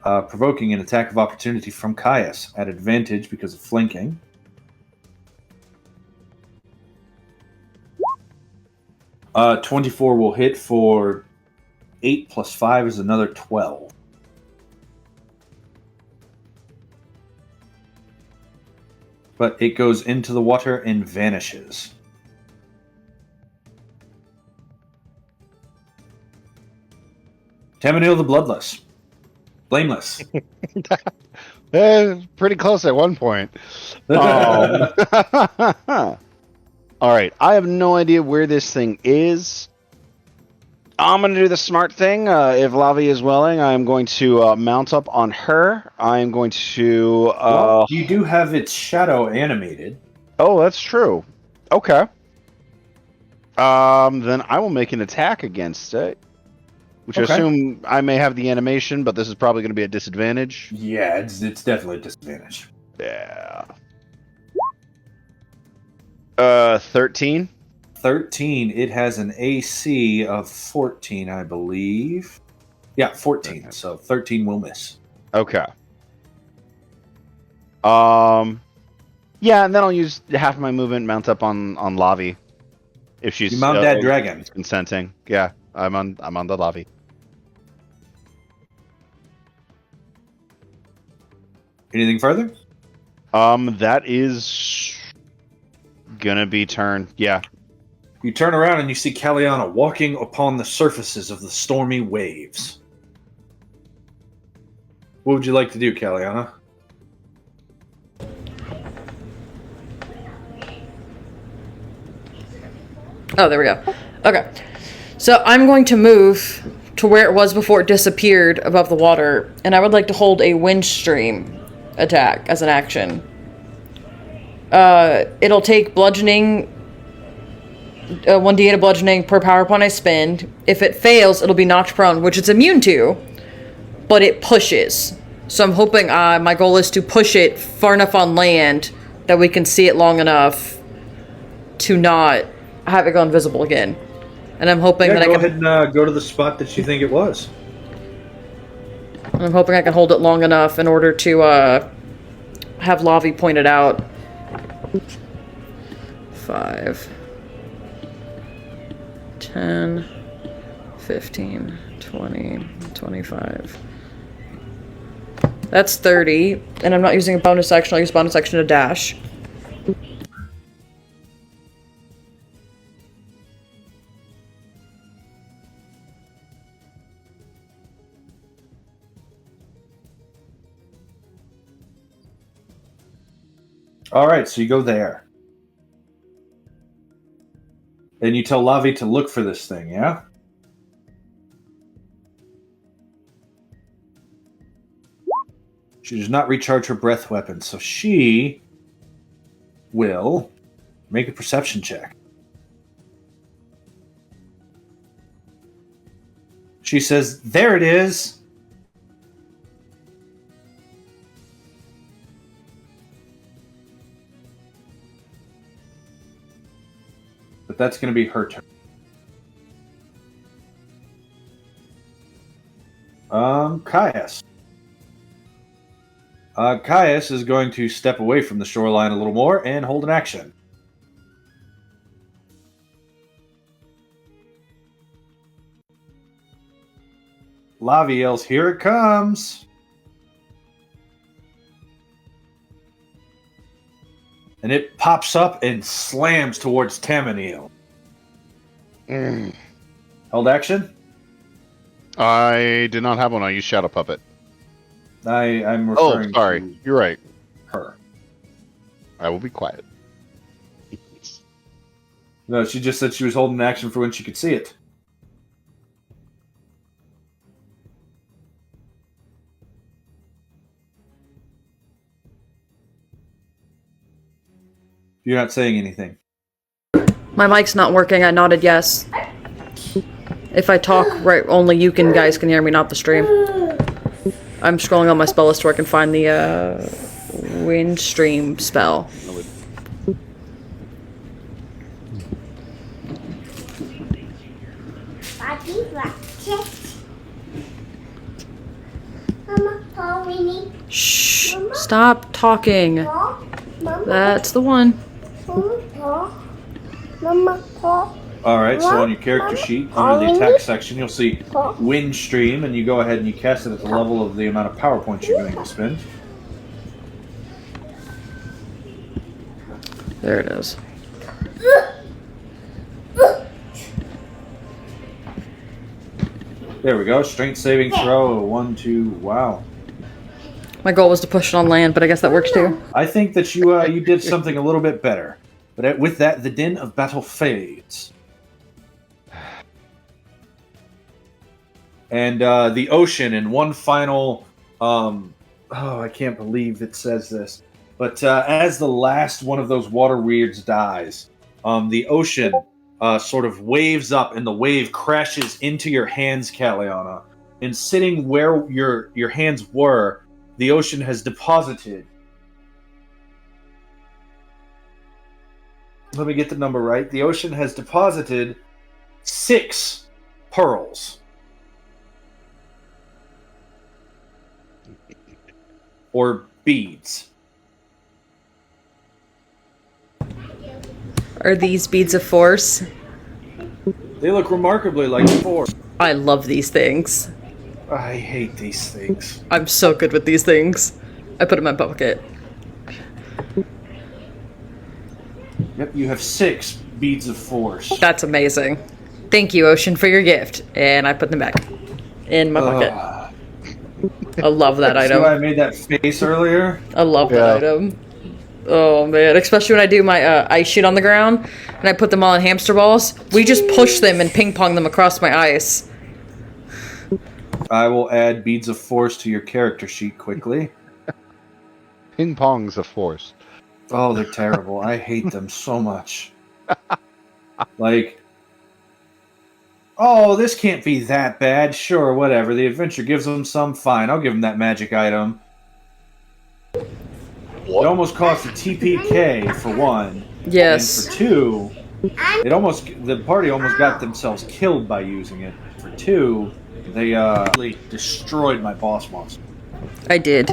Provoking an attack of opportunity from Caius at advantage because of flanking. Uh, 24 will hit for 8 plus 5 is another 12. But it goes into the water and vanishes. Tamandale the Bloodless. Blameless. Pretty close at one point. All right, I have no idea where this thing is. I'm going to do the smart thing. If Lavi is willing, I'm going to mount up on her. I'm going to... Well, you do have its shadow animated. Oh, that's true. Okay. Then I will make an attack against it. Which I assume I may have the animation, but this is probably going to be a disadvantage. Yeah, it's definitely a disadvantage. Yeah. 13. 13. It has an AC of 14, I believe. Yeah, 14. Okay. So 13 will miss. Okay. Yeah, and then I'll use half of my movement, mount up on Lavi. If she's you mount that dragon. Consenting. Yeah, I'm on the Lavi. Anything further? That is gonna be turn. Yeah. You turn around and you see Caliana walking upon the surfaces of the stormy waves. What would you like to do, Caliana? Oh, there we go. Okay. So I'm going to move to where it was before it disappeared above the water, and I would like to hold a windstream attack as an action. It'll take bludgeoning, 1d8 of bludgeoning per power point I spend. If it fails, it'll be knocked prone, which it's immune to, but it pushes. So I'm hoping my goal is to push it far enough on land that we can see it long enough to not have it go invisible again. And I'm hoping that I can... go ahead and go to the spot that you think it was. I'm hoping I can hold it long enough in order to have Lavi pointed out. 5, 10, 15, 20, 25. That's 30, and I'm not using a bonus action. I'll use bonus action to dash. Alright, so you go there. And you tell Lavi to look for this thing, yeah? She does not recharge her breath weapon, so she will make a perception check. She says, "There it is." But that's going to be her turn. Caius. Caius is going to step away from the shoreline a little more and hold an action. Lavi yells, "Here it comes!" And it pops up and slams towards Tamaniel. Held action? I did not have one. I used Shadow Puppet. I'm referring sorry. to You're right. her. I will be quiet. No, she just said she was holding action for when she could see it. You're not saying anything. My mic's not working. I nodded yes. If I talk, right, only you guys can hear me, not the stream. I'm scrolling on my spell list where I can find the Windstream spell. Shh! Stop talking. That's the one. Alright, so on your character sheet, under the attack section, you'll see Wind Stream, and you go ahead and you cast it at the level of the amount of power points you're going to spend. There it is. There we go. Strength saving throw. 1, 2. Wow. My goal was to push it on land, but I guess that works too. I think that you did something a little bit better. But with that, the din of battle fades. And the ocean in one final... I can't believe it says this. But as the last one of those water weirds dies, the ocean sort of waves up and the wave crashes into your hands, Kaliana. And sitting where your hands were, the ocean has deposited... Let me get the number right. The ocean has deposited 6 pearls. Or beads. Are these beads of force? They look remarkably like force. I love these things. I hate these things. I'm so good with these things. I put them in my pocket. Yep, you have 6 beads of force. That's amazing. Thank you, Ocean, for your gift. And I put them back in my pocket. I love that item. See why I made that face earlier? I love that item. Oh, man. Especially when I do my ice sheet on the ground, and I put them all in hamster balls. We just push them and ping-pong them across my ice. I will add beads of force to your character sheet quickly. Ping-pongs of force. Oh, they're terrible. I hate them so much. Like, oh, this can't be that bad. Sure, whatever. The adventure gives them some. Fine, I'll give them that magic item. It almost cost a TPK for 1. Yes. And for 2, the party almost got themselves killed by using it. For 2, they really destroyed my boss monster. I did.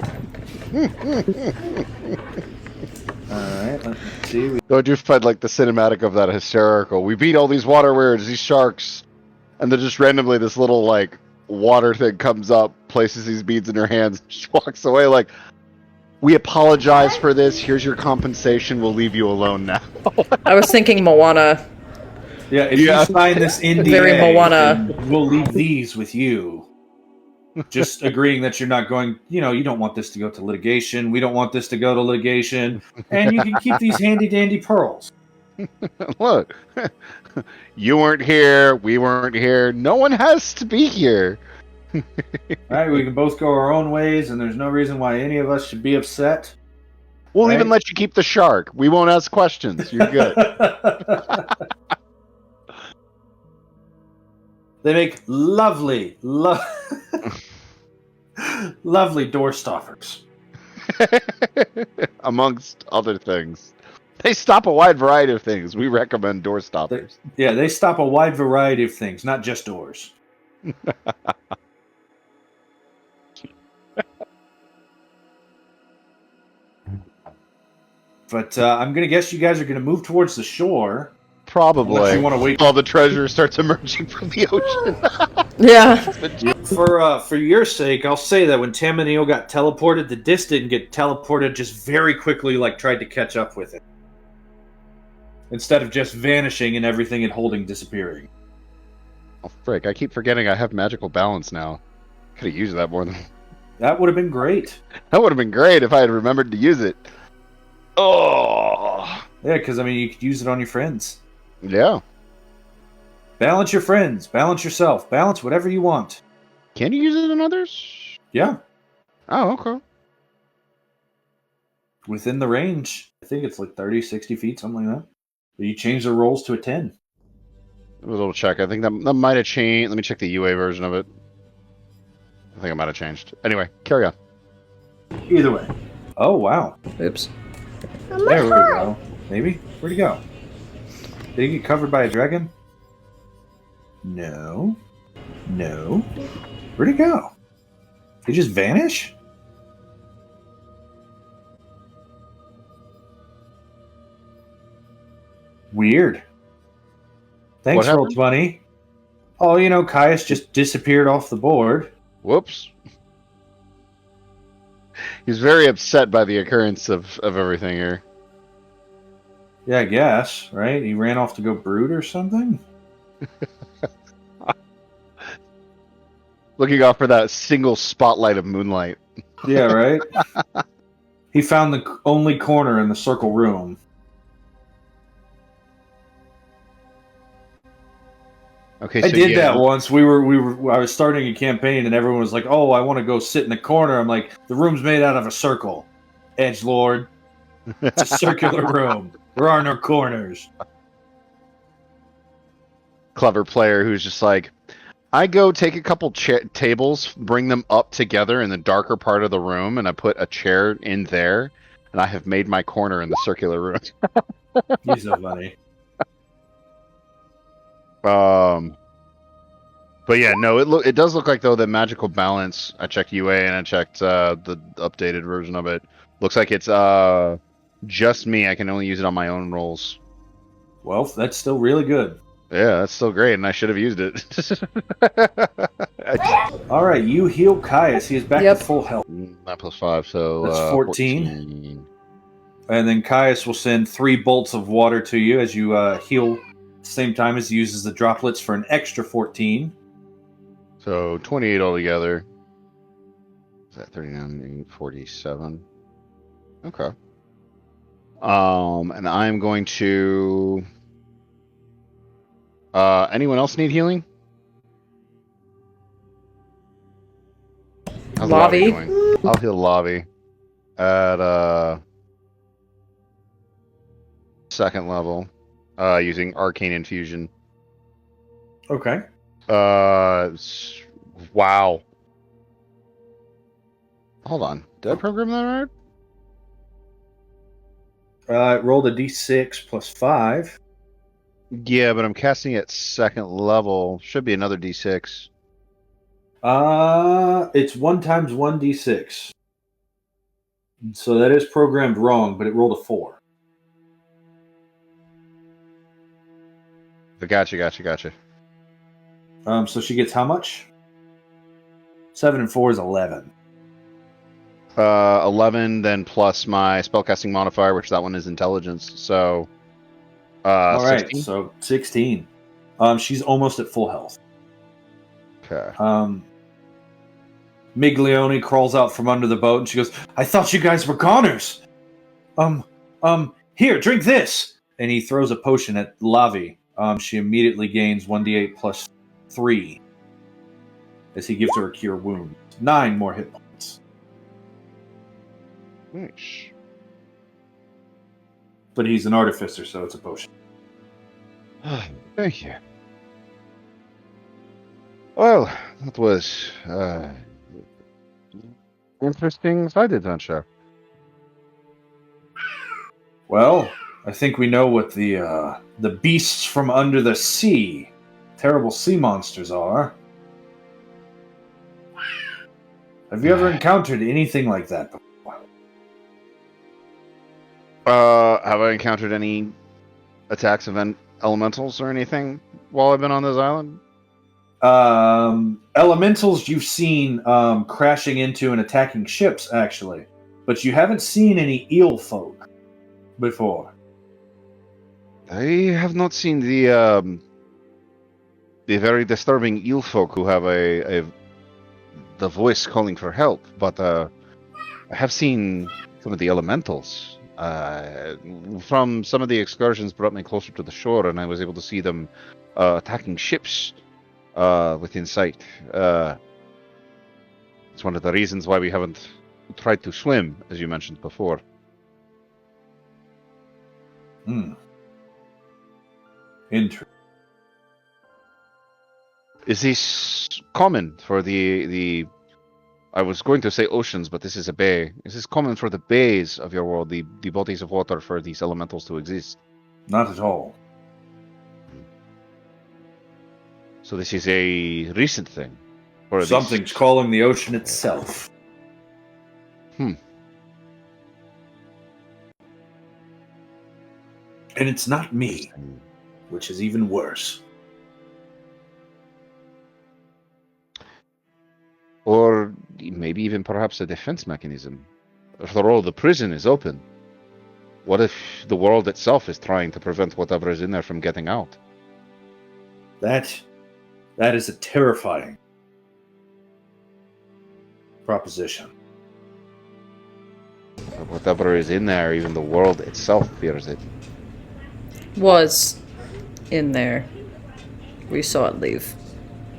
Alright, let's see. So I do find like the cinematic of that hysterical. We beat all these water weirds, these sharks, and then just randomly this little like water thing comes up, places these beads in her hands, just walks away like, we apologize for this, here's your compensation, we'll leave you alone now. I was thinking Moana. Yeah, if you sign this NDA, Very Moana. then we'll leave these with you. just agreeing that you're not going, you don't want this to go to litigation. We don't want this to go to litigation. And you can keep these handy dandy pearls. Look, you weren't here. We weren't here. No one has to be here. Right? We can both go our own ways, and there's no reason why any of us should be upset. We'll Right? even let you keep the shark. We won't ask questions. You're good. They make lovely door stoppers. Amongst other things. They stop a wide variety of things. We recommend door stoppers. They stop a wide variety of things, not just doors. But I'm going to guess you guys are going to move towards the shore. Probably. Unless you want to wait. All the treasure starts emerging from the ocean. Yeah. For your sake, I'll say that when Tam and Eo got teleported, the disc didn't get teleported, just very quickly, tried to catch up with it. Instead of just vanishing and everything it holding disappearing. Oh, frick. I keep forgetting I have magical balance now. Could have used that more than... That would have been great. That would have been great if I had remembered to use it. Oh! Yeah, because, you could use it on your friends. Yeah. Balance your friends. Balance yourself. Balance whatever you want. Can you use it on others? Yeah. Oh, okay. Within the range. I think it's 30, 60 feet, something like that. But you change the rolls to a 10. A little check. I think that might have changed. Let me check the UA version of it. I think it might have changed. Anyway, carry on. Either way. Oh, wow. Oops. There we go. Maybe? Where'd he go? Did he get covered by a dragon? No. No. Where'd he go? Did he just vanish? Weird. Thanks, What Roll20. Oh, Caius just disappeared off the board. Whoops. He's very upset by the occurrence of everything here. Yeah, I guess, right? He ran off to go brood or something? Looking off for that single spotlight of moonlight. Yeah, right? He found the only corner in the circle room. Okay, I did that once. I was starting a campaign and everyone was like, "Oh, I want to go sit in the corner." I'm like, "The room's made out of a circle, edgelord. It's a circular room. There are no corners." Clever player who's just like, I go take a couple tables, bring them up together in the darker part of the room, and I put a chair in there, and I have made my corner in the circular room. He's so funny. But yeah, no, it does look like though the magical balance. I checked UA and I checked the updated version of it. Looks like it's just me. I can only use it on my own rolls. Well, that's still really good. Yeah, that's still great, and I should have used it. All right, you heal Caius. He is back to full health. 9 + 5, so that's 14. And then Caius will send 3 bolts of water to you as you heal. Same time as he uses the droplets for an extra 14. So 28 altogether. Is that 39, 47? Okay. And I'm going to. Anyone else need healing? How's Lobby. going? I'll heal Lobby at 2nd level. Using Arcane Infusion. Okay. Wow. Hold on. Did I program that right? It rolled a d6 plus 5. Yeah, but I'm casting at 2nd level. Should be another d6. It's 1 times 1 d6. So that is programmed wrong, but it rolled a 4. Gotcha. So she gets how much? 7 and 4 is 11. 11, then plus my spellcasting modifier, which that one is intelligence. So, all right, 16? so 16. She's almost at full health. Okay. Miglione crawls out from under the boat and she goes, I thought you guys were goners. Here, drink this. And he throws a potion at Lavi. She immediately gains 1d8 plus 3 as he gives her a cure wound. 9 more hit points. Nice. But he's an artificer, so it's a potion. Thank you. Well, that was interesting side adventure. Well, I think we know what the beasts from under the sea, terrible sea monsters are. Have you ever encountered anything like that before? Have I encountered any attacks of elementals or anything while I've been on this island? Elementals you've seen crashing into and attacking ships, actually. But you haven't seen any eel folk before. I have not seen the very disturbing eel folk who have the voice calling for help, but I have seen some of the elementals. From some of the excursions brought me closer to the shore, and I was able to see them attacking ships within sight. It's one of the reasons why we haven't tried to swim, as you mentioned before. Interesting. Is this common for the I was going to say oceans, but this is a bay. Is this common for the bays of your world, the bodies of water, for these elementals to exist? Not at all. So this is a recent thing? Or Something's calling the ocean itself. And it's not me, which is even worse. Or maybe even perhaps a defense mechanism. After all, the prison is open. What if the world itself is trying to prevent whatever is in there from getting out? That is a terrifying proposition. Whatever is in there, even the world itself fears it. Was in there. We saw it leave.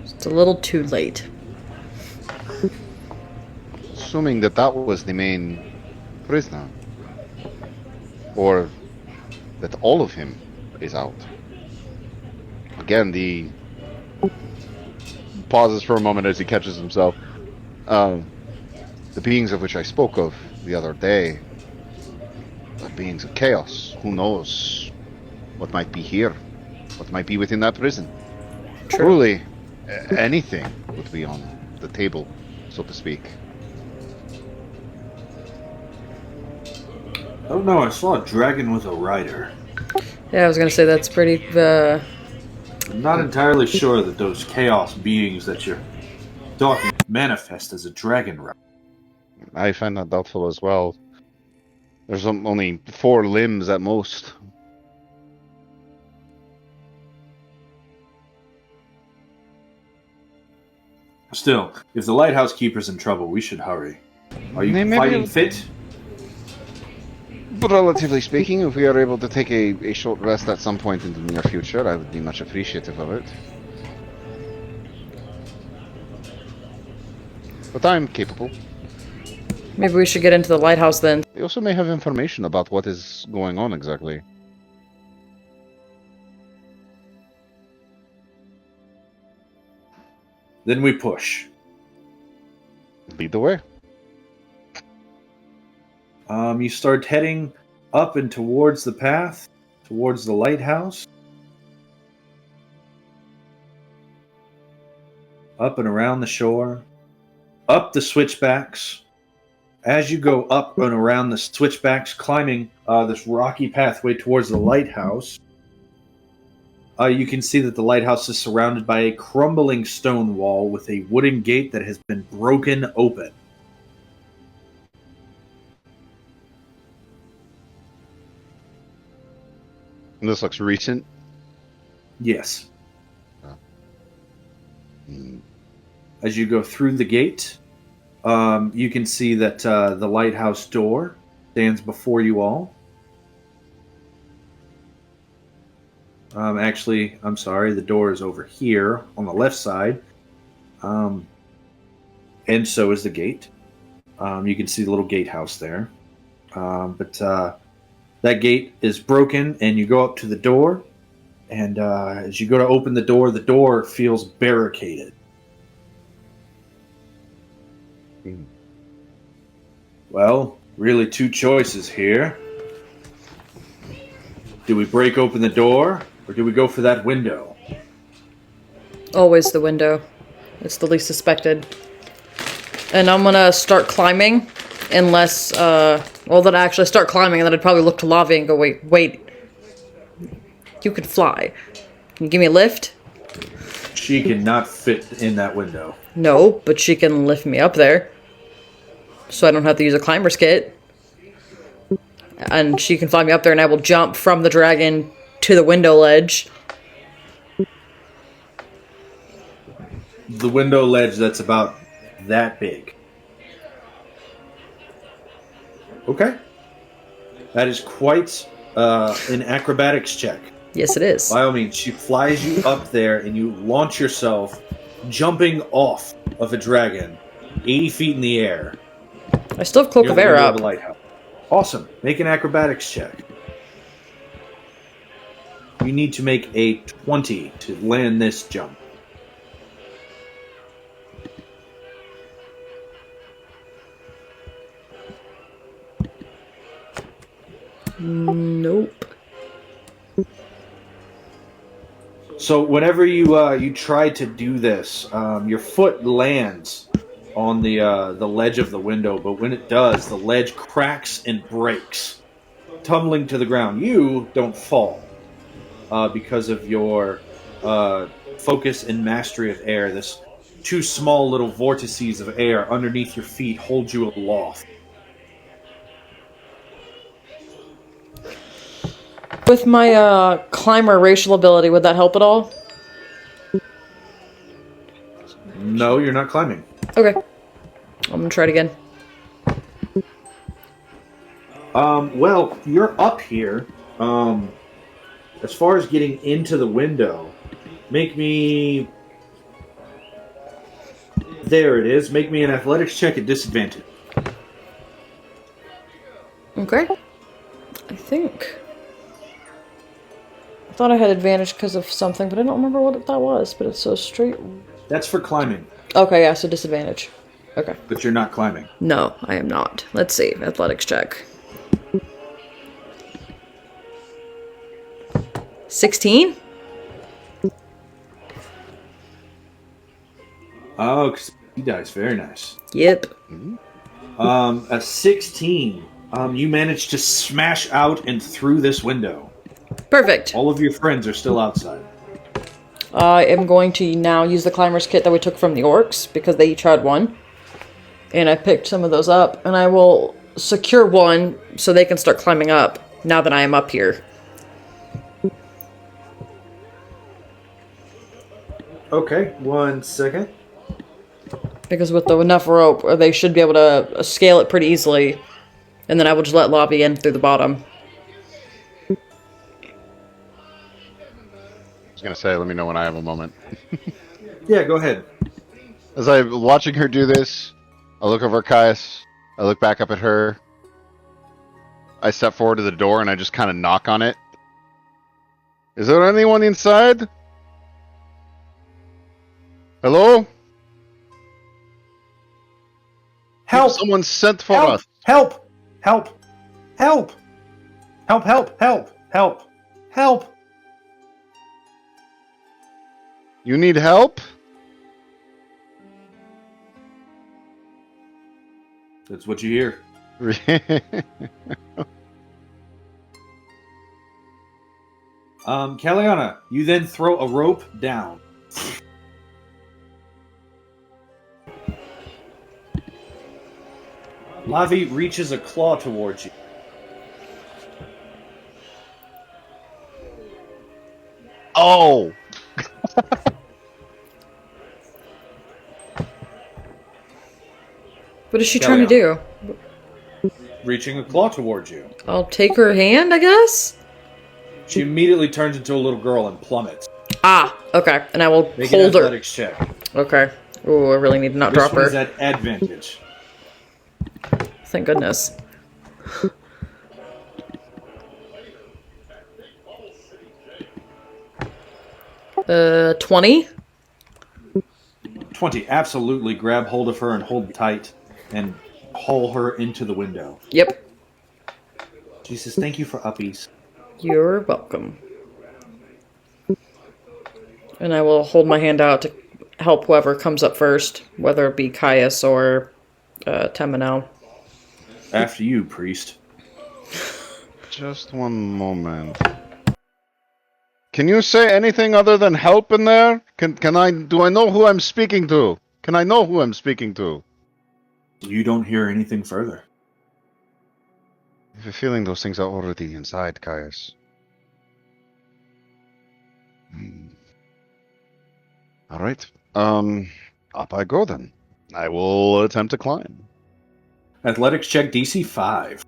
It's a little too late. Assuming that was the main prisoner. Or that all of him is out. Again, the pauses for a moment as he catches himself. The beings of which I spoke of the other day are beings of chaos. Who knows what might be here? What might be within that prison? Truly, anything would be on the table, so to speak. Oh no, I saw a dragon with a rider. Yeah, I was gonna say that's pretty. I'm not entirely sure that those chaos beings that you're talking manifest as a dragon rider. I find that doubtful as well. There's only 4 limbs at most. Still, if the lighthouse keeper's in trouble, we should hurry. Are you Maybe fighting fit? But relatively speaking, if we are able to take a short rest at some point in the near future, I would be much appreciative of it. But I'm capable. Maybe we should get into the lighthouse then. They also may have information about what is going on exactly. Then we push. Lead the way. You start heading up and towards the path, towards the lighthouse. Up and around the shore. Up the switchbacks. As you go up and around the switchbacks, climbing this rocky pathway towards the lighthouse, you can see that the lighthouse is surrounded by a crumbling stone wall with a wooden gate that has been broken open. And this looks recent. Yes. Hmm. As you go through the gate, You can see that the lighthouse door stands before you all. Actually, I'm sorry, the door is over here on the left side. And so is the gate. You can see the little gatehouse there. But that gate is broken, and you go up to the door. And as you go to open the door feels barricaded. Well, really two choices here. Do we break open the door, or do we go for that window? Always the window. It's the least suspected. And I'm gonna start climbing, unless, well, then I actually start climbing, and then I'd probably look to Lavi and go, wait. You can fly. Can you give me a lift? She cannot fit in that window. No, but she can lift me up there. So I don't have to use a climber's kit. And she can fly me up there, and I will jump from the dragon to the window ledge. The window ledge that's about that big. Okay. That is quite an acrobatics check. Yes, it is. By all means, she flies you up there, and you launch yourself, jumping off of a dragon, 80 feet in the air. I still have Cloak of Air up. Lighthouse. Awesome. Make an acrobatics check. You need to make a 20 to land this jump. Nope. So whenever you try to do this, your foot lands on the ledge of the window, but when it does, the ledge cracks and breaks, tumbling to the ground. You don't fall because of your focus and mastery of air. This two small little vortices of air underneath your feet hold you aloft. With my climber racial ability, would that help at all? No, you're not climbing. Okay. I'm gonna try it again. Well, you're up here. As far as getting into the window, make me... There it is. Make me an athletics check at disadvantage. Okay. I think... I thought I had advantage because of something, but I don't remember what that was, but it's so straight... That's for climbing. Okay, yeah, so disadvantage. Okay. But you're not climbing. No, I am not. Let's see. Athletics check. 16? Oh, he dies. Very nice. Yep. A 16. You managed to smash out and through this window. Perfect. All of your friends are still outside. I am going to now use the climber's kit that we took from the orcs, because they each had one. And I picked some of those up, and I will secure one so they can start climbing up now that I am up here. Okay, 1 second. Because with enough rope, they should be able to scale it pretty easily. And then I will just let Lobby in through the bottom. I was going to say, let me know when I have a moment. Yeah, go ahead. As I'm watching her do this, I look over at Caius, I look back up at her, I step forward to the door and I just kind of knock on it. Is there anyone inside? Hello? Help! Someone sent for Help! us. Help! Help! Help! Help! Help! Help! Help! Help! You need help? That's what you hear. Kaliana, you then throw a rope down. Lavi reaches a claw towards you. Oh! What is she trying to do? Reaching a claw towards you. I'll take her hand, I guess? She immediately turns into a little girl and plummets. Ah, okay. And I will Make an hold her. athletics check. Okay. Ooh, I really need to not This drop one her. is at advantage. Thank goodness. 20? 20. Absolutely grab hold of her and hold tight and haul her into the window. Yep. She says, thank you for uppies. You're welcome. And I will hold my hand out to help whoever comes up first, whether it be Caius or Teminel. After you, priest. Just one moment. Can you say anything other than help in there? Do I know who I'm speaking to? Can I know who I'm speaking to? You don't hear anything further. I have a feeling those things are already inside, Caius. Alright. Up I go then. I will attempt to climb. Athletics check DC 5.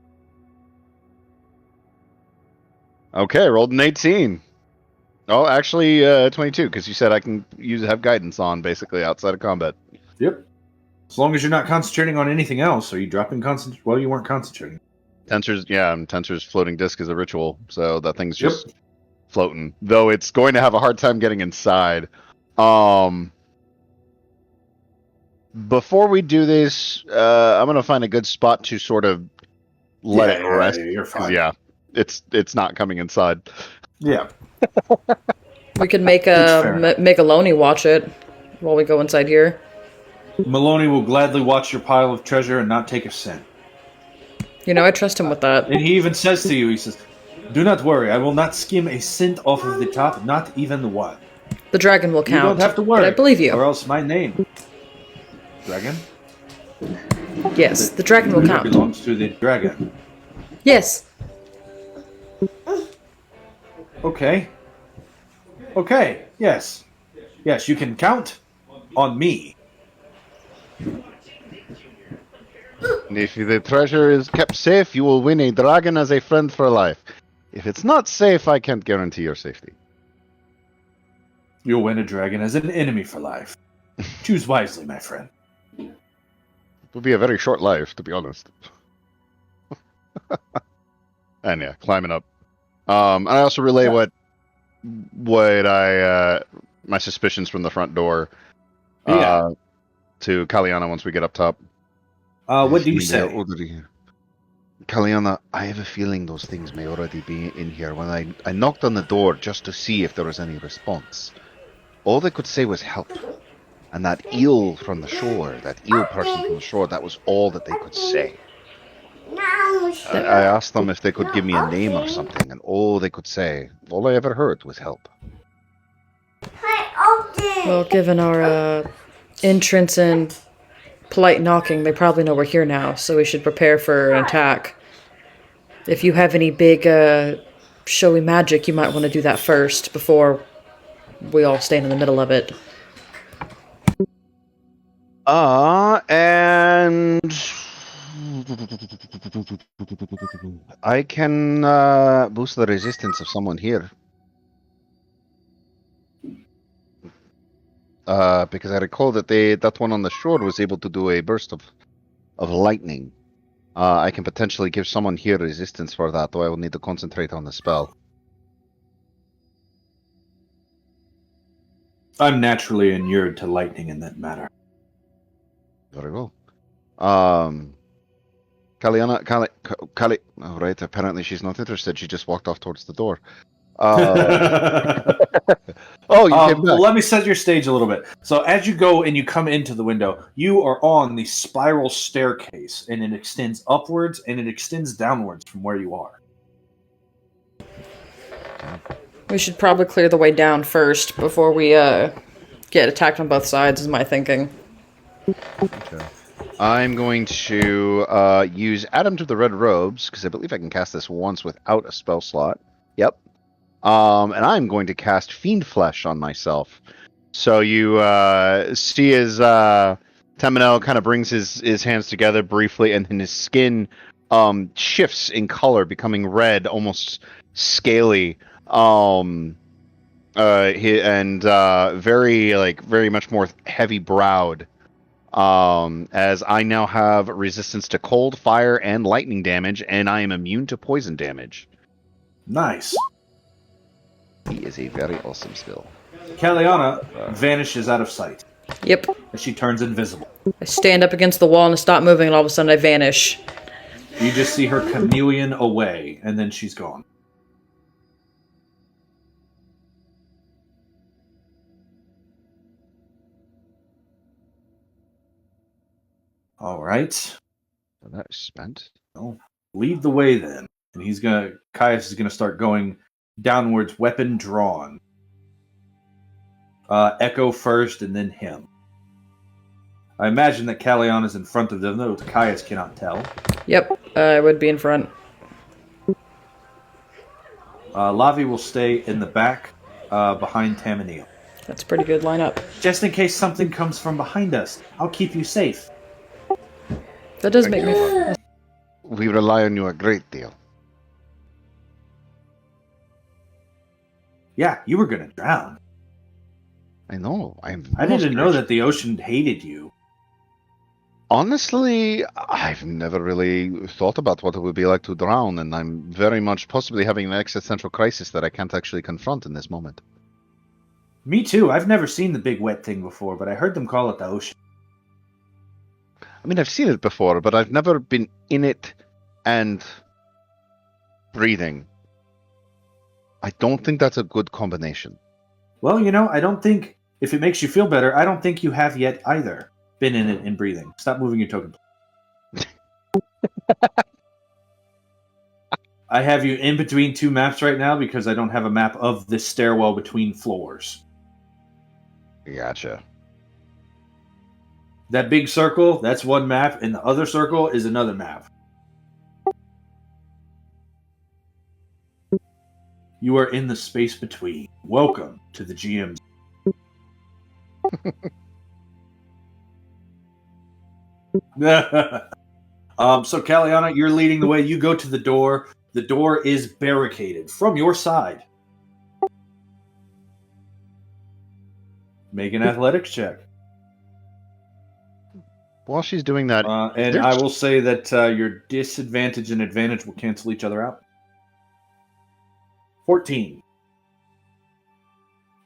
Okay, rolled an 18. Oh, actually, 22, because you said I can have guidance on, basically, outside of combat. Yep. As long as you're not concentrating on anything else, are you dropping concentration? Well, you weren't concentrating. Tensor's floating disc is a ritual, so that thing's just floating. Though it's going to have a hard time getting inside. Before we do this, I'm going to find a good spot to sort of let it rest. You're fine. Yeah, it's not coming inside. Yeah. We could make a Loney watch it while we go inside here. Maloney will gladly watch your pile of treasure and not take a cent. You know, I trust him with that. And he even says to you, he says, do not worry, I will not skim a cent off of the top, not even one. The dragon will count. You don't have to worry. But I believe you. Or else my name. Dragon? Yes, the dragon will count. Belongs to the dragon. Yes. Okay. Okay, yes. Yes, you can count on me. If the treasure is kept safe, you will win a dragon as a friend for life. If it's not safe, I can't guarantee your safety. You'll win a dragon as an enemy for life. Choose wisely, my friend. It will be a very short life, to be honest. And yeah, climbing up. I also relay what I my suspicions from the front door to Kaliana once we get up top. What do you say? Kaliana, I have a feeling those things may already be in here. When I knocked on the door just to see if there was any response, all they could say was help. And that eel from the shore, that eel person from the shore, that was all that they could say. I asked them if they could give me a name or something, and all they could say, all I ever heard was help. Well, given our entrance and polite knocking, they probably know we're here now, so we should prepare for an attack. If you have any big, showy magic, you might want to do that first, before we all stand in the middle of it. And I can boost the resistance of someone here. Because I recall that that one on the shore was able to do a burst of lightning. I can potentially give someone here resistance for that, though I will need to concentrate on the spell. I'm naturally inured to lightning in that matter. Very well. Kali. Oh, right. Apparently, she's not interested. She just walked off towards the door. Oh, you came back. Well, let me set your stage a little bit. So, as you go and you come into the window, you are on the spiral staircase, and it extends upwards and it extends downwards from where you are. We should probably clear the way down first before we get attacked on both sides, is my thinking. Okay. I'm going to use Adam to the Red Robes, because I believe I can cast this once without a spell slot. Yep. And I'm going to cast Fiend Flesh on myself. So you see as Teminel kind of brings his hands together briefly, and then his skin shifts in color, becoming red, almost scaly. Very much more heavy browed. As I now have resistance to cold, fire, and lightning damage, and I am immune to poison damage. Nice. He is a very awesome skill. Kaliana vanishes out of sight Yep. as she turns invisible. I stand up against the wall and I stop moving, and all of a sudden I vanish. You just see her chameleon away, and then she's gone. All right. So that is spent. Well, lead the way then. And Caius is gonna start going downwards, weapon drawn. Echo first, and then him. I imagine that Kaliana is in front of them, though Caius cannot tell. Yep, I would be in front. Lavi will stay in the back, behind Tamanil. That's a pretty good lineup. Just in case something comes from behind us, I'll keep you safe. That does make me... We rely on you a great deal. Yeah, you were gonna drown. I know. I didn't know that the ocean hated you. Honestly, I've never really thought about what it would be like to drown, and I'm very much possibly having an existential crisis that I can't actually confront in this moment. Me too. I've never seen the big wet thing before, but I heard them call it the ocean. I mean, I've seen it before, but I've never been in it and breathing. I don't think that's a good combination. Well, I don't think, if it makes you feel better, I don't think you have yet either been in it and breathing. Stop moving your token. I have you in between two maps right now because I don't have a map of this stairwell between floors. Gotcha. That big circle, that's one map, and the other circle is another map. You are in the space between. Welcome to the GM's. So, Kaliana, you're leading the way. You go to the door. The door is barricaded from your side. Make an athletics check. While she's doing that... and I will say that your disadvantage and advantage will cancel each other out. 14.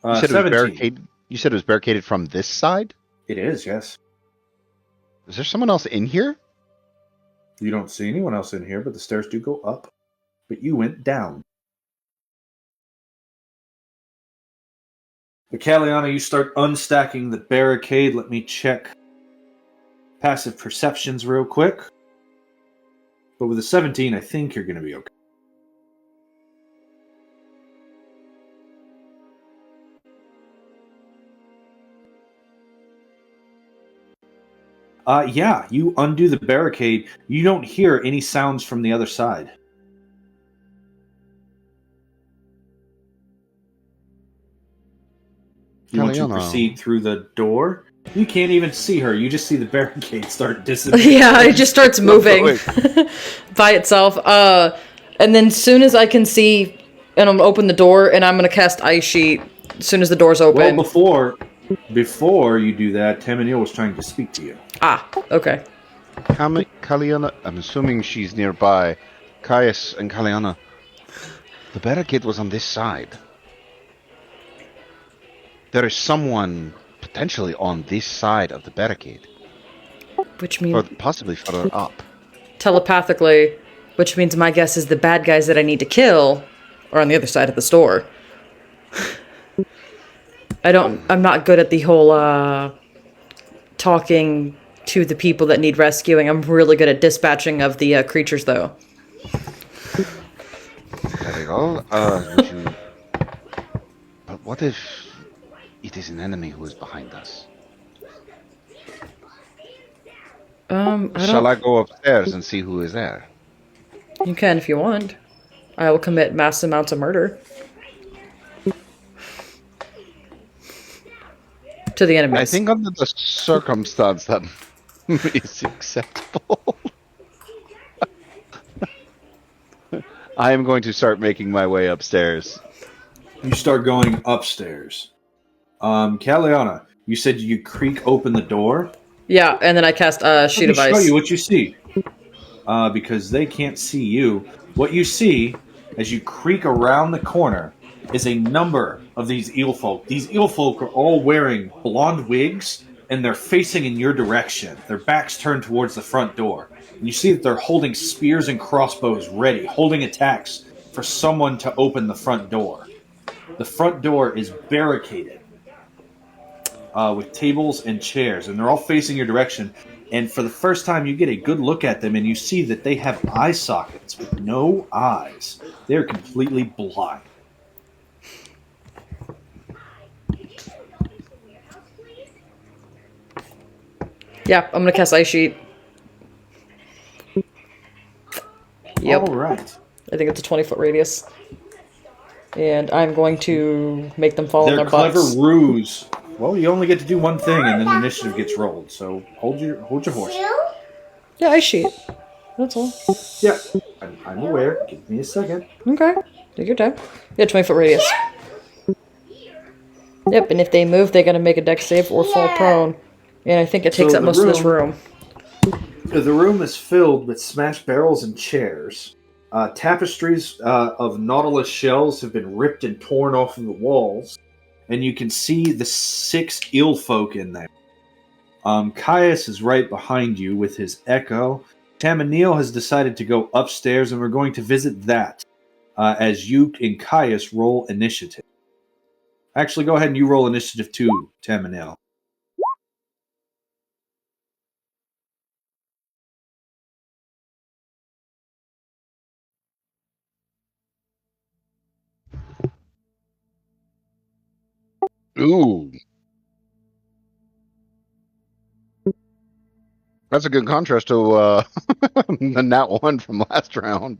17. You said it was barricaded from this side? It is, yes. Is there someone else in here? You don't see anyone else in here, but the stairs do go up. But you went down. But Kaliana, you start unstacking the barricade. Let me check passive perceptions real quick. But with a 17, I think you're going to be okay. Yeah, you undo the barricade. You don't hear any sounds from the other side. You want to proceed through the door? You can't even see her. You just see the barricade start disappearing. Yeah, it just starts moving by itself. And then as soon as I can see, and I'm going to open the door, and I'm going to cast Ice Sheet as soon as the door's open. Well, before you do that, Tamanil was trying to speak to you. Ah, okay. Kaliana, I'm assuming she's nearby. Caius and Kaliana, the barricade was on this side. There is someone potentially on this side of the barricade. Which means... Or possibly further up. Telepathically, which means my guess is the bad guys that I need to kill are on the other side of the store. I'm not good at the whole, talking to the people that need rescuing. I'm really good at dispatching of the, creatures, though. Very well. But what if it is an enemy who is behind us? Shall I go upstairs and see who is there? You can if you want. I will commit mass amounts of murder. to the enemies. I think under the circumstance that is acceptable. I am going to start making my way upstairs. You start going upstairs. Caliana, you said you creak open the door. Yeah, and then I cast a sheet of Let me show ice. you what you see. Because they can't see you. What you see as you creak around the corner is a number of these eel folk. These eel folk are all wearing blonde wigs, and they're facing in your direction. Their backs turned towards the front door. And you see that they're holding spears and crossbows ready, holding attacks for someone to open the front door. The front door is barricaded with tables and chairs, and they're all facing your direction. And for the first time, you get a good look at them, and you see that they have eye sockets with no eyes. They're completely blind. Yeah, I'm gonna cast Ice Sheet. Yep. All right. I think it's a 20-foot radius. And I'm going to make them fall on Their their clever butts. ruse. Well, you only get to do one thing, and then initiative gets rolled. So hold your horse. Yeah, Ice Sheet. That's all. Yeah, I'm aware. Give me a second. Okay. Take your time. Yeah, 20-foot radius. Yep, and if they move, they gotta make a dex save or fall prone. And I think it takes So up the most of this room. The room is filled with smashed barrels and chairs. Tapestries of nautilus shells have been ripped and torn off of the walls, and you can see the 6 eel folk in there. Caius is right behind you with his echo. Tamanil has decided to go upstairs, and we're going to visit that as you and Caius roll initiative. Actually, go ahead and you roll initiative too, Tamanil. Ooh. That's a good contrast to the nat 1 from last round.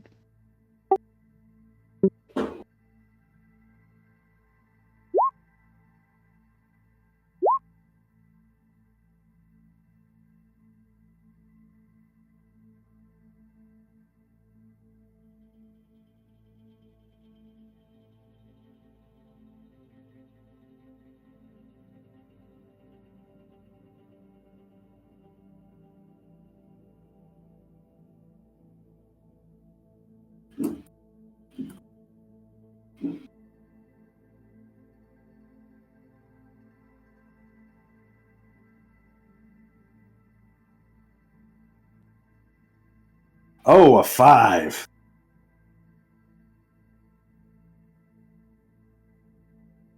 Oh, a 5.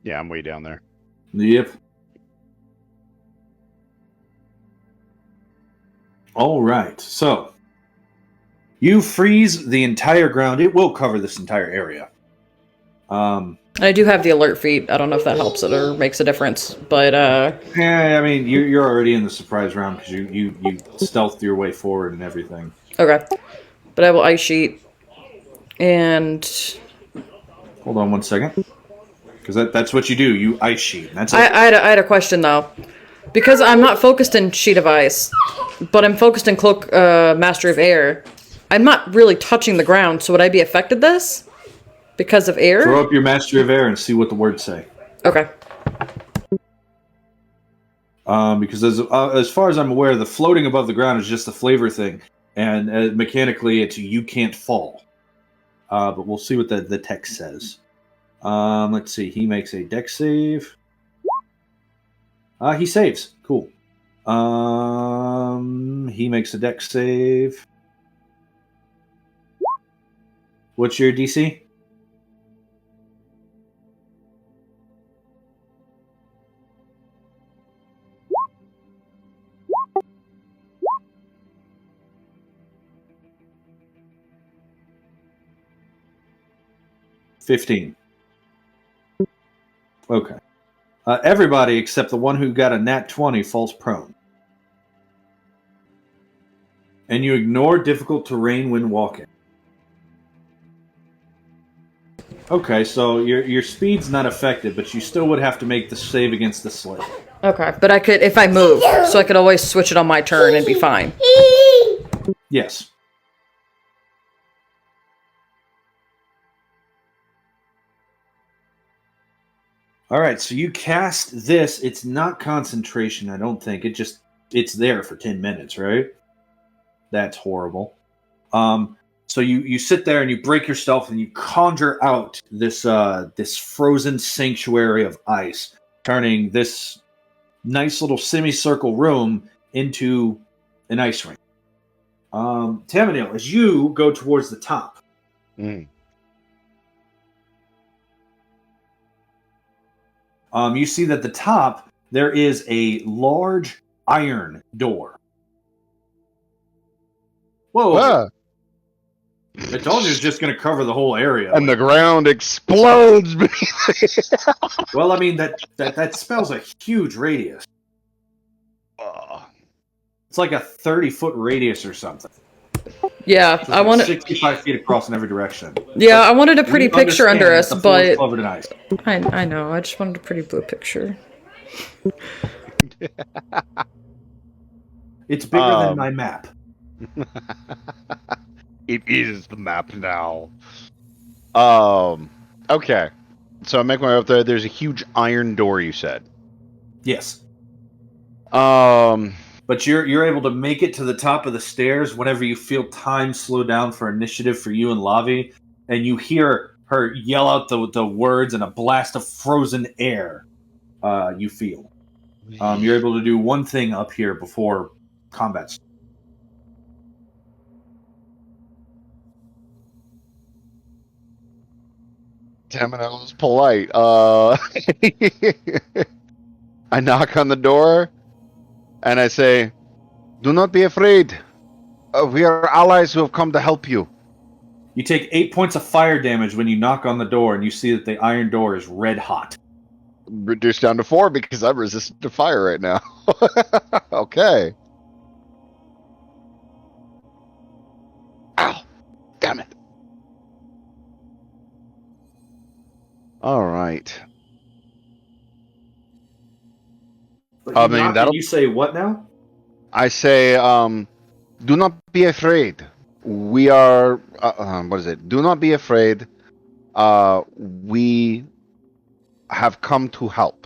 Yeah, I'm way down there. Yep. All right, so you freeze the entire ground. It will cover this entire area. I do have the alert feat. I don't know if that helps it or makes a difference, but Yeah, I mean, you're already in the surprise round because you stealthed your way forward and everything. okay. But I will Ice Sheet, and Hold on one second, because that's what you do. You ice sheet. And that's it. I had a question though, because I'm not focused in Sheet of Ice, but I'm focused in Cloak Mastery of Air. I'm not really touching the ground, so would I be affected this because of air? Throw up your Mastery of Air and see what the words say. Okay. Because as far as I'm aware, the floating above the ground is just a flavor thing, and mechanically, it's you can't fall. But we'll see what the text says. Let's see. He makes a dex save. He saves. Cool. He makes a dex save. What's your DC? $15. Okay. Everybody except the one who got a nat 20 falls prone. And you ignore difficult terrain when walking. Okay, so your speed's not affected, but you still would have to make the save against the sled. Okay, but I could, if I move, so I could always switch it on my turn and be fine. Yes. All right, so you cast this. It's not concentration, I don't think. It's there for 10 minutes, right? That's horrible. So you sit there and you break your stealth and you conjure out this this frozen sanctuary of ice, turning this nice little semicircle room into an ice rink. Tamanil, as you go towards the top, you see that at the top there is a large iron door. Whoa! Ah, I told you it's just going to cover the whole area. And the ground explodes. Well, I mean that spells a huge radius. It's like a 30-foot radius or something. Yeah, So I it's want it. 65 feet across in every direction. Yeah, I wanted a pretty We picture under us, understand that the floor is but covered in ice. I know. I just wanted a pretty blue picture. It's bigger than my map. It is the map now. Okay. So I make my way up there. There's a huge iron door, you said. Yes. But you're able to make it to the top of the stairs whenever you feel time slow down for initiative for you and Lavi, and you hear her yell out the words in a blast of frozen air. You feel. You're able to do one thing up here before combat starts. Tamanel is polite. I knock on the door, and I say, "Do not be afraid. We are allies who have come to help you." You take 8 points of fire damage when you knock on the door, and you see that the iron door is red hot. Reduced down to 4 because I'm resistant to fire right now. Okay. Ow! Damn it! All right. But I mean, that'll. you say what now? I say, do not be afraid. We are. What is it? Do not be afraid. We have come to help.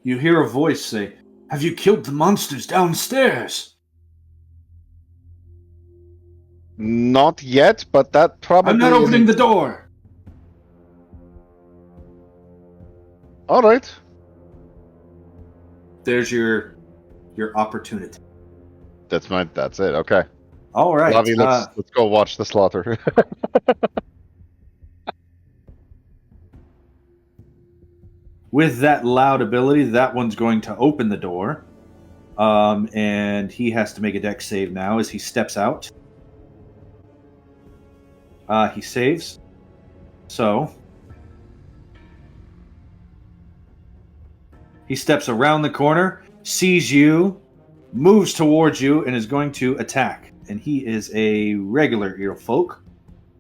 You hear a voice say, "Have you killed the monsters downstairs?" Not yet, but that probably. I'm not opening the door. All right. There's your opportunity. That's it. Okay. All right. Lavi, let's go watch the slaughter. With that loud ability, that one's going to open the door. And he has to make a dex save now as he steps out. He saves. So he steps around the corner, sees you, moves towards you, and is going to attack. And he is a regular Earfolk.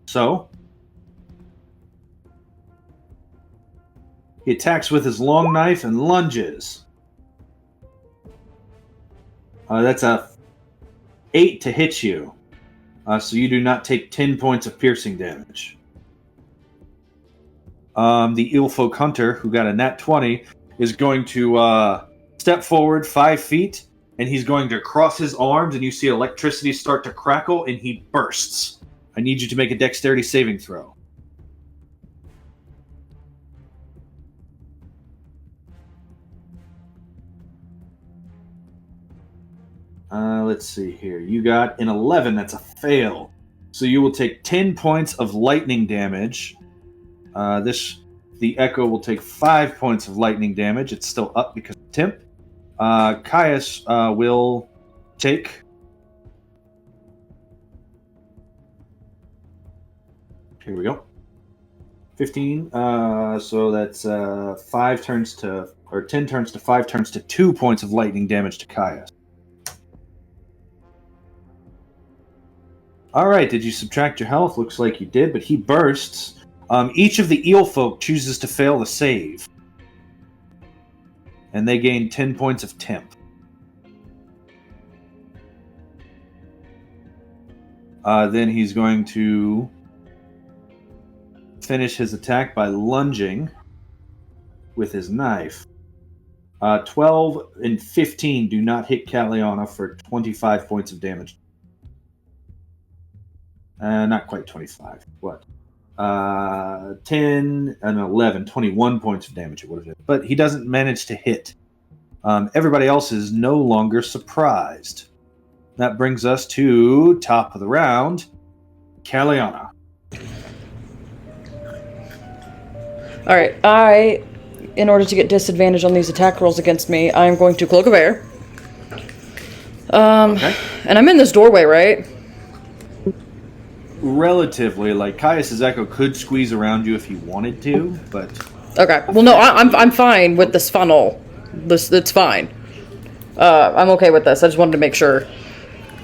So he attacks with his long knife and lunges. That's a 8 to hit you. So you do not take 10 points of piercing damage. The Eelfolk Hunter, who got a nat 20, is going to step forward 5 feet, and he's going to cross his arms, and you see electricity start to crackle, and he bursts. I need you to make a dexterity saving throw. Let's see here. You got an 11. That's a fail. So you will take 10 points of lightning damage. The Echo will take 5 points of lightning damage. It's still up because of Temp. Caius will take... Here we go. 15. So that's 5 turns to... Or 10 turns to 5 turns to 2 points of lightning damage to Caius. All right, did you subtract your health? Looks like you did, but he bursts. Each of the eel folk chooses to fail the save. And they gain 10 points of temp. Then he's going to finish his attack by lunging with his knife. 12 and 15 do not hit Caliana for 25 points of damage. Not quite 25. What? 10 and 11, 21 points of damage it would have been. But he doesn't manage to hit. Everybody else is no longer surprised. That brings us to top of the round, Caliana. All right, in order to get disadvantage on these attack rolls against me, I'm going to Cloak of Air. Okay. And I'm in this doorway, right? Relatively, like Caius' Echo could squeeze around you if he wanted to, but Okay. Well, no, I'm fine with this funnel. It's fine. I'm okay with this. I just wanted to make sure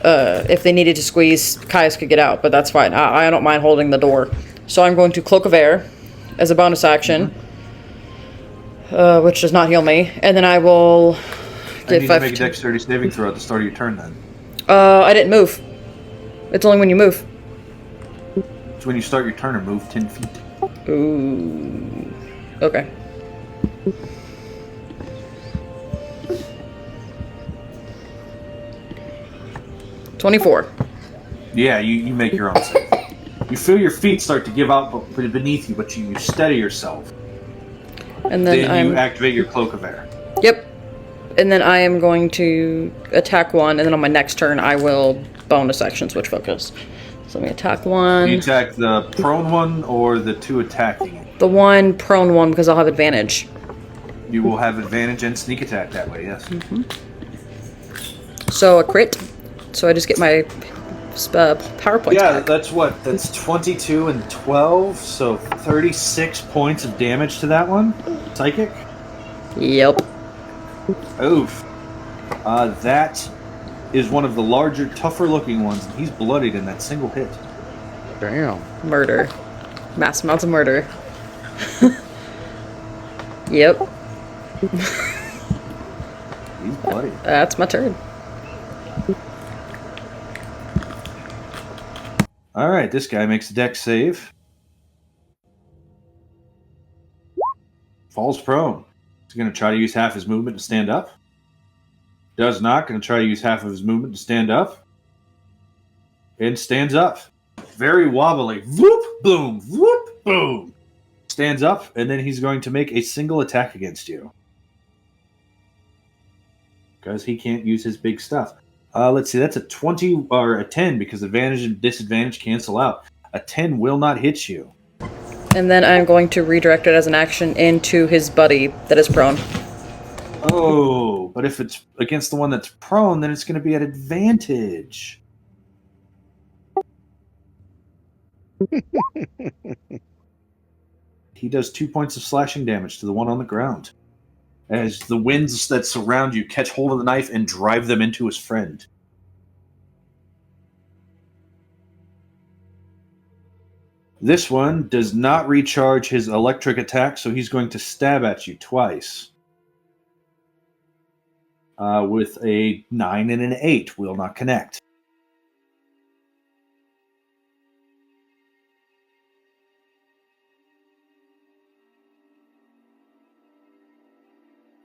if they needed to squeeze, Caius could get out, but that's fine. I don't mind holding the door. So I'm going to Cloak of Air as a bonus action, which does not heal me, and then I will I need to make a dexterity saving throw at the start of your turn. Then I didn't move. It's only when you move. it's when you start your turn and move 10 feet. Ooh. Okay. $24. Yeah, you make your own save. You feel your feet start to give out beneath you, but you steady yourself. And then you activate your Cloak of Air. Yep. And then I am going to attack one, and then on my next turn I will bonus action switch focus. So let me attack one. You attack the prone one or the two attacking it? The one prone one because I'll have advantage. You will have advantage and sneak attack that way, yes. Mm-hmm. So a crit. So I just get my PowerPoint. Yeah, back. that's what? That's 22 and 12, so 36 points of damage to that one. Psychic? Yep. Oof. That is one of the larger, tougher looking ones, and he's bloodied in that single hit. Damn. Murder. Mass amounts of murder. Yep. He's bloody. That's my turn. Alright, this guy makes a dex save. Falls prone. He's going to try to use half his movement to stand up. Does not. Going to try to use half of his movement to stand up. And stands up. Very wobbly. Whoop, boom, whoop, boom. Stands up, and then he's going to make a single attack against you. Because he can't use his big stuff. Let's see, that's a 20 or a 10 because advantage and disadvantage cancel out. A 10 will not hit you. And then I'm going to redirect it as an action into his buddy that is prone. Oh, but if it's against the one that's prone, then it's going to be at advantage. He does 2 points of slashing damage to the one on the ground. As the winds that surround you catch hold of the knife and drive them into his friend. This one does not recharge his electric attack, so he's going to stab at you twice. With a 9 and an 8, will not connect.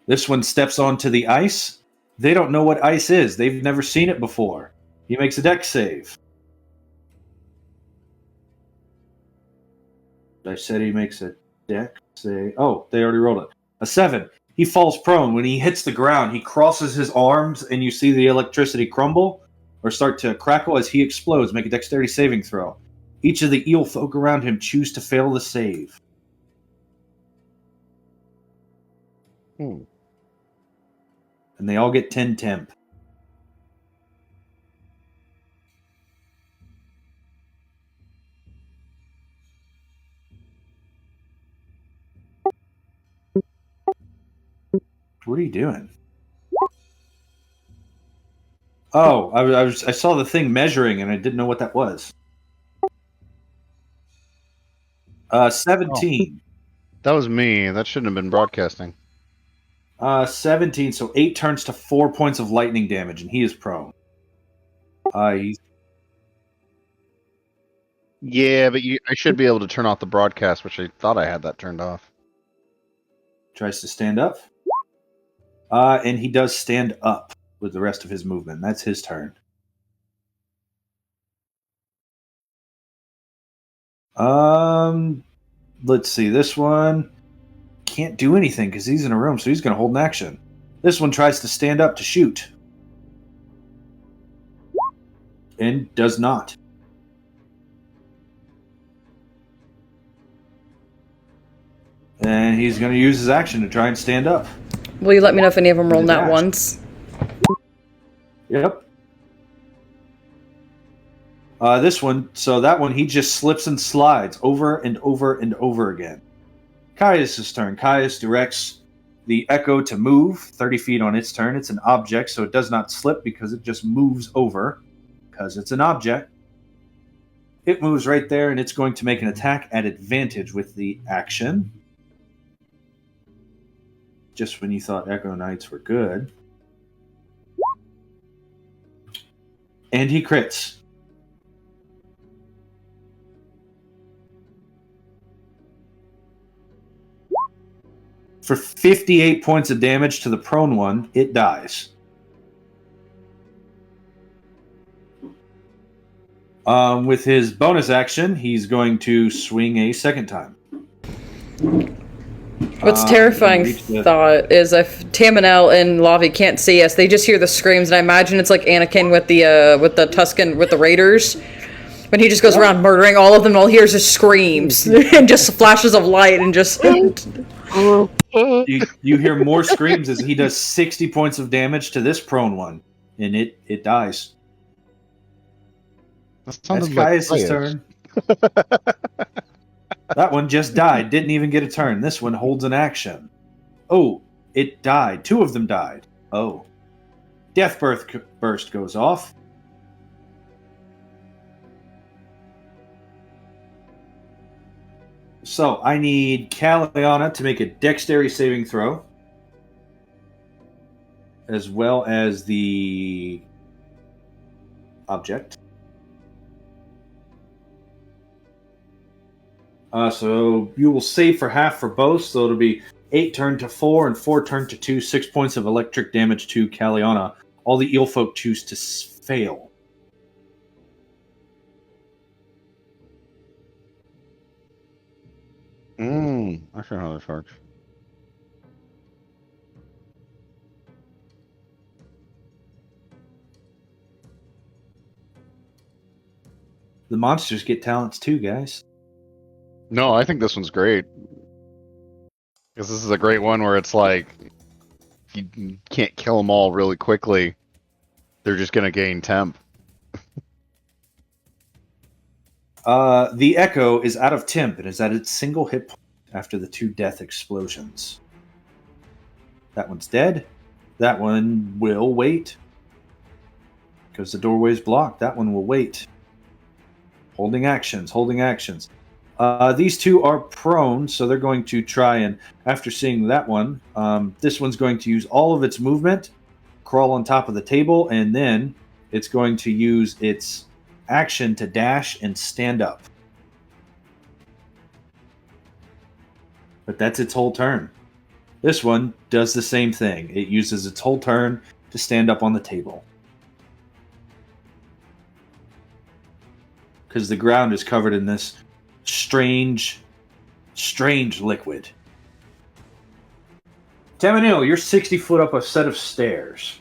This one steps onto the ice. They don't know what ice is. They've never seen it before. He makes a dex save. I said he makes a dex save. Oh, they already rolled it. A 7. He falls prone. When he hits the ground, he crosses his arms, and you see the electricity crumble or start to crackle as he explodes. Make a dexterity saving throw. Each of the eel folk around him choose to fail the save. And they all get 10 temp. What are you doing? Oh, I saw the thing measuring and I didn't know what that was. 17. That was me. That shouldn't have been broadcasting. 17, so 8 turns to 4 points of lightning damage, and he is prone. He Yeah, but I should be able to turn off the broadcast, which I thought I had that turned off. tries to stand up. And he does stand up with the rest of his movement. That's his turn. Let's see. This one can't do anything because he's in a room, so he's going to hold an action. This one tries to stand up to shoot. And does not. And he's going to use his action to try and stand up. Will you let me know if any of them roll With nat dash. once? Yep. This one, so that one, he just slips and slides over and over and over again. Caius' turn. Caius directs the echo to move 30 feet on its turn. It's an object, so it does not slip because it just moves over because it's an object. It moves right there, and it's going to make an attack at advantage with the action. Just when you thought Echo Knights were good. And he crits. For 58 points of damage to the prone one, it dies. With his bonus action, he's going to swing a second time. What's terrifying thought is if Tamanel and Lavi can't see us, they just hear the screams, and I imagine it's like Anakin with the Tusken with the Raiders, when he just goes around murdering all of them, and all he hears is screams and just flashes of light and just. You hear more screams as he does 60 points of damage to this prone one, and it dies. That's Caius' turn. That one just died. Didn't even get a turn. This one holds an action. Oh, it died. 2 of them died. Oh. Death Burst goes off. So, I need Caliana to make a dexterity saving throw. As well as the object. So you will save for half for both, so it'll be 8 turn to 4 and 4 turn to 2, 6 points of electric damage to Caliana. All the eel folk choose to fail. I should know how this works. The monsters get talents too, guys. No, I think this one's great. Because this is a great one where it's like, you can't kill them all really quickly. They're just going to gain temp. The Echo is out of temp and is at its single hit point after the 2 death explosions. That one's dead. That one will wait. Because the doorway's blocked. That one will wait. Holding actions, holding actions. These 2 are prone, so they're going to try and, after seeing that one, this one's going to use all of its movement, crawl on top of the table, and then it's going to use its action to dash and stand up. But that's its whole turn. This one does the same thing. It uses its whole turn to stand up on the table. Because the ground is covered in this strange liquid. Tamanil, you're 60 foot up a set of stairs.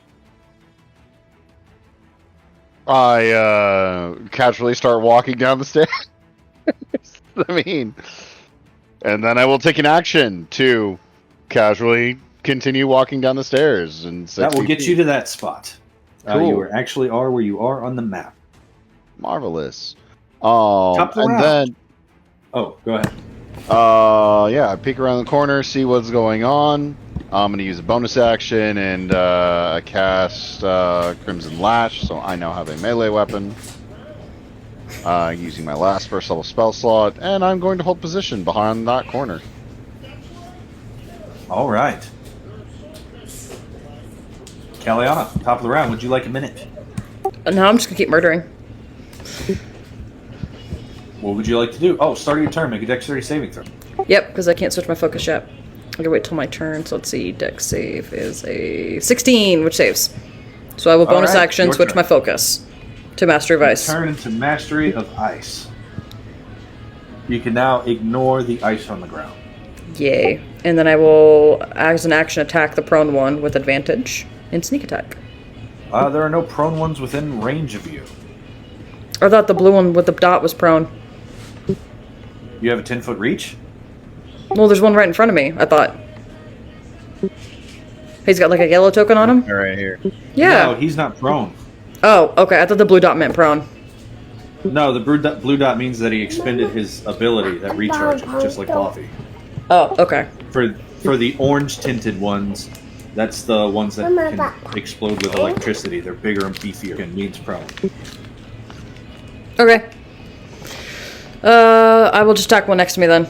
I casually start walking down the stairs. And then I will take an action to casually continue walking down the stairs. And that will get you to that spot. Cool. You actually are where you are on the map. Marvelous. Top and then oh, go ahead. Yeah, I peek around the corner, see what's going on. I'm going to use a bonus action and cast Crimson Lash, so I now have a melee weapon. Using my last first level spell slot, and I'm going to hold position behind that corner. All right. Kaliana, top of the round. Would you like a minute? No, I'm just gonna keep murdering. What would you like to do? Oh, start of your turn. Make a dexterity saving throw. Yep, because I can't switch my focus yet. I'm gonna wait till my turn. So let's see. Dex save is a 16, which saves. So I will bonus All right, action your switch turn. my focus to Mastery of Ice. Turn into Mastery of Ice. You can now ignore the ice on the ground. Yay. And then I will, as an action, attack the prone one with advantage and sneak attack. There are no prone ones within range of you. I thought the blue one with the dot was prone. You have a 10-foot reach? Well, there's one right in front of me, I thought. He's got like a yellow token on him? Right here. Yeah. No, he's not prone. Oh, okay. I thought the blue dot meant prone. No, the blue dot means that he expended his ability, that recharge, just like coffee. Oh, okay. For the orange-tinted ones, that's the ones that can explode with electricity. They're bigger and beefier and means prone. Okay. I will just attack one next to me then.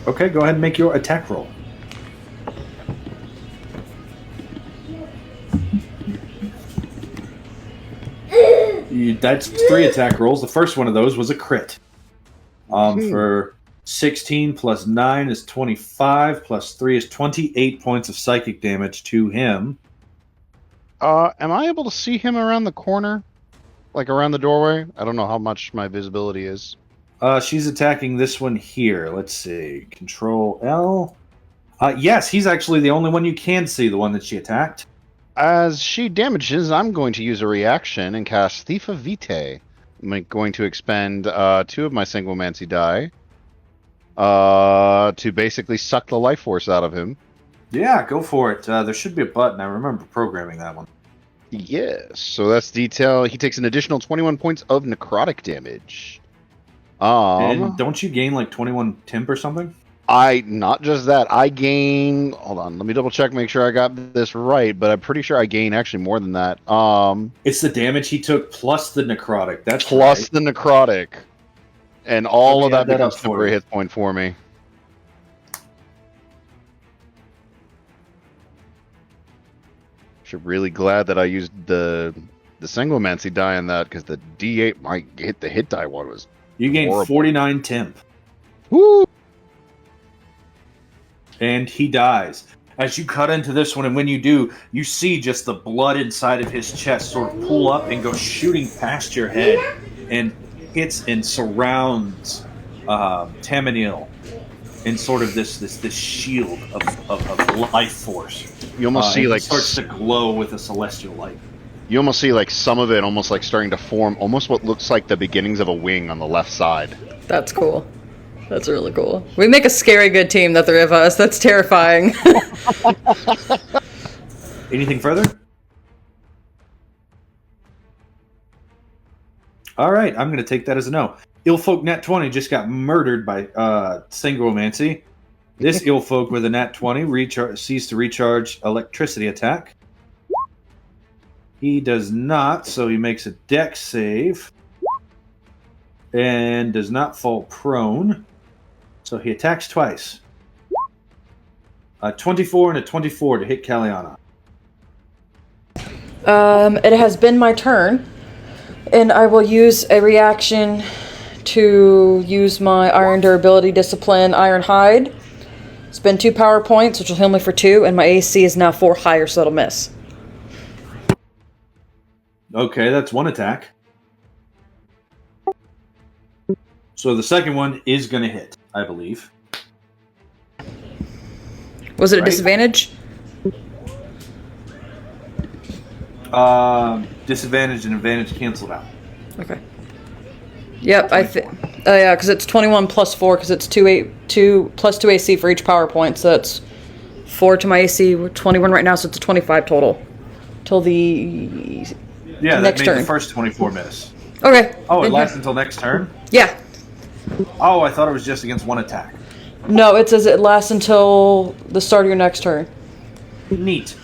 Okay, go ahead and make your attack roll. That's 3 attack rolls. The first one of those was a crit. For 16 plus 9 is 25, plus 3 is 28 points of psychic damage to him. Am I able to see him around the corner? Like around the doorway? I don't know how much my visibility is. She's attacking this one here. Let's see. Control L. Yes, he's actually the only one you can see, the one that she attacked. As she damages, I'm going to use a reaction and cast Thief of Vitae. I'm going to expend 2 of my Sanguimancy die to basically suck the life force out of him. Yeah, go for it. There should be a button. I remember programming that one. Yes, so that's detail. He takes an additional 21 points of necrotic damage. And don't you gain like 21 temp or something? Not just that, I gain, hold on, let me double check, make sure I got this right, but I'm pretty sure I gain actually more than that. It's the damage he took plus the necrotic. That's plus right. the necrotic. And all of that that becomes up for temporary you. hit point for me. Actually, really glad that I used the Sanguimancy die on that, because the D8 might hit the hit die one was You gain horrible. 49 temp. Woo! And he dies. As you cut into this one, and when you do, you see just the blood inside of his chest sort of pull up and go shooting past your head and hits and surrounds Tamanil in sort of this shield of life force. You almost see and it like starts to glow with a celestial light. you almost see like some of it almost like starting to form almost what looks like the beginnings of a wing on the left side. That's cool. That's really cool. We make a scary good team, the 3 of us. That's terrifying. Anything further? All right, I'm going to take that as a no. Illfolk Nat 20 just got murdered by Sanguimancy. This Illfolk with a Nat 20 ceased to recharge electricity attack. He does not, so he makes a dex save. And does not fall prone. So he attacks twice. 24 and a 24 to hit Kaliana. It has been my turn, and I will use a reaction to use my Iron Durability Discipline Iron Hide. Spend 2 power points, which will heal me for 2, and my AC is now 4 higher, so it'll miss. Okay, that's 1 attack. So the second one is going to hit, I believe. Was it a Right. disadvantage? Disadvantage and advantage canceled out. Okay. Yep, I think. Oh yeah, because it's 21 plus 4, because it's 2 plus 2 AC for each power point, so that's 4 to my AC. We're 21 right now, so it's a 25 total. Till the Yeah, that next made turn. the first 24 miss. Okay. Oh, it then lasts here. until next turn? Yeah. Oh, I thought it was just against 1 attack. No, it says it lasts until the start of your next turn. Neat.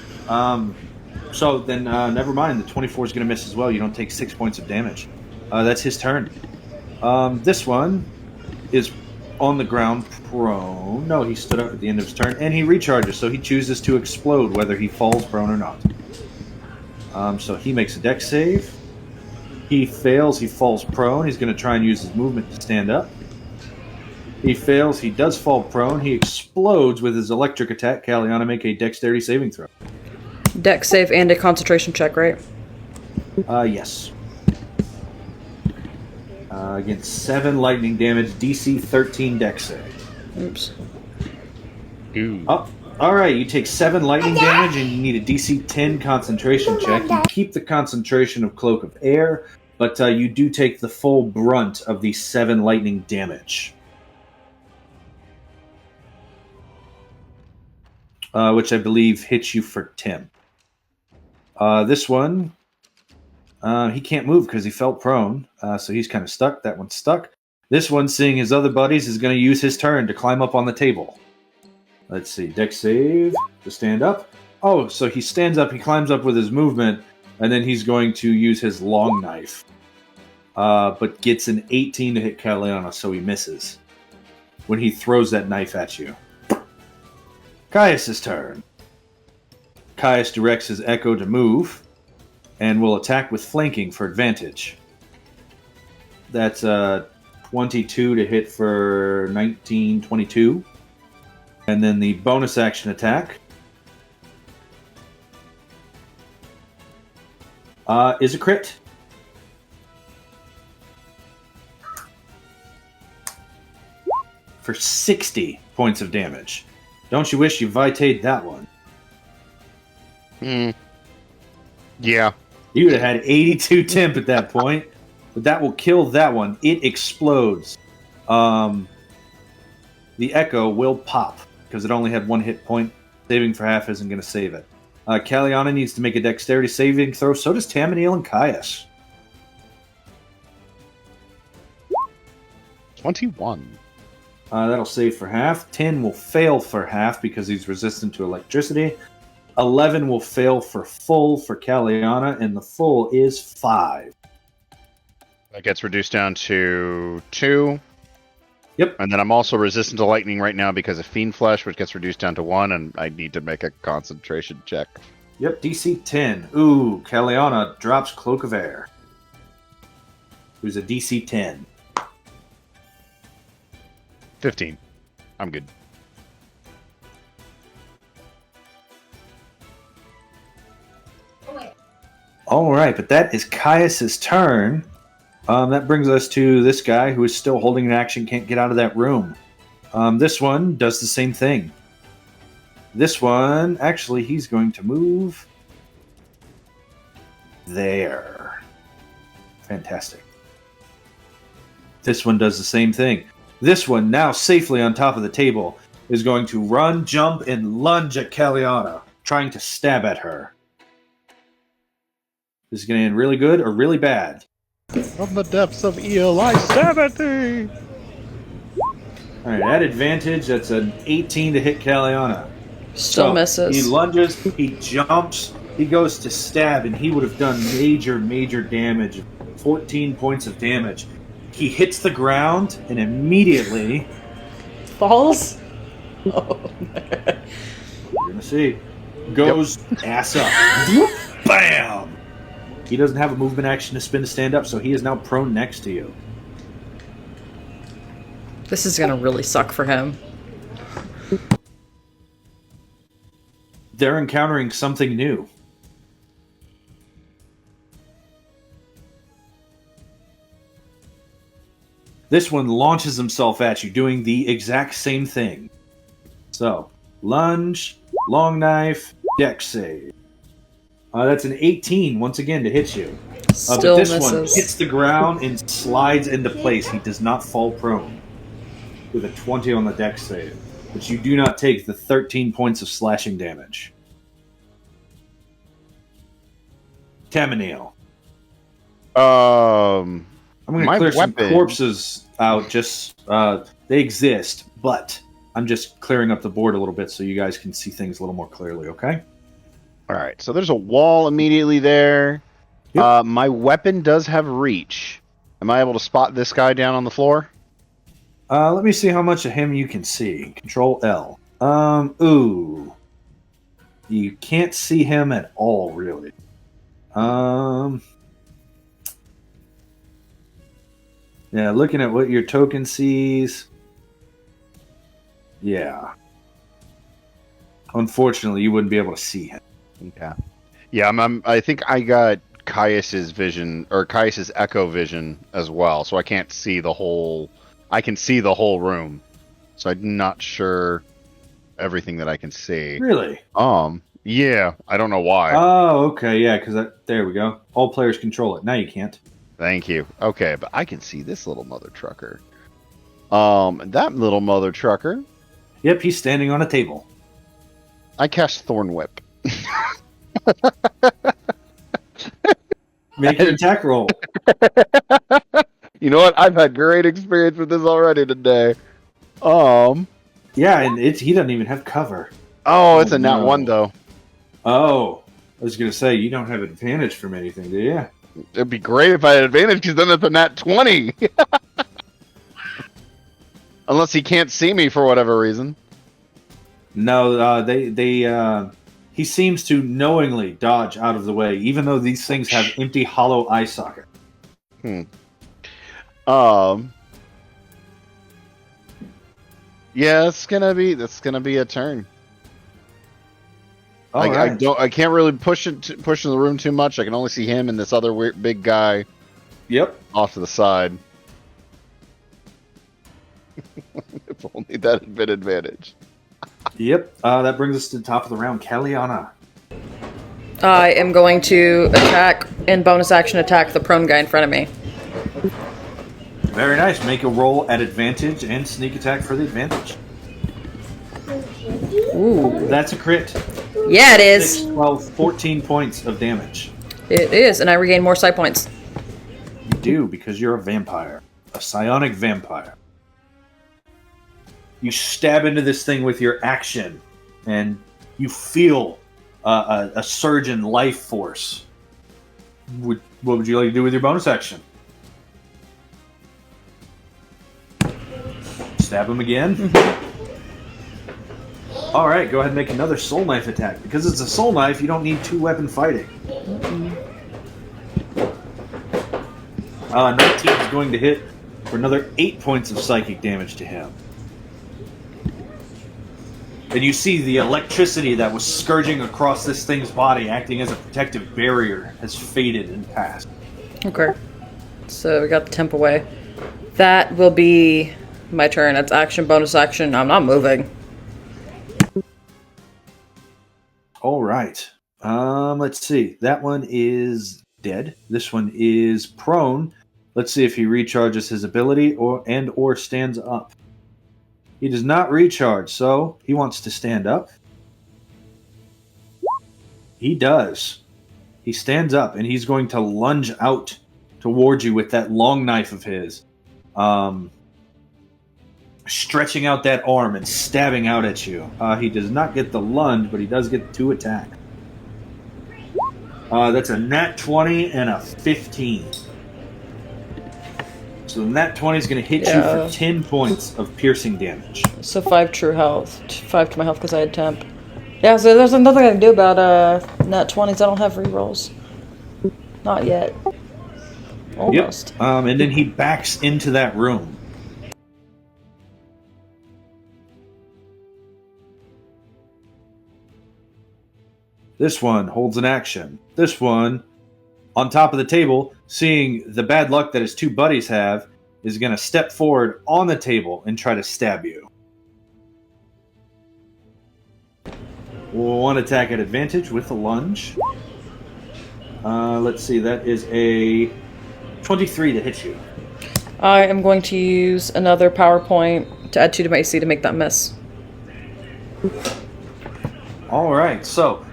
So then, never mind. The 24 is going to miss as well. You don't take 6 points of damage. That's his turn. This one is on the ground prone. No, he stood up at the end of his turn, and he recharges, so he chooses to explode whether he falls prone or not. So he makes a dex save. He fails, he falls prone. He's going to try and use his movement to stand up. He fails, he does fall prone. He explodes with his electric attack. Kaliana, make a dexterity saving throw. Dex save and a concentration check, right? Yes. Against 7 lightning damage, DC 13 dex save. Oops. Ooh. Oh, alright, you take 7 lightning damage and you need a DC 10 concentration check. You keep the concentration of Cloak of Air, but you do take the full brunt of the 7 lightning damage. Which I believe hits you for 10. This one, he can't move because he fell prone, so he's kind of stuck. That one's stuck. This one, seeing his other buddies, is going to use his turn to climb up on the table. Let's see, dex save to stand up. Oh, so he stands up, he climbs up with his movement, and then he's going to use his long knife. But gets an 18 to hit Kaliana, so he misses when he throws that knife at you. Caius' turn. Caius directs his Echo to move, and will attack with flanking for advantage. That's 22 to hit for 19, 22. And then the bonus action attack is a crit. For 60 points of damage. Don't you wish you vitaed that one? Yeah. You would have had 82 temp at that point, but that will kill that one. It explodes. The Echo will pop, because it only had 1 hit point. Saving for half isn't going to save it. Kaliana needs to make a dexterity saving throw. So does Tamaniel and Caius. 21. That'll save for half. 10 will fail for half because he's resistant to electricity. 11 will fail for full for Kaliana, and the full is 5. That gets reduced down to 2. Yep. And then I'm also resistant to lightning right now because of Fiend Flesh, which gets reduced down to 1, and I need to make a concentration check. Yep, DC 10. Ooh, Kaliana drops Cloak of Air. Who's a DC 10. 15. I'm good. All right, but that is Caius' turn. That brings us to this guy who is still holding an action, can't get out of that room. This one does the same thing. This one, actually, he's going to move there. Fantastic. This one does the same thing. This one, now safely on top of the table, is going to run, jump, and lunge at Kaliana, trying to stab at her. This is going to end really good or really bad. From the depths of Eel, I stab at thee! Alright, at advantage, that's an 18 to hit Kaliana. Still misses. He lunges, he jumps, he goes to stab, and he would have done major, major damage. 14 points of damage. He hits the ground, and immediately... Falls? Oh. You're gonna see. Goes ass up. Whoop, bam! He doesn't have a movement action to spin to stand up, so he is now prone next to you. This is gonna really suck for him. They're encountering something new. This one launches himself at you, doing the exact same thing. So, lunge, long knife, dex save. That's an 18, once again, to hit you. Still but this misses. one hits the ground and slides into place. He does not fall prone. With a 20 on the dex save. But you do not take the 13 points of slashing damage. Tamaniel. I'm going to clear some corpses out. Just they exist, but I'm just clearing up the board a little bit so you guys can see things a little more clearly, okay? Alright, so there's a wall immediately there. Yep. My weapon does have reach. Am I able to spot this guy down on the floor? Let me see how much of him you can see. Control L. Ooh. You can't see him at all, really. Yeah, looking at what your token sees. Yeah. Unfortunately, you wouldn't be able to see him. Okay. Yeah, I think I got Caius's vision, or Caius's echo vision as well, so I can't see the whole... I can see the whole room. So I'm not sure everything that I can see. Really? Yeah, I don't know why. Oh, okay, yeah, because there we go. All players control it. Now you can't. Thank you. Okay, but I can see this little mother trucker. That little mother trucker. Yep, he's standing on a table. I cast Thorn Whip. Make an attack roll. You know what? I've had great experience with this already today. Yeah, and he doesn't even have cover. Oh, it's a nat no. 1 though. Oh, I was gonna say you don't have advantage from anything, do you? It'd be great if I had advantage, because then it's a nat 20. Unless he can't see me for whatever reason. No, he seems to knowingly dodge out of the way, even though these things have empty, hollow eye socket. Yeah, that's gonna be a turn. Right. I can't really push in the room too much. I can only see him and this other weird big guy. Yep. Off to the side. If only that had been advantage. Yep. That brings us to the top of the round. Kaliana. I am going to attack and bonus action attack the prone guy in front of me. Very nice. Make a roll at advantage and sneak attack for the advantage. Ooh. That's a crit. Yeah, it is. 6, 12, 14 points of damage. It is, and I regain more psi points. You do, because you're a vampire. A psionic vampire. You stab into this thing with your action, and you feel a surge in life force. What would you like to do with your bonus action? Stab him again? Mm-hmm. Alright, go ahead and make another soul knife attack. Because it's a soul knife, you don't need 2-weapon fighting. 19 is going to hit for another 8 points of psychic damage to him. And you see the electricity that was scourging across this thing's body, acting as a protective barrier, has faded and passed. Okay. So we got the temp away. That will be my turn. That's action, bonus action. I'm not moving. All right. Let's see. That one is dead. This one is prone. Let's see if he recharges his ability or stands up. He does not recharge, so he wants to stand up. He does. He stands up, and he's going to lunge out towards you with that long knife of his. Stretching out that arm and stabbing out at you. He does not get the lunge, but he does get 2 attacks. That's a nat 20 and a 15. So the nat 20 is going to hit you for 10 points of piercing damage. So 5 true health. 5 to my health because I had temp. Yeah, so there's nothing I can do about nat 20s. I don't have rerolls. Not yet. Almost. Yep. And then he backs into that room. This one holds an action. This one, on top of the table, seeing the bad luck that his 2 buddies have, is going to step forward on the table and try to stab you. 1 attack at advantage with a lunge. Let's see, that is a 23 to hit you. I am going to use another PowerPoint to add 2 to my AC to make that miss. Alright, so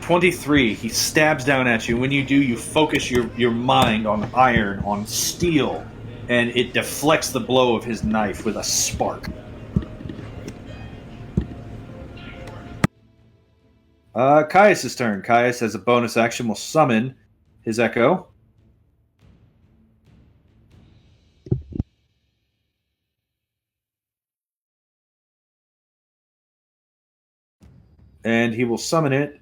23, he stabs down at you. When you do, you focus your mind on iron, on steel, and it deflects the blow of his knife with a spark. Caius' turn. Caius, as a bonus action, will summon his Echo. And he will summon it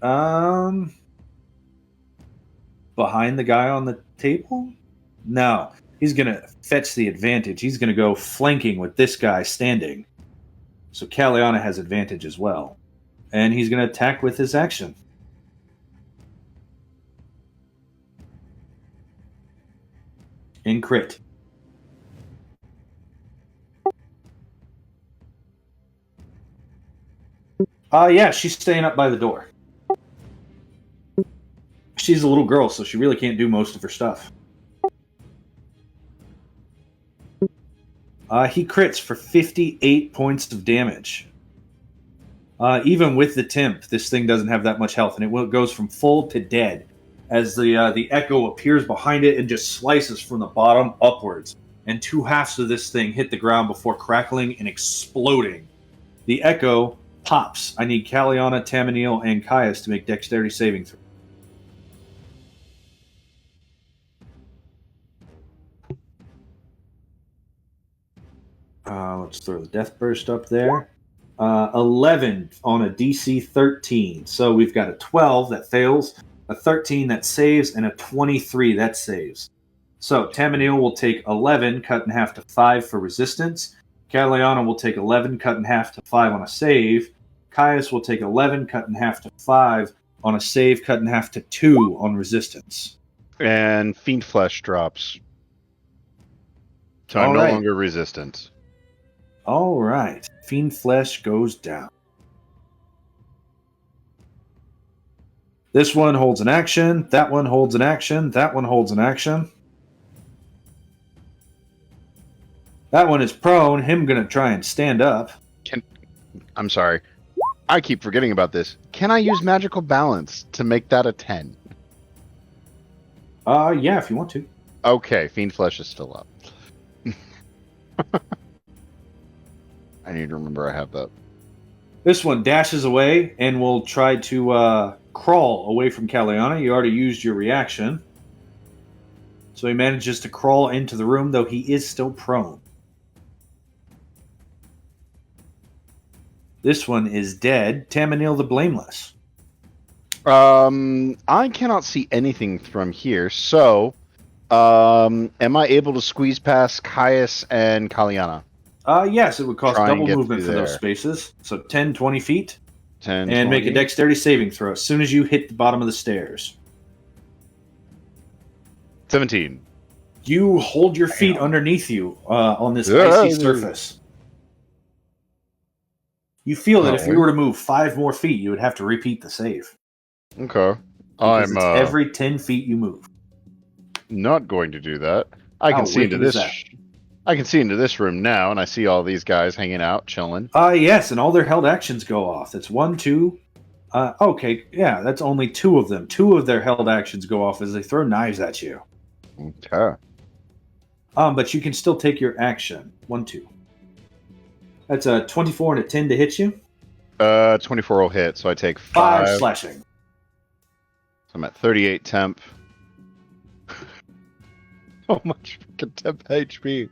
behind the guy on the table? No. He's going to fetch the advantage. He's going to go flanking with this guy standing. So Caliana has advantage as well. And he's going to attack with his action. In crit. Yeah, she's staying up by the door. She's a little girl, so she really can't do most of her stuff. He crits for 58 points of damage. Even with the temp, this thing doesn't have that much health, and it goes from full to dead as the echo appears behind it and just slices from the bottom upwards. And 2/2 of this thing hit the ground before crackling and exploding. The echo pops. I need Caliana, Tamaniel, and Caius to make dexterity saving throws. Let's throw the Death Burst up there. 11 on a DC 13. So we've got a 12 that fails, a 13 that saves, and a 23 that saves. So Tamaniel will take 11, cut in half to 5 for resistance. Caliana will take 11, cut in half to 5 on a save. Caius will take 11, cut in half to 5 on a save, cut in half to 2 on resistance. And Fiend Flesh drops. So I'm no longer resistant. All right. Fiend Flesh goes down. This one holds an action. That one holds an action. That one holds an action. That one is prone. Him going to try and stand up. I'm sorry. I keep forgetting about this. Can I use Magical Balance to make that a 10? Yeah, if you want to. Okay, Fiend Flesh is still up. I need to remember I have that. This one dashes away and will try to crawl away from Caliana. You already used your reaction. So he manages to crawl into the room, though he is still prone. This one is dead. Tamaniel the Blameless. I cannot see anything from here, so am I able to squeeze past Caius and Caliana? Yes, it would cost double movement for there. those spaces. So 10, 20 feet. 10, and 20. make a dexterity saving throw as soon as you hit the bottom of the stairs. 17. You hold your feet underneath you on this icy surface. You feel that if you were to move 5 more feet, you would have to repeat the save. Okay. Because it's every 10 feet you move. Not going to do that. I can see into this. I can see into this room now, and I see all these guys hanging out, chilling. Yes, and all their held actions go off. That's 1, 2. Okay, yeah, that's only 2 of them. 2 of their held actions go off as they throw knives at you. Okay. But you can still take your action. 1, 2. That's a 24 and a 10 to hit you. 24 will hit, so I take 5 slashing. So I'm at 38 temp. So much fucking temp HP.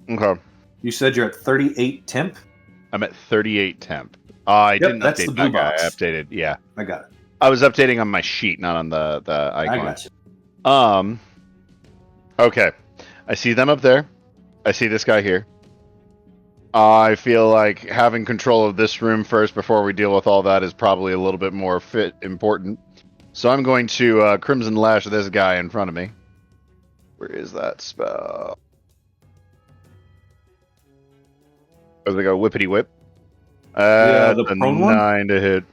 Okay. You said you're at 38 temp? I'm at 38 temp. I didn't that's update the blue that box. guy. I updated, yeah. I got it. I was updating on my sheet, not on the icon. I got you. Okay. I see them up there. I see this guy here. I feel like having control of this room first before we deal with all that is probably a little bit more important. So I'm going to Crimson Lash this guy in front of me. Where is that spell? As I go whippity whip. The prone 9 to hit.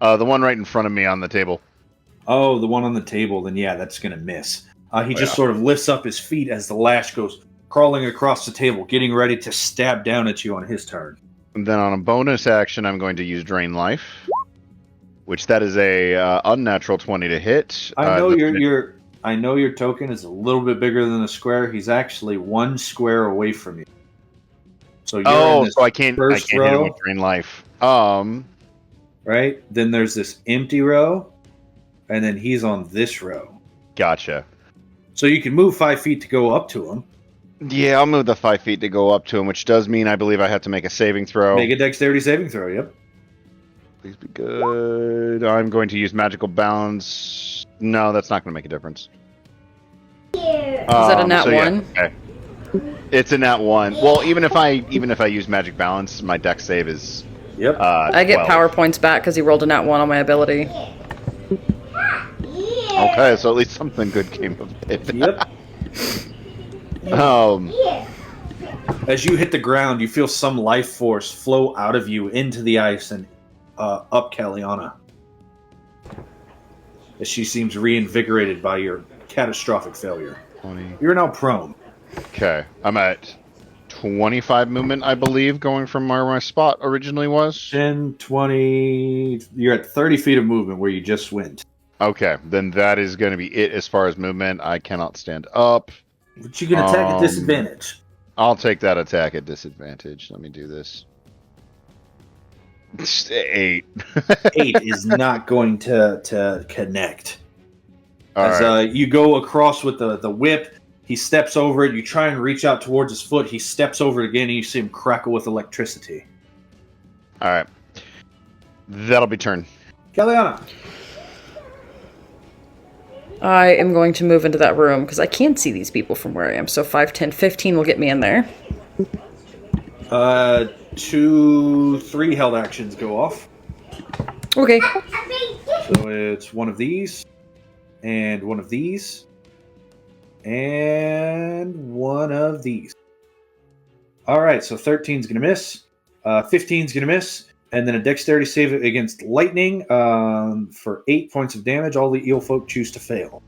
The one right in front of me on the table. Oh, the one on the table. Then yeah, that's going to miss. He just sort of lifts up his feet as the lash goes crawling across the table, getting ready to stab down at you on his turn. And then on a bonus action, I'm going to use Drain Life, which that is a unnatural 20 to hit. I know your token is a little bit bigger than a square. He's actually 1 square away from you. So you're so I can't hit him with Drain Life. Right? Then there's this empty row, and then he's on this row. Gotcha. So you can move 5 feet to go up to him. Yeah, I'll move the 5 feet to go up to him, which does mean I believe I have to make a saving throw. Make a dexterity saving throw, yep. Please be good. I'm going to use magical balance. No, that's not going to make a difference. Is that a nat so, yeah, 1? okay. It's a nat 1. Well, even if I use magic balance, my dex save is. Yep. I get 12. power points back because he rolled a nat 1 on my ability. Okay, so at least something good came of it. Yep. As you hit the ground, you feel some life force flow out of you into the ice and up Caliana. As she seems reinvigorated by your catastrophic failure. 20. You're now prone. Okay, I'm at 25 movement, I believe, going from where my spot originally was. 10, 20... You're at 30 feet of movement where you just went. Okay, then that is going to be it as far as movement. I cannot stand up. But you can attack at disadvantage. I'll take that attack at disadvantage. Let me do this. 8. 8 is not going to connect. All As right. you go across with the whip, he steps over it. You try and reach out towards his foot. He steps over it again, and you see him crackle with electricity. All right. That'll be turn. Caliana. I am going to move into that room because I can't see these people from where I am. So 5, 10, 15 will get me in there. 2, 3 held actions go off. Okay. So it's one of these, and one of these, and one of these. All right, so 13's going to miss, 15's going to miss, and then a dexterity save against lightning for 8 points of damage. All the eel folk choose to fail.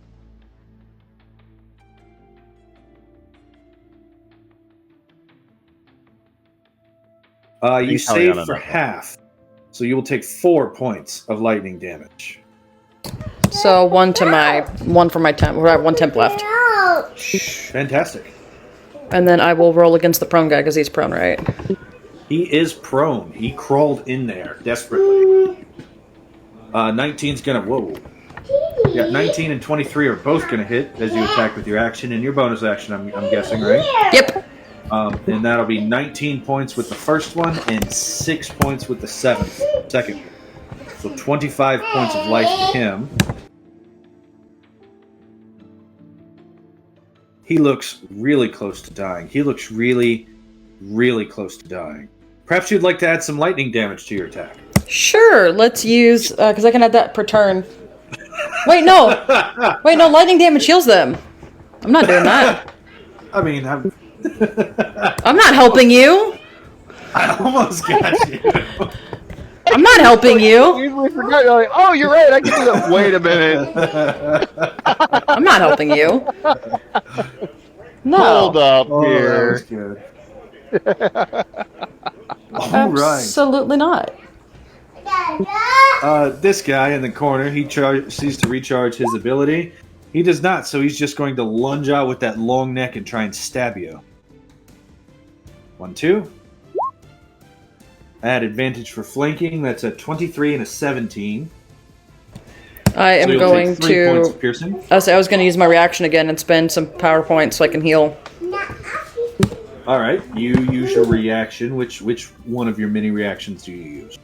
You save for half, so you will take 4 points of lightning damage. So 1 for my temp. We have 1 temp left. Fantastic. And then I will roll against the prone guy because he's prone, right? He is prone. He crawled in there desperately. 19's gonna. Whoa. Yeah, 19 and 23 are both gonna hit as you attack with your action and your bonus action. I'm guessing, right? Yep. And that'll be 19 points with the first one and 6 points with the second one. So 25 points of life to him. He looks really close to dying. He looks really, really close to dying. Perhaps you'd like to add some lightning damage to your attack. Sure. Let's use because I can add that per turn. Wait, no. Wait, no. Lightning damage heals them. I'm not doing that. I mean, I'm not helping you. I almost got you. I'm not helping you. Usually forget. You're like, oh, you're right. I can do that. Wait a minute. I'm not helping you. No. Hold up Oh, here. that was good. All right. Absolutely not. This guy in the corner, he sees to recharge his ability. He does not, so he's just going to lunge out with that long neck and try and stab you. 1, 2. Add advantage for flanking. That's a 23 and a 17. I am So you'll going take 3 points to. of piercing. I was going to use my reaction again and spend some power points so I can heal. All right, you use your reaction. Which one of your mini reactions do you use?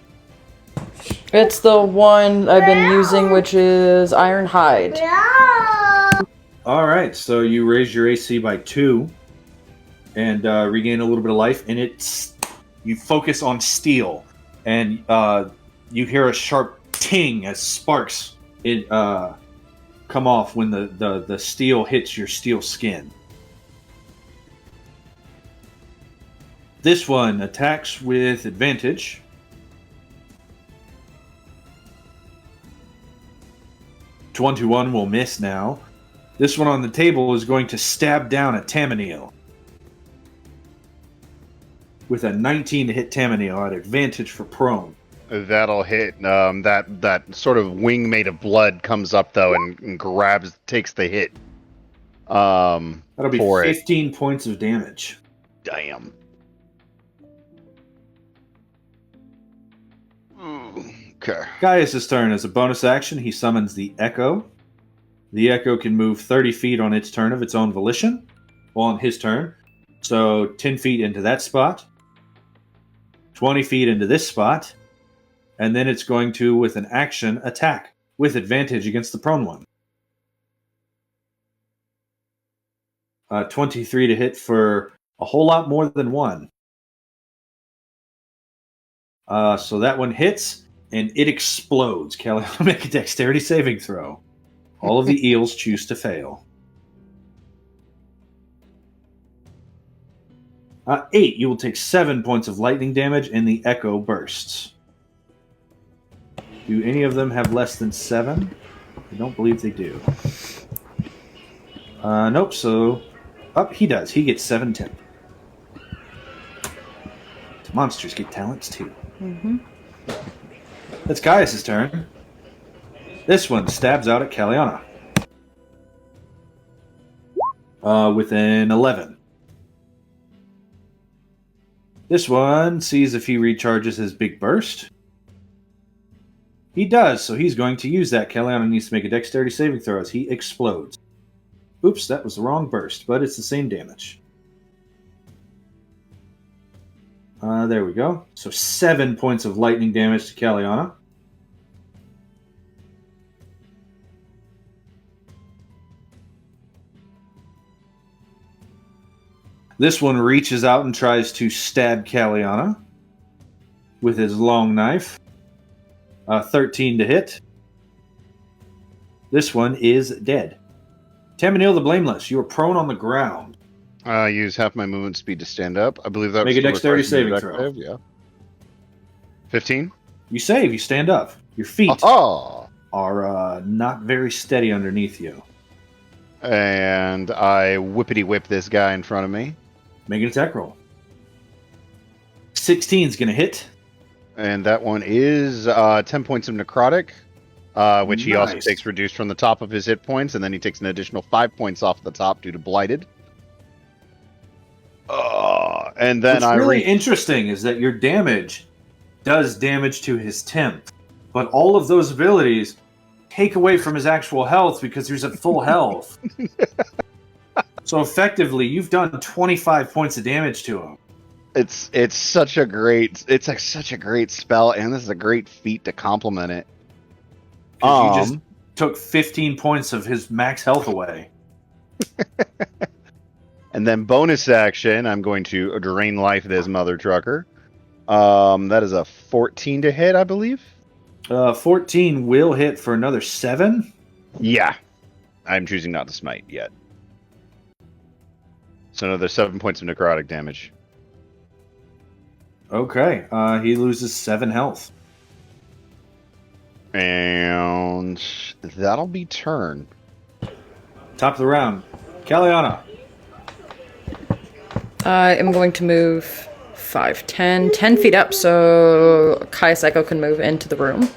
It's the one I've been using, which is Iron Hide. All right, so you raise your AC by 2 and regain a little bit of life, and you focus on steel, and you hear a sharp ting as sparks come off when the steel hits your steel skin. This one attacks with advantage. One will miss now. This one on the table is going to stab down at Tamaniel. With a 19 to hit Tamaniel at advantage for prone. That'll hit. That sort of wing made of blood comes up though and takes the hit. That'll be for 15 points of damage. Damn. Okay. Gaius' turn. As a bonus action, he summons the Echo. The Echo can move 30 feet on its turn of its own volition. Well, on his turn. So 10 feet into that spot, 20 feet into this spot, and then it's going to, with an action, attack with advantage against the prone one. 23 to hit for a whole lot more than 1. So that one hits, and it explodes. Caliana, make a dexterity saving throw. All of the eels choose to fail. 8. You will take 7 points of lightning damage, and the echo bursts. Do any of them have less than 7? I don't believe they do. Nope, so... he does. He gets 7 temp. Monsters get talents, too. Mm-hmm. That's Caius' turn. This one stabs out at Caliana. With an 11. This one sees if he recharges his big burst. He does, so he's going to use that. Caliana needs to make a dexterity saving throw as he explodes. Oops, that was the wrong burst, but it's the same damage. There we go. So 7 points of lightning damage to Caliana. This one reaches out and tries to stab Caliana with his long knife. 13 to hit. This one is dead. Tamanil the Blameless, you are prone on the ground. Use half my movement speed to stand up. I believe that Make a dexterity saving throw. Yeah. 15? You save, you stand up. Your feet are not very steady underneath you. And I whippity whip this guy in front of me. Make an attack roll. 16 is going to hit. And that one is 10 points of necrotic, which he also takes reduced from the top of his hit points, and then he takes an additional 5 points off the top due to blighted. And then What's really interesting is that your damage does damage to his temp, but all of those abilities take away from his actual health because he's at full health. So effectively, you've done 25 points of damage to him. It's such a great spell, and this is a great feat to complement it. You just took 15 points of his max health away. And then bonus action, I'm going to drain life this mother trucker. That is a 14 to hit, I believe. 14 will hit for another 7. Yeah, I'm choosing not to smite yet. So another 7 points of necrotic damage. Okay, he loses 7 health. And that'll be turn. Top of the round. Caliana. I am going to move 5, 10 feet up so Caius Echo can move into the room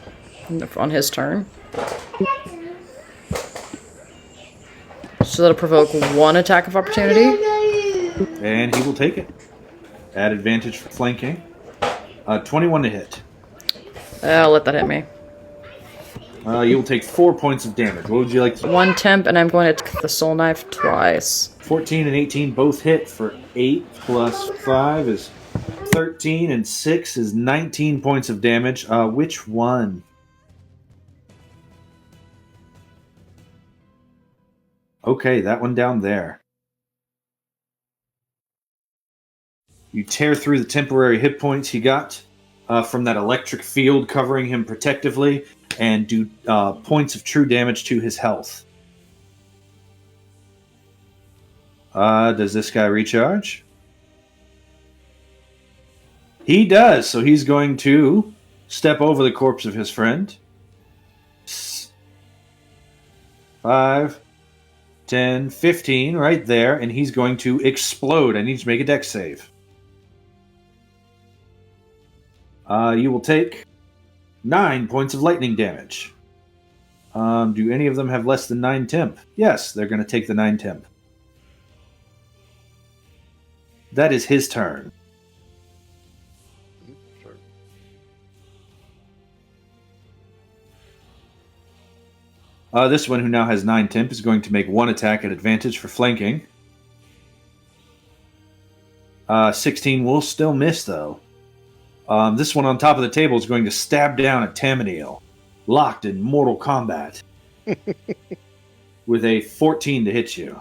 on his turn. So that'll provoke 1 attack of opportunity. And he will take it. Add advantage for flanking. 21 to hit. I'll let that hit me. You will take 4 points of damage. What would you like to do? 1 temp, and I'm going to take the soul knife twice. 14 and 18 both hit for 8 plus 5 is 13 and 6 is 19 points of damage. Which one? Okay, that one down there. You tear through the temporary hit points he got from that electric field covering him protectively and do points of true damage to his health. Does this guy recharge? He does, so he's going to step over the corpse of his friend. 5, 10, 15, right there, and he's going to explode. I need to make a dex save. You will take 9 points of lightning damage. Do any of them have less than 9 temp? Yes, they're going to take the 9 temp. That is his turn. This one, who now has 9 temp, is going to make 1 attack at advantage for flanking. 16 will still miss, though. This one on top of the table is going to stab down at Tamaniel, locked in mortal combat, with a 14 to hit you.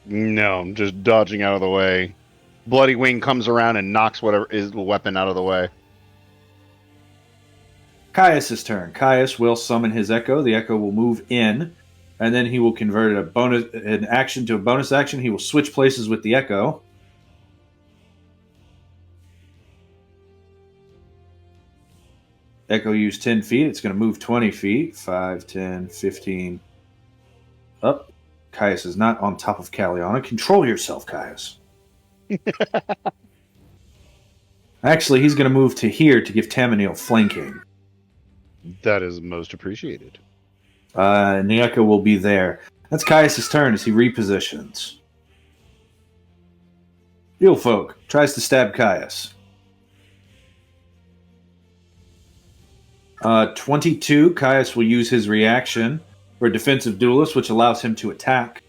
No, I'm just dodging out of the way. Bloody Wing comes around and knocks whatever is the weapon out of the way. Caius' turn. Caius will summon his Echo. The Echo will move in, and then he will convert an action to a bonus action. He will switch places with the Echo. Echo used 10 feet. It's going to move 20 feet. 5, 10, 15. Up. Caius is not on top of Caliana. Control yourself, Caius. Actually, he's going to move to here to give Tamaniel flanking. That is most appreciated. And the Echo will be there. That's Caius' turn as he repositions. Eelfolk tries to stab Caius. 22, Caius will use his reaction for a defensive duelist, which allows him to attack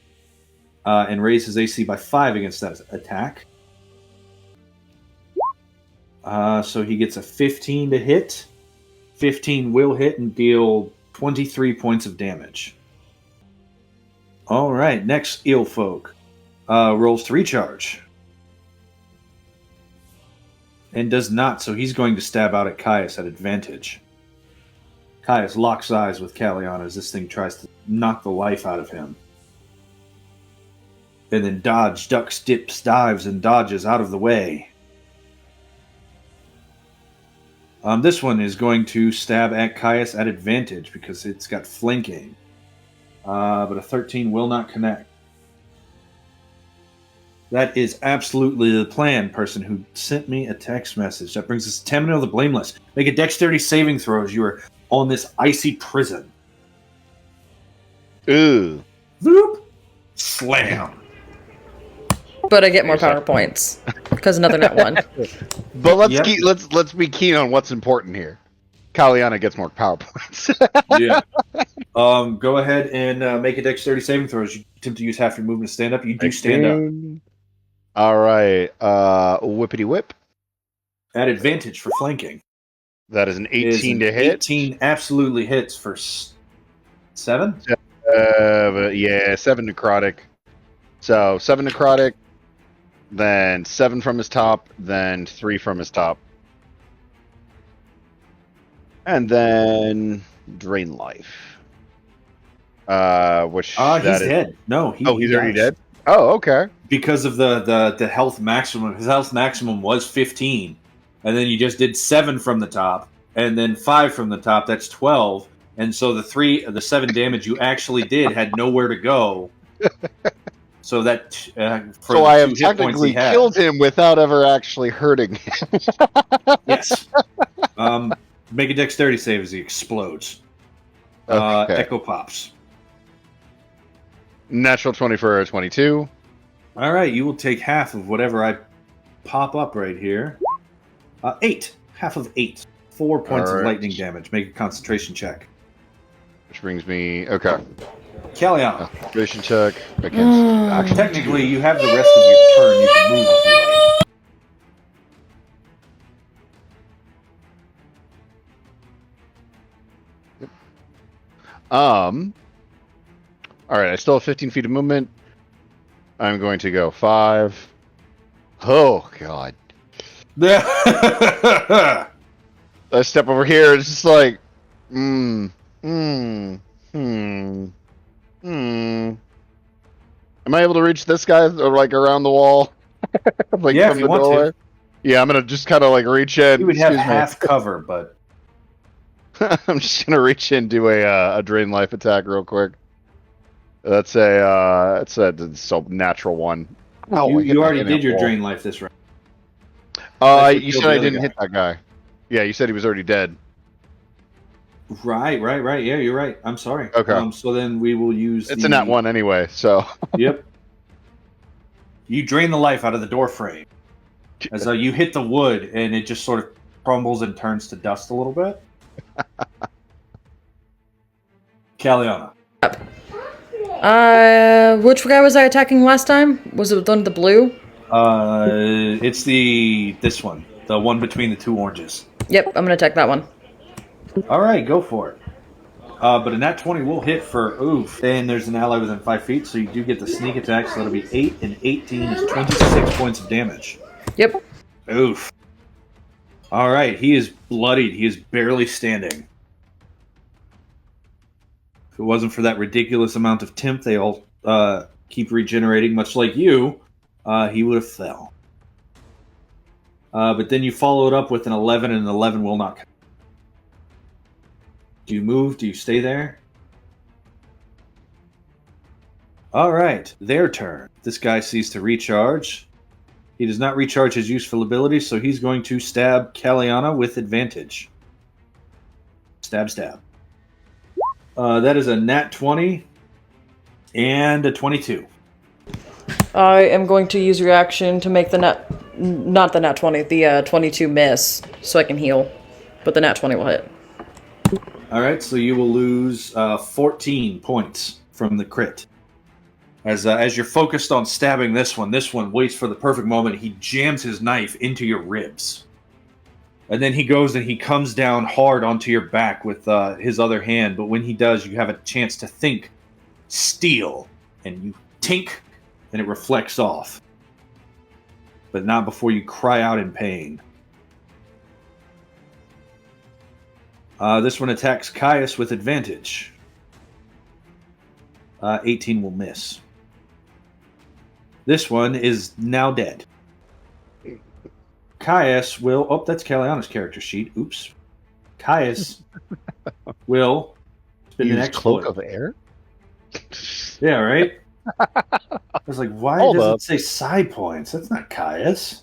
and raise his AC by 5 against that attack. So he gets a 15 to hit. 15 will hit and deal 23 points of damage. All right, next Eelfolk rolls to recharge. And does not, so he's going to stab out at Caius at advantage. Caius locks eyes with Caliana as this thing tries to knock the life out of him. And then ducks, dips, dives, and dodges out of the way. This one is going to stab at Caius at advantage because it's got flanking. But a 13 will not connect. That is absolutely the plan, person who sent me a text message. That brings us to Tamaniel the Blameless. Make a dexterity saving throw as you are on this icy prison. Ooh. Whoop! Slam! But I get more power points because another net one. But let's be keen on what's important here. Caliana gets more power points. Yeah. Go ahead and make a dexterity saving throw as you attempt to use half your movement to stand up. You do stand up. All right. Whippity whip. At advantage for flanking. That is an 18 to hit. 18 absolutely hits for 7? Yeah, 7 necrotic. So 7 necrotic, then 7 from his top, then 3 from his top. And then drain life. Which he's dead. No, he's already dead. Oh, okay. Because of the health maximum. His health maximum was 15, and then you just did 7 from the top, and then 5 from the top. That's 12, and so the 7 damage you actually did had nowhere to go. So that so I have technically killed him without ever actually hurting him. Yes. Make a dexterity save as he explodes. Okay. Echo pops. Natural 20 for a 22. All right, you will take half of whatever I pop up right here. 8. Half of 8. 4 points of lightning damage. Make a concentration check. Which brings me... Okay. Caliana. Concentration check against action. Technically, you have the rest of your turn. You can move if you like. All right, I still have 15 feet of movement. I'm going to go 5. Oh, God. I step over here. It's just like, Am I able to reach this guy, or like around the wall? Like yeah, from if you the want doorway? To. Yeah, I'm gonna just kind of like reach in. You would have half cover, but I'm just gonna reach in, do a drain life attack real quick. That's a so natural one. Oh, you already did your drain life this round. You said I didn't hit that guy. Yeah, you said he was already dead. Right. Yeah, you're right. I'm sorry. Okay. So then we will use. It's a nat 1 anyway. So. Yep. You drain the life out of the door frame as you hit the wood, and it just sort of crumbles and turns to dust a little bit. Caliana. Which guy was I attacking last time? Was it one of the blue? It's this one, the one between the two oranges. Yep, I'm gonna attack that one. All right, go for it. But a nat 20 will hit for oof, and there's an ally within 5 feet, so you do get the sneak attack. So that'll be 8 and 18 is 26 points of damage. Yep. Oof. All right, he is bloodied. He is barely standing. If it wasn't for that ridiculous amount of temp they all keep regenerating, much like you, he would have fell. But then you followed up with an 11, and an 11 will not come. Do you move? Do you stay there? All right, their turn. This guy sees to recharge. He does not recharge his useful ability, so he's going to stab Kaliana with advantage. Stab, stab. That is a nat 20 and a 22. I am going to use reaction to make the not the nat 20, the 22 miss, so I can heal. But the nat 20 will hit. All right, so you will lose 14 points from the crit. As you're focused on stabbing this one waits for the perfect moment. He jams his knife into your ribs. And then he goes and he comes down hard onto your back with his other hand. But when he does, you have a chance to think steel. And you tink, and it reflects off. But not before you cry out in pain. This one attacks Caius with advantage. 18 will miss. This one is now dead. Caius will... Oh, that's Kaliana's character sheet. Oops. Caius will spin an exploit. Cloak of Air? Yeah, right? I was like, why Hold does up. it say side points? That's not Caius.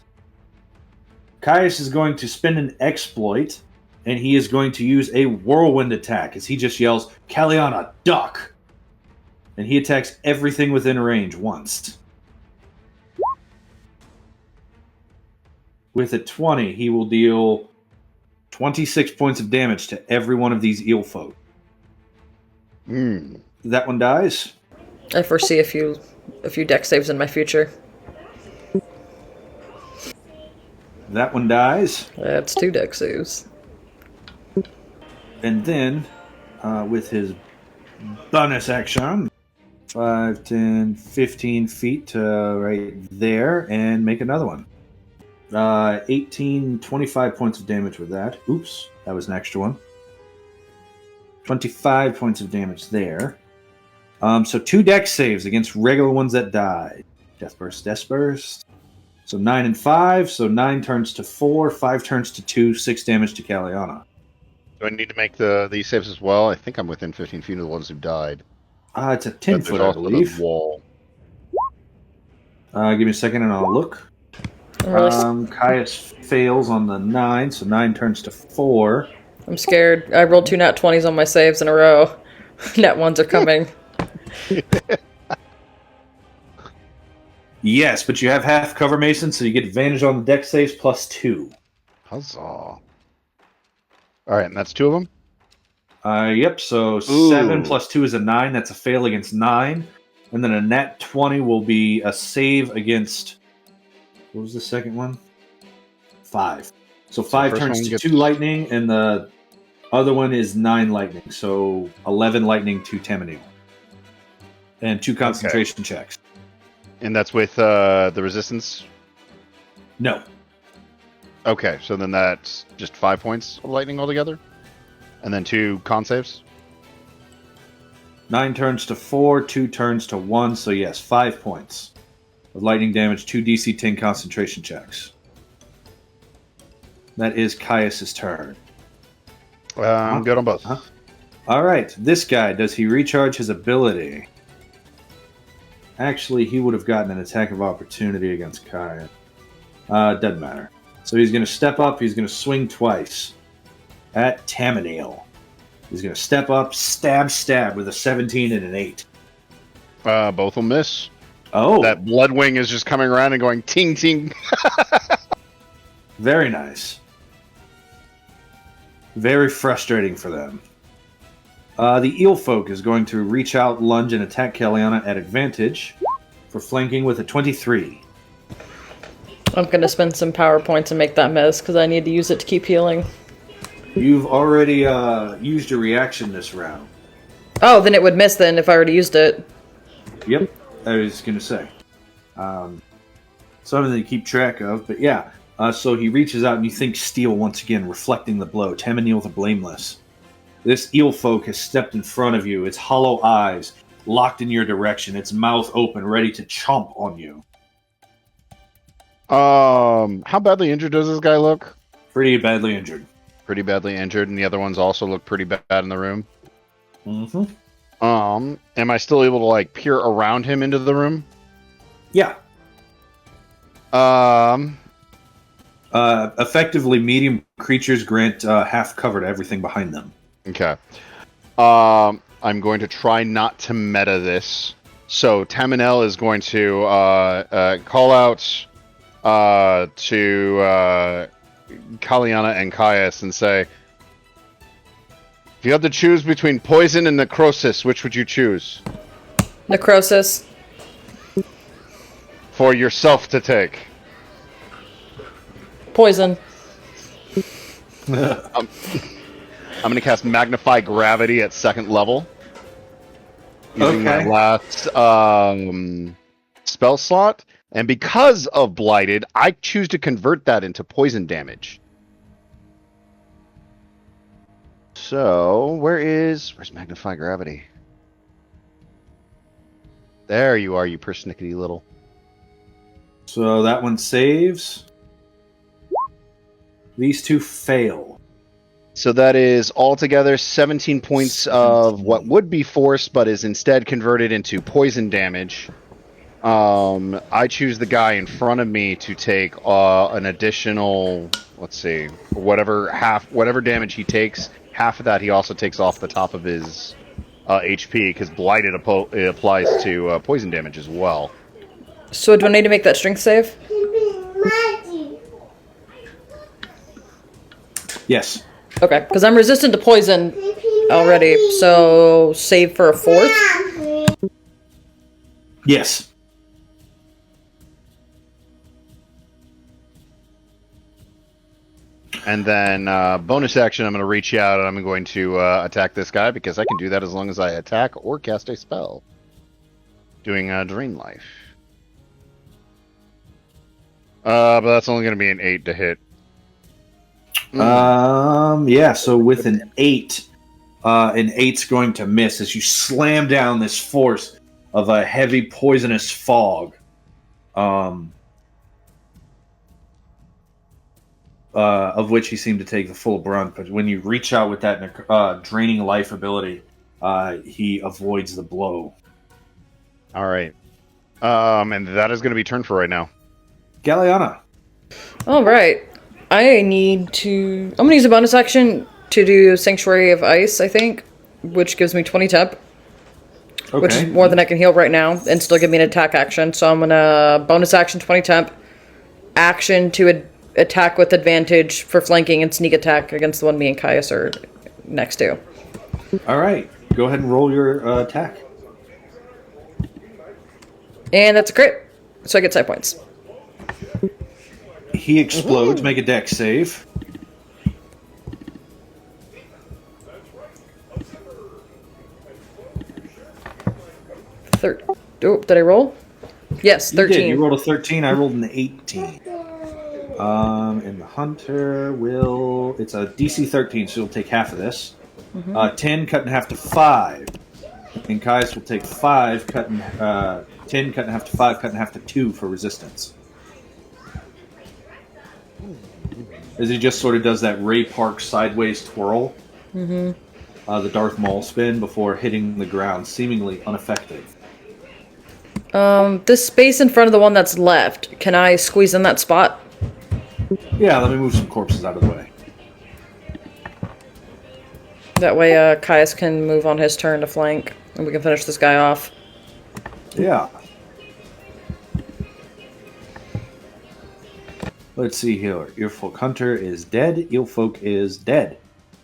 Caius is going to spin an exploit, and he is going to use a whirlwind attack as he just yells, Kaliana, duck! And he attacks everything within range once. With a 20, he will deal 26 points of damage to every one of these eel folk. That one dies. I foresee a few deck saves in my future. That one dies. That's 2 deck saves. And then, with his bonus action, 5, 10, 15 feet to right there, and make another one. 18, 25 points of damage with that. Oops, that was an extra one. 25 points of damage there. So 2 dex saves against regular ones that die. Death burst, death burst. So 9 and 5, so 9 turns to 4, 5 turns to 2, 6 damage to Kaliana. Do I need to make these saves as well? I think I'm within 15 feet of the ones who died. It's a 10 But foot, there's I also the believe. wall. Give me a second and I'll look. Caius fails on the 9, so 9 turns to 4. I'm scared. I rolled 2 nat 20s on my saves in a row. Nat 1s are coming. Yes, but you have half cover, Mason, so you get advantage on the dex saves plus 2. Huzzah. Alright, and that's 2 of them? Yep, so Ooh. 7 plus 2 is a 9. That's a fail against 9. And then a nat 20 will be a save against... What was the second one? 5. So 5 first turns one to gets- 2 lightning, and the other one is 9 lightning. So 11 lightning to Tamaniel. And 2 concentration checks. And that's with the resistance? No. Okay, so then that's just 5 points of lightning altogether? And then 2 con saves? 9 turns to 4, 2 turns to 1, so yes, 5 points of lightning damage, 2 DC 10 concentration checks. That is Caius' turn. I'm good on both. Huh? Alright, this guy, does he recharge his ability? Actually, he would have gotten an attack of opportunity against Caius. Doesn't matter. So he's going to step up, he's going to swing twice at Tamaniel. He's going to step up, stab, stab with a 17 and an 8. Both will miss. Oh, That Bloodwing is just coming around and going ting ting. very nice. Very frustrating for them. The eel folk is going to reach out, lunge, and attack Kaliana at advantage for flanking with a 23. I'm gonna spend some power points and make that miss because I need to use it to keep healing. You've already used your reaction this round. Oh, then it would miss then if I already used it. Yep, I was going to say. Something to keep track of, but yeah. So he reaches out and you think steel once again, reflecting the blow. Tamaniel the Blameless. This eel folk has stepped in front of you, its hollow eyes locked in your direction, its mouth open, ready to chomp on you. How badly injured does this guy look? Pretty badly injured. Pretty badly injured, and the other ones also look pretty bad in the room. Mm-hmm. Am I still able to, like, peer around him into the room? Yeah. Effectively, medium creatures grant half cover to everything behind them. Okay. I'm going to try not to meta this. So Tamanel is going to call out to Kaliana and Caius and say, if you had to choose between poison and necrosis, which would you choose? Necrosis. For yourself to take. Poison. I'm going to cast Magnify Gravity at 2nd level. Using my last spell slot. And because of Blighted, I choose to convert that into poison damage. So, where's Magnify Gravity? There you are, you persnickety little. So that one saves. These two fail. So that is altogether 17 points of what would be force, but is instead converted into poison damage. I choose the guy in front of me to take an additional, let's see, whatever damage he takes. Half of that he also takes off the top of his HP, because Blighted it applies to poison damage as well. So do I need to make that strength save? Yes. Okay, because I'm resistant to poison already, so save for a 4th? Yes. And then bonus action, I'm going to reach out and I'm going to attack this guy, because I can do that as long as I attack or cast a spell. Doing Drain Life. But that's only going to be an 8 to hit. Yeah, so with an 8, an 8's going to miss as you slam down this force of a heavy poisonous fog. Of which he seemed to take the full brunt, but when you reach out with that draining life ability, he avoids the blow. Alright. And that is going to be turn for right now. Galliana. Alright. I'm going to use a bonus action to do Sanctuary of Ice, I think, which gives me 20 temp. Okay. Which is more than I can heal right now, and still give me an attack action. So I'm going to bonus action 20 temp, action to attack with advantage for flanking and sneak attack against the one me and Caius are next to. Alright, go ahead and roll your attack. And that's a crit, so I get side points. He explodes. Make a dex save. Oh, did I roll? Yes, 13. You did. You rolled a 13. I rolled an 18. And the hunter will... It's a DC 13, so he'll take half of this. 10 cut in half to 5. And Caius will take 5, 10 cut in half to 5, cut in half to 2 for resistance. As he just sort of does that Ray Park sideways twirl. The Darth Maul spin before hitting the ground, seemingly unaffected. This space in front of the one that's left, can I squeeze in that spot? Yeah, let me move some corpses out of the way. That way, Caius can move on his turn to flank, and we can finish this guy off. Yeah. Let's see here. Earfolk Hunter is dead. Eelfolk is dead.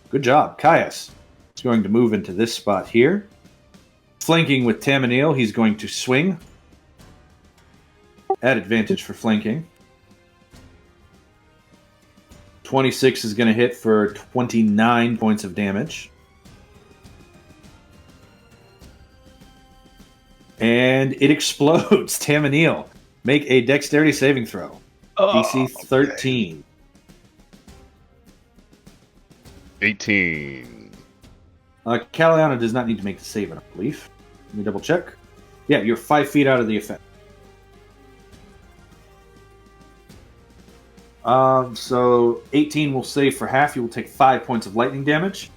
Good job. Caius is going to move into this spot here. Flanking with Tamanil, he's going to swing. At advantage for flanking. 26 is going to hit for 29 points of damage. And it explodes. Tamanil, make a dexterity saving throw. DC 13. 18. Caliana does not need to make the save, I believe. Let me double check. Yeah, you're 5 feet out of the effect. So 18 will save for half. You will take 5 points of lightning damage.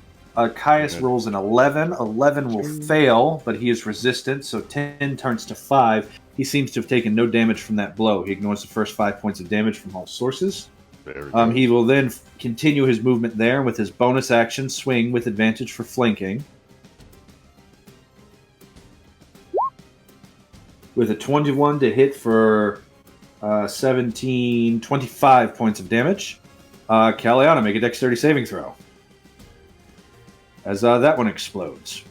Caius rolls an 11. 11 will fail, but he is resistant, so 10 turns to 5. He seems to have taken no damage from that blow. He ignores the first 5 points of damage from all sources. He will then continue his movement there with his bonus action swing with advantage for flanking. With a 21 to hit for 25 points of damage. Caliana, make a dexterity saving throw. As that one explodes.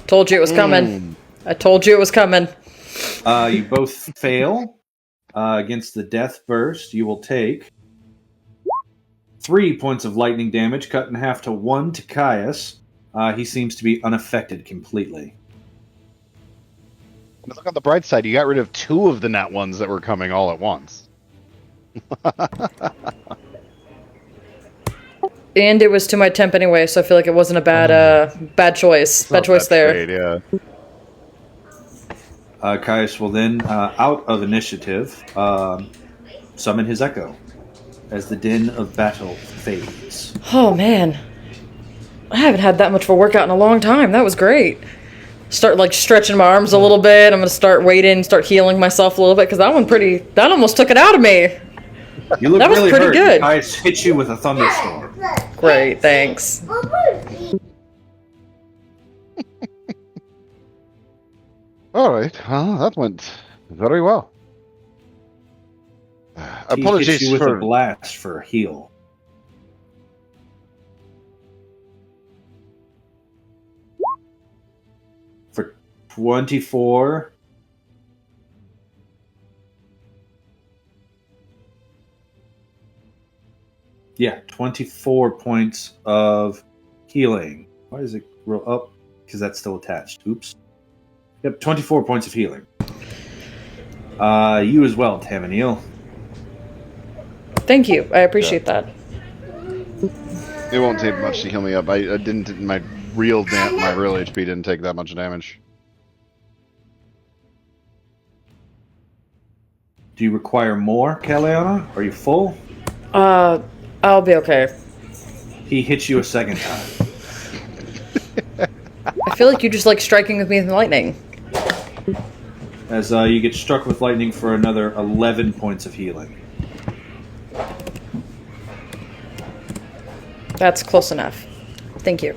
Told you it was coming. I told you it was coming. You both fail against the death burst. You will take 3 points of lightning damage, cut in half to 1 to Caius. He seems to be unaffected completely. Look on the bright side. You got rid of 2 of the nat ones that were coming all at once. And it was to my temp anyway, so I feel like it wasn't a bad choice. Bad choice there. Great, yeah. Caius will then, out of initiative, summon his echo as the din of battle fades. Oh man, I haven't had that much of a workout in a long time. That was great. Start like stretching my arms a little bit. I'm gonna start waiting, start healing myself a little bit because that almost took it out of me. You look that was really pretty hurt. good. Caius hit you with a thunderstorm. Great, thanks. All right. Well, that went very well. He Apologies hits you with for a blast for a heal. For 24. Yeah, 24 points of healing. Why does it roll up? Because that's still attached. Oops. Yep, 24 points of healing. You as well, Tamanil. Thank you. I appreciate that. It won't take much to heal me up. I didn't. My real HP didn't take that much damage. Do you require more, Caliana? Are you full? I'll be okay. He hits you a second time. I feel like you just like striking with me with lightning. As you get struck with lightning for another 11 points of healing. That's close enough. Thank you.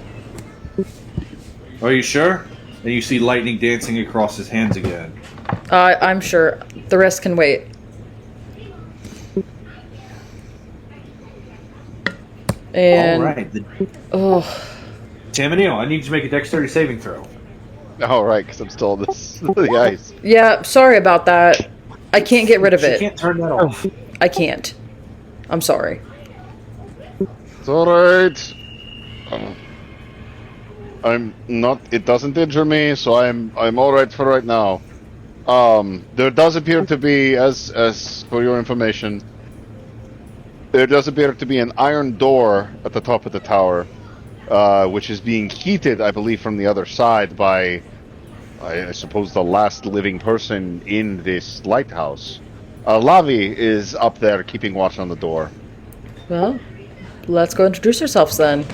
Are you sure? And you see lightning dancing across his hands again. I'm sure. The rest can wait. And, all right. Tamanil, I need you to make a dexterity saving throw. All right, because I'm still on the ice. Yeah, sorry about that. I can't get rid of it. You can't turn that off. I can't. I'm sorry. It's all right. I'm not. It doesn't injure me, so I'm all right for right now. There does appear to be, as for your information, there does appear to be an iron door at the top of the tower, which is being heated, I believe, from the other side by, I suppose, the last living person in this lighthouse. Lavi is up there keeping watch on the door. Well, let's go introduce ourselves then.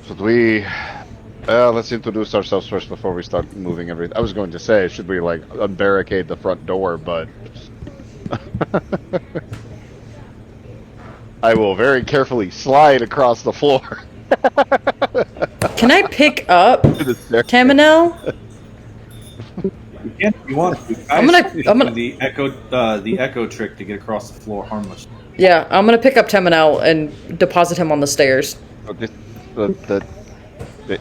Should we... let's introduce ourselves first before we start moving everything. I was going to say, should we, like, unbarricade the front door, but... I will very carefully slide across the floor. Can I pick up Tamanel? You can if you want to. I'm gonna the echo trick to get across the floor harmless. Yeah, I'm gonna pick up Tamanel and deposit him on the stairs.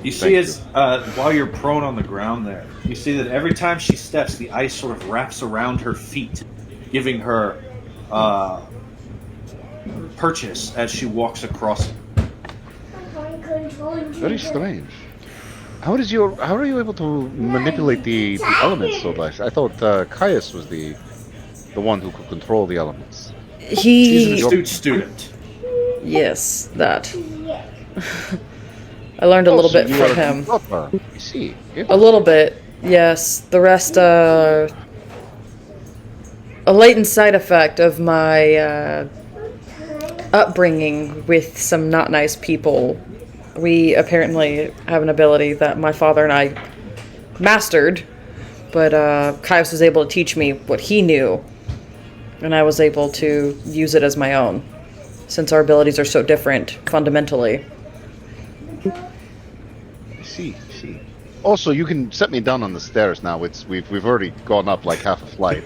You see, as while you're prone on the ground there, you see that every time she steps, the ice sort of wraps around her feet, giving her purchase as she walks across it. Very strange. How are you able to manipulate the elements so much? I thought Caius was the one who could control the elements. She's an astute student. Yes, that. I learned a little bit from him. You see. A little bit, yes. The rest, a latent side effect of my upbringing with some not nice people. We apparently have an ability that my father and I mastered, but Caius was able to teach me what he knew, and I was able to use it as my own, since our abilities are so different fundamentally. I see. Also, you can set me down on the stairs now. We've already gone up like half a flight.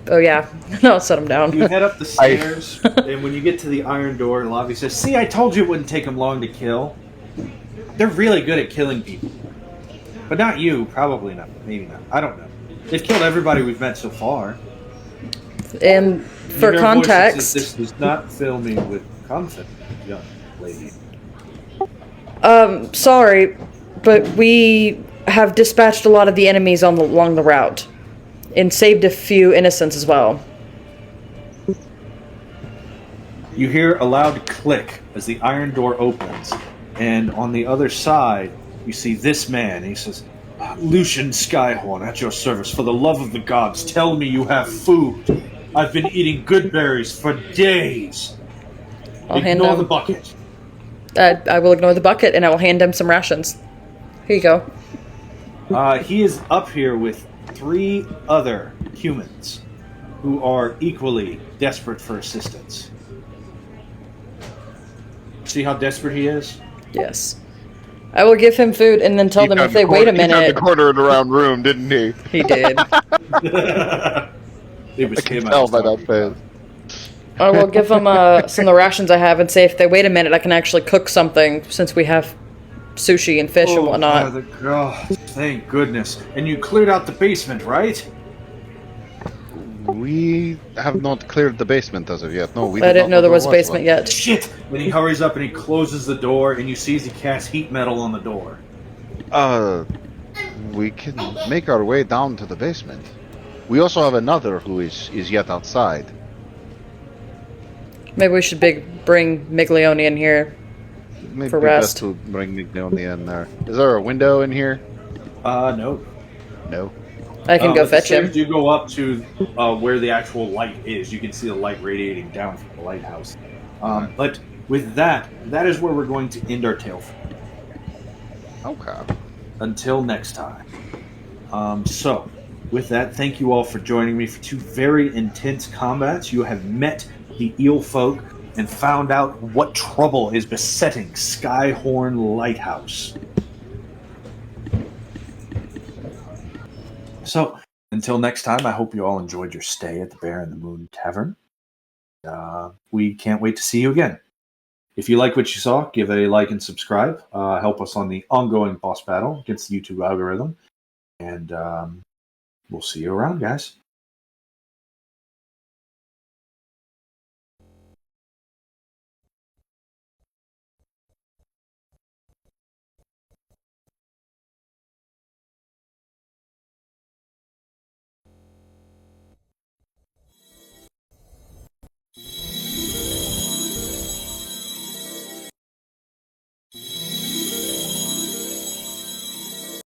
Oh yeah, no, I'll set him down. You head up the stairs, and when you get to the iron door, Lavi says, "See, I told you it wouldn't take them long to kill. They're really good at killing people. But not you, probably not. Maybe not. I don't know. They've killed everybody we've met so far." And for context... This does not fill me with confidence, young lady. Sorry, but we have dispatched a lot of the enemies along the route, and saved a few innocents as well. You hear a loud click as the iron door opens, and on the other side, you see this man. He says, "Lucien Skyhorn, at your service. For the love of the gods, tell me you have food. I've been eating good berries for days." Ignore the bucket. I will ignore the bucket, and I will hand him some rations. Here you go. He is up here with 3 other humans who are equally desperate for assistance. See how desperate he is? Yes. I will give him food and then tell them if they wait a minute. He found the corner in the round room, didn't he? He did. It was I can tell by that face. I will give them some of the rations I have and say if they wait a minute, I can actually cook something since we have sushi and fish and whatnot. Thank goodness. And you cleared out the basement, right? We have not cleared the basement as of yet. No, we I didn't know there was a basement yet. Shit! Then he hurries up and he closes the door, and you see as he casts heat metal on the door. We can make our way down to the basement. We also have another who is yet outside. Maybe we should bring Miglione in here Maybe for rest. best to bring Miglione in there. Is there a window in here? No. No. I can go fetch him. You go up to where the actual light is. You can see the light radiating down from the lighthouse. But with that is where we're going to end our tale. Okay. Until next time. So, with that, thank you all for joining me for 2 very intense combats. You have met the eel folk and found out what trouble is besetting Skyhorn Lighthouse. So, until next time, I hope you all enjoyed your stay at the Bear and the Moon Tavern. We can't wait to see you again. If you like what you saw, give it a like and subscribe. Help us on the ongoing boss battle against the YouTube algorithm. And we'll see you around, guys.